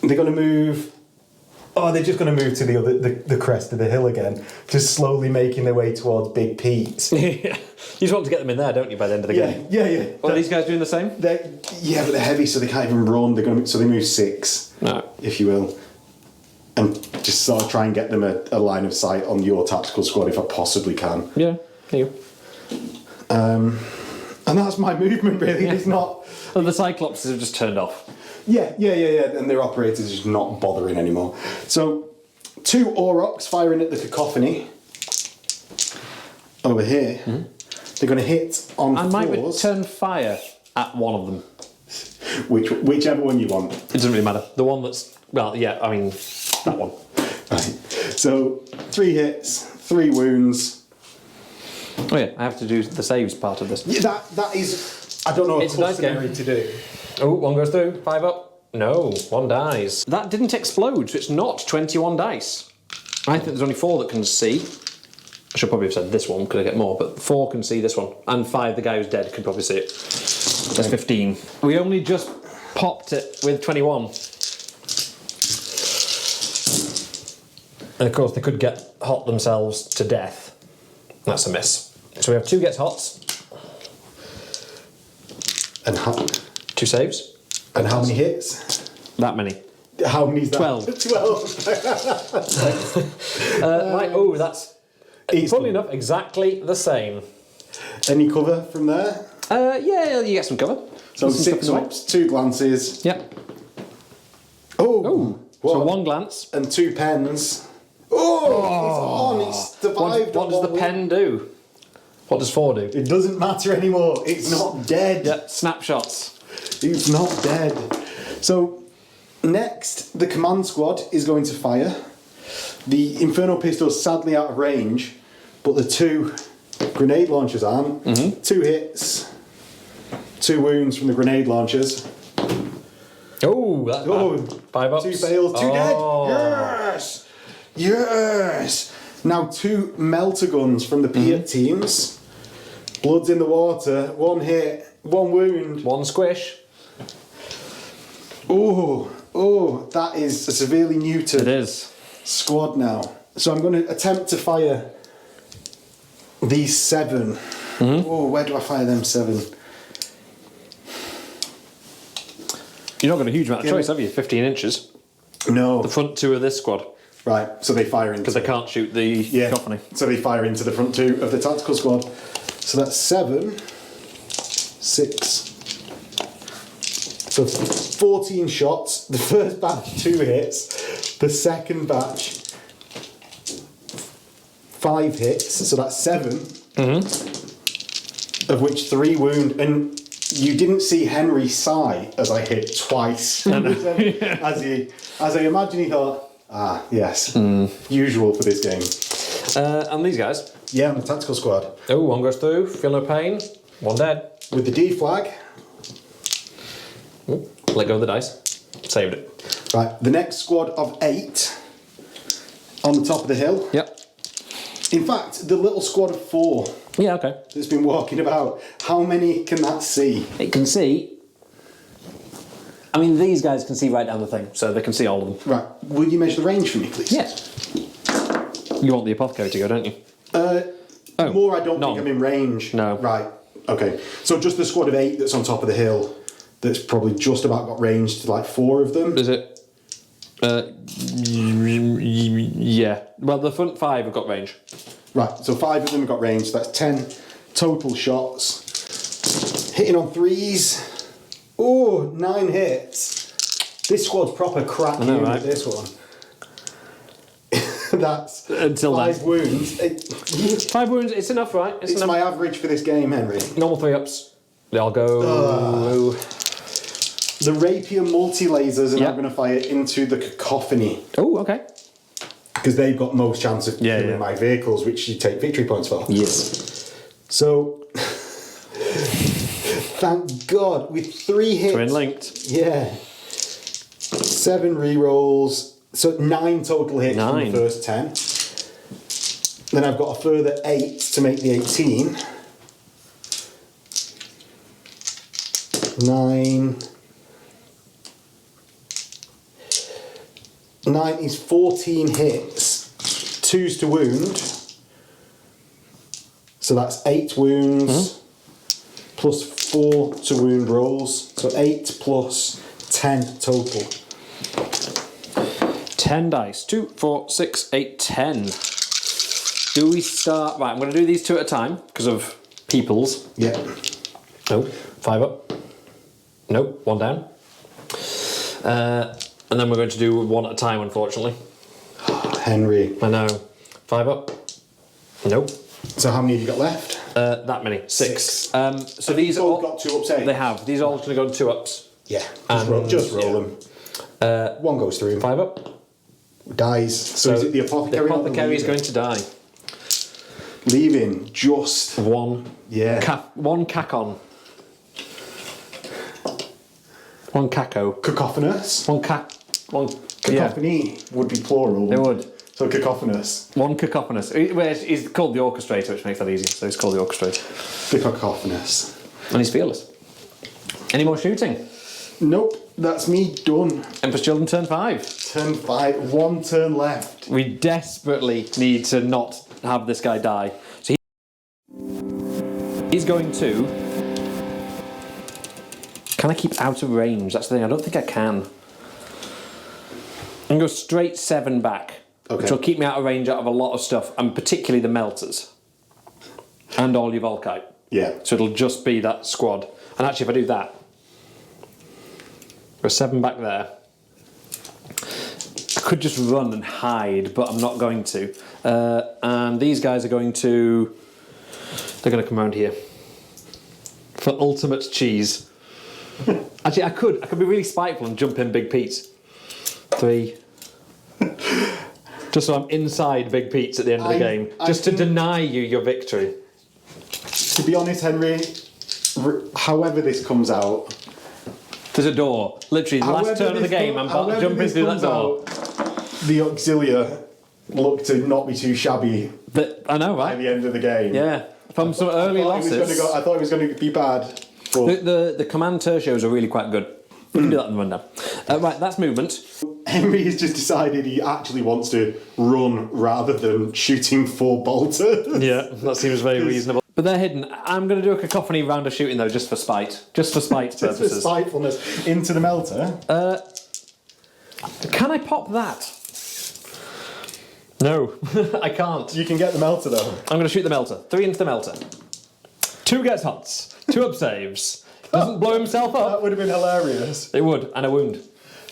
They're going to move. Oh, they're just going to move to the crest of the hill again, just slowly making their way towards Big Pete. You just want to get them in there, don't you, by the end of the game? Yeah. Well, are these guys doing the same? But they're heavy, so they can't even run. So they move 6, if you will, and just sort of try and get them a line of sight on your tactical squad if I possibly can. Yeah, there you go. And that's my movement, really. It's not. Well, the Cyclopses have just turned off. Yeah, and their operators are just not bothering anymore. So, 2 Aurochs firing at the Cacophony over here. Mm-hmm. They're going to hit on 4s. I might return fire at one of them. Whichever one you want. It doesn't really matter. The one that's, well, yeah, I mean, that one. Right. So, 3 hits, 3 wounds. Oh yeah, I have to do the saves part of this. Yeah, that is, I don't know, it's customary nice to do. Oh, 1 goes through, 5 up. No, 1 dies. That didn't explode, so it's not 21 dice. I think there's only 4 that can see. I should probably have said this one, could I get more, but 4 can see this one. And 5, the guy who's dead, can probably see it. That's 15. We only just popped it with 21. And of course, they could get hot themselves to death. That's a miss. So we have 2 gets hots. And 2 saves. And how many hits? That many. How many is that? 12. 12. Right, oh, that's, funnily enough, exactly the same. Any cover from there? Yeah, you get some cover. So 6 ups, 2 glances. Yep. Oh! So 1 glance. And 2 pens. Oh! It's survived. What does the pen do? What does 4 do? It doesn't matter anymore. It's not dead. Yeah, snapshots. It's not dead. So, next, the command squad is going to fire. The Inferno pistol's sadly out of range, but the 2 grenade launchers aren't. Mm-hmm. 2 hits, 2 wounds from the grenade launchers. Oh, that's bad. 5 ups. 2 fails, 2 dead. Yes! Yes! Now 2 melter guns from the Piat teams. Blood's in the water. 1 hit, 1 wound. 1 squish. Oh, that is a severely neutered squad now. So I'm going to attempt to fire these 7. Mm-hmm. Oh, where do I fire them 7? You've not got a huge amount of choice, have you? 15 inches. No. The front 2 of this squad. Right, so they fire into... Because they can't shoot the Cacophony. So they fire into the front 2 of the tactical squad. So that's 7, 6... So 14 shots. The first batch, 2 hits. The second batch, 5 hits. So that's 7. Mm-hmm. Of which 3 wound. And you didn't see Henry sigh as I hit twice. As I imagine he thought, ah, yes, usual for this game. And these guys? Yeah, I'm the tactical squad. Oh, one goes through, feel no pain, one dead. With the D flag. Ooh, let go of the dice. Saved it. Right, the next squad of 8 on the top of the hill. Yep. In fact, the little squad of 4 Yeah, okay. that's been walking about, how many can that see? It can see. I mean, these guys can see right down the thing, so they can see all of them. Right, will you measure the range for me, please? Yes. You want the apothecary to go, don't you? More, I don't think I'm in range. No. Right, okay. So just the squad of 8 that's on top of the hill, that's probably just about got range to like 4 of them. Is it? Yeah. Well, the front 5 have got range. Right, so 5 of them have got range, so that's 10 total shots. Hitting on 3s. Oh, 9 hits. This squad's proper crap unit, right? This one. That's until 5 wounds. 5 wounds, it's enough, right? It's enough. My average for this game, Henry. Normal 3-ups. They'll go. The rapier multi-lasers are now going to fire into the cacophony. Oh, okay. Because they've got most chance of killing my vehicles, which you take victory points for. Yes. So, thank God, with 3 hits. Twin linked. Yeah. 7 rerolls. So 9 total hits from the first 10. Then I've got a further 8 to make the 18. 9. 9 is 14 hits. 2s to wound. So that's 8 wounds. Plus 4 to wound rolls. So 8 plus 10 total. 10 dice. 2, 4, 6, 8, 10. Do we start... Right, I'm going to do these 2 at a time because of peoples. Yeah. No. 5 up. No. 1 down. And then we're going to do 1 at a time, unfortunately. Henry. I know. 5 up. Nope. So how many have you got left? That many. 6. So these all got 2 ups, eh? They have. These are all going to go to 2 ups. Yeah. Just roll them. 1 goes through. 5 up. Dies. So is it the apothecary? The apothecary is going to die. Leaving just 1. Yeah. 1 cacon. 1 caco. Cacophonous. 1 Cacophony would be plural. It would. So cacophonous. 1 cacophonous. He's called the orchestrator, which makes that easier. So he's called the orchestrator. The cacophonous. And he's fearless. Any more shooting? Nope. That's me done. Empress Children turn 5. Turn 5. 1 turn left. We desperately need to not have this guy die. So he's going to... Can I keep out of range? That's the thing. I don't think I can. I'm going to go straight 7 back. Okay. Which will keep me out of range out of a lot of stuff, and particularly the melters. And all your Volkite. Yeah. So it'll just be that squad. And actually, if I do that, go 7 back there. I could just run and hide, but I'm not going to. And these guys are going to... They're going to come around here. For ultimate cheese. Actually, I could be really spiteful and jump in Big Pete. 3. Just so I'm inside Big Pete's at the end of the game. Just to deny you your victory. To be honest, Henry, however this comes out... There's a door. Literally, last turn of the game, I'm jumping through that door. The Auxilia looked to not be too shabby. I know, right? At the end of the game. Yeah. From some early losses. I thought it was going to be bad. The command tertios are really quite good. We can do that in the rundown. Right, that's movement. Henry has just decided he actually wants to run rather than shooting 4 bolters. Yeah, that seems very reasonable. But they're hidden. I'm going to do a cacophony round of shooting though, just for spite. Just for spite purposes. Just for spitefulness. Into the melter. Can I pop that? No, I can't. You can get the melter though. I'm going to shoot the melter. 3 into the melter. 2 gets hots. 2 up saves. Doesn't blow himself up. That would have been hilarious. It would, and a wound.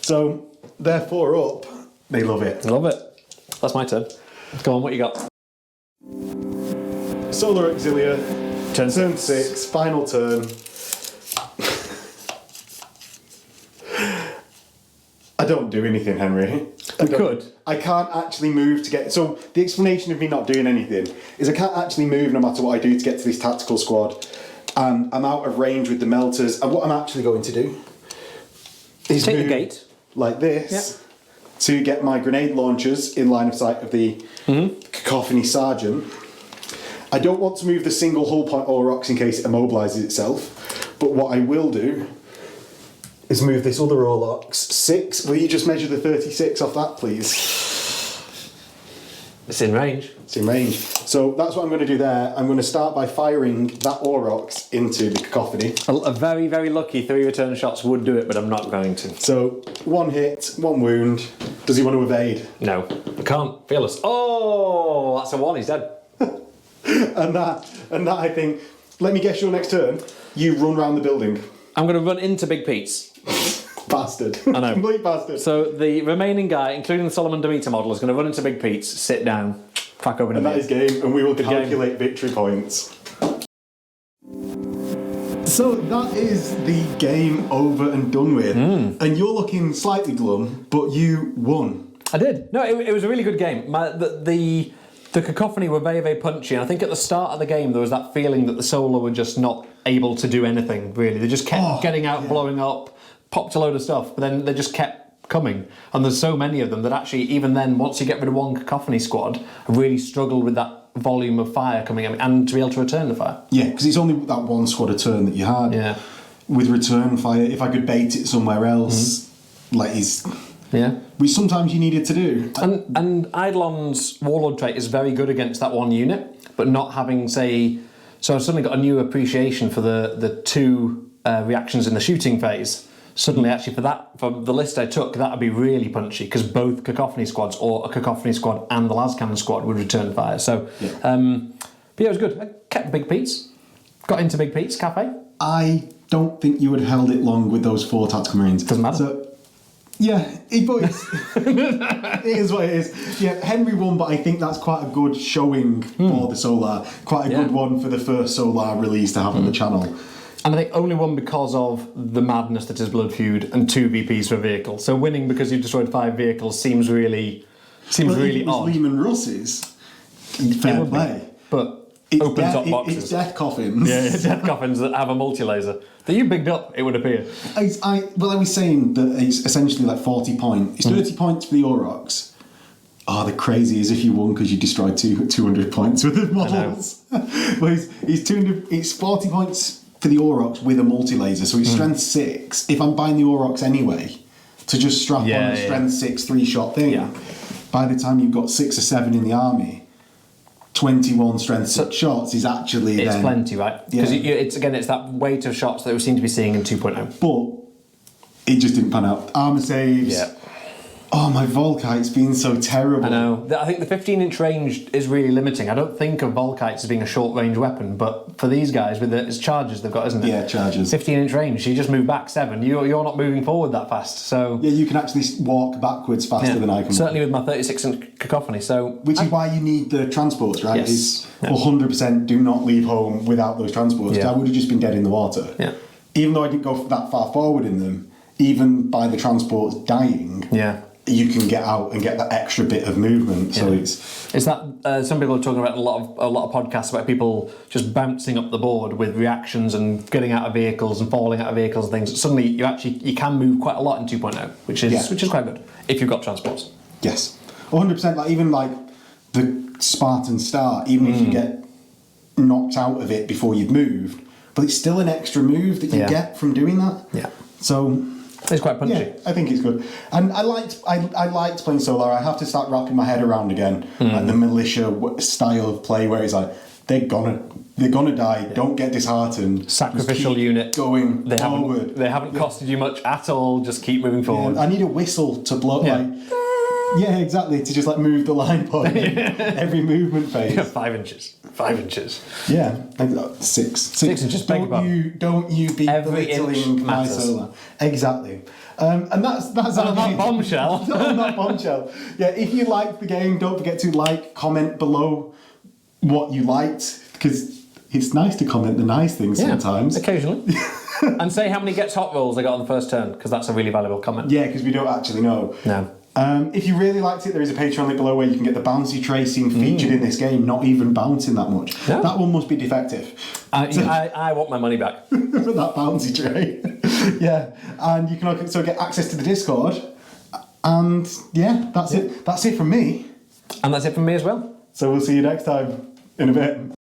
So, they're 4 up. They love it. Love it. That's my turn. Go on, what you got? Solar Auxilia. Turn 6. Final turn. I don't do anything, Henry. You could. I can't actually move to get... So the explanation of me not doing anything is I can't actually move no matter what I do to get to this tactical squad. And I'm out of range with the melters. And what I'm actually going to do is take the move gate like this to get my grenade launchers in line of sight of the Cacophony Sergeant. I don't want to move the single hull point Aurochs in case it immobilises itself. But what I will do is move this other Aurochs 6. Will you just measure the 36 off that, please? It's in range. It's in range. So that's what I'm going to do there. I'm going to start by firing that Aurochs into the Cacophony. A very, very lucky 3 return shots would do it, but I'm not going to. So 1 hit, 1 wound. Does he want to evade? No, I can't. Fearless. Oh, that's a 1. He's dead. and that I think. Let me guess your next turn. You run round the building. I'm going to run into Big Pete's. Bastard. I know. Complete bastard. So the remaining guy, including the Solomon Demeter model, is going to run into Big Pete's, sit down, crack open a And that is game, and we will calculate game. victory points. So that is the game over and done with. And you're looking slightly glum, but you won. I did. No, it was a really good game. The Cacophony were very, very punchy, and I think at the start of the game there was that feeling that the Solar were just not able to do anything, really. They just kept getting out, blowing up, popped a load of stuff, but then they just kept coming. And there's so many of them that actually, even then, once you get rid of one Cacophony squad, I really struggled with that volume of fire coming at me, and to be able to return the fire. Yeah, because it's only that one squad a turn that you had. Yeah. With return fire, if I could bait it somewhere else, which sometimes you needed to do. And Eidolon's Warlord trait is very good against that one unit, but not having, say... So I've suddenly got a new appreciation for the 2 reactions in the shooting phase. Suddenly, actually, for the list I took, that would be really punchy, because both Cacophony squads, or a Cacophony squad and the Lascannon squad, would return fire. So, but yeah, it was good. I kept Big Pete's. Got into Big Pete's Cafe. I don't think you would have held it long with those 4 Tactical Marines. Doesn't matter. So, yeah, it is what it is. Yeah, Henry won, but I think that's quite a good showing for the Solar. Quite a good one for the first Solar release to have on the channel. And I think only one because of the madness that is Blood Feud and 2 VPs per vehicle. So winning because you've destroyed 5 vehicles seems really It was odd. Lehman Russ's. Fair play. But open top boxes. It's death coffins. Yeah, death coffins that have a multi-laser. That you bigged up, it would appear. I was saying that it's essentially like 40 points. It's 30 points for the Aurochs. Oh, the crazy is if you won because you destroyed 200 points with the models. Well, it's 40 points for the Aurochs with a multi-laser, so it's strength 6. If I'm buying the Aurochs anyway, to just strap on a strength 6 3-shot thing, by the time you've got 6 or 7 in the army, 21 strength 6 shots is actually it's plenty, right? Because it's that weight of shots that we seem to be seeing in 2.0. But it just didn't pan out. Armour saves. Yeah. Oh, my Volkite's been so terrible. I know. I think the 15-inch range is really limiting. I don't think of Volkites as being a short-range weapon, but for these guys, with it's charges they've got, isn't it? Yeah, charges. 15-inch range. You just move back 7. You're not moving forward that fast. So yeah, you can actually walk backwards faster than I can. Certainly with my 36-inch Cacophony. So which is why you need the transports, right? Yes. 100% do not leave home without those transports. I would have just been dead in the water. Yeah. Even though I didn't go that far forward in them, even by the transports dying. Yeah. You can get out and get that extra bit of movement. So it's that some people are talking about a lot of podcasts about people just bouncing up the board with reactions and getting out of vehicles and falling out of vehicles and things. Suddenly you can move quite a lot in 2.0, which is quite good if you've got transports. Yes, 100%. Even the Spartan start, even if you get knocked out of it before you've moved, but it's still an extra move that you get from doing that. Yeah. So. It's quite punchy. Yeah, I think it's good. And I liked playing Solar. I have to start wrapping my head around again, like the militia style of play where it's like, they're gonna die, don't get disheartened. Sacrificial unit. Going forward. They haven't costed you much at all, just keep moving forward. I need a whistle to blow, yeah, exactly, to just move the line point every movement phase. 5 inches. 5 inches. Yeah, 6 inches. Don't you be belittling my Solar. Exactly. And that's on that bombshell. On that bombshell. Yeah, if you liked the game, don't forget to comment below what you liked, because it's nice to comment the nice things sometimes. Occasionally. And say how many gets hot rolls I got on the first turn, because that's a really valuable comment. Yeah, because we don't actually know. No. If you really liked it, there is a Patreon link below where you can get the bouncy tracing featured in this game, not even bouncing that much. No. That one must be defective. I want my money back. For that bouncy tray. Yeah, and you can also get access to the Discord. And yeah, that's it. That's it from me. And that's it from me as well. So we'll see you next time in a bit.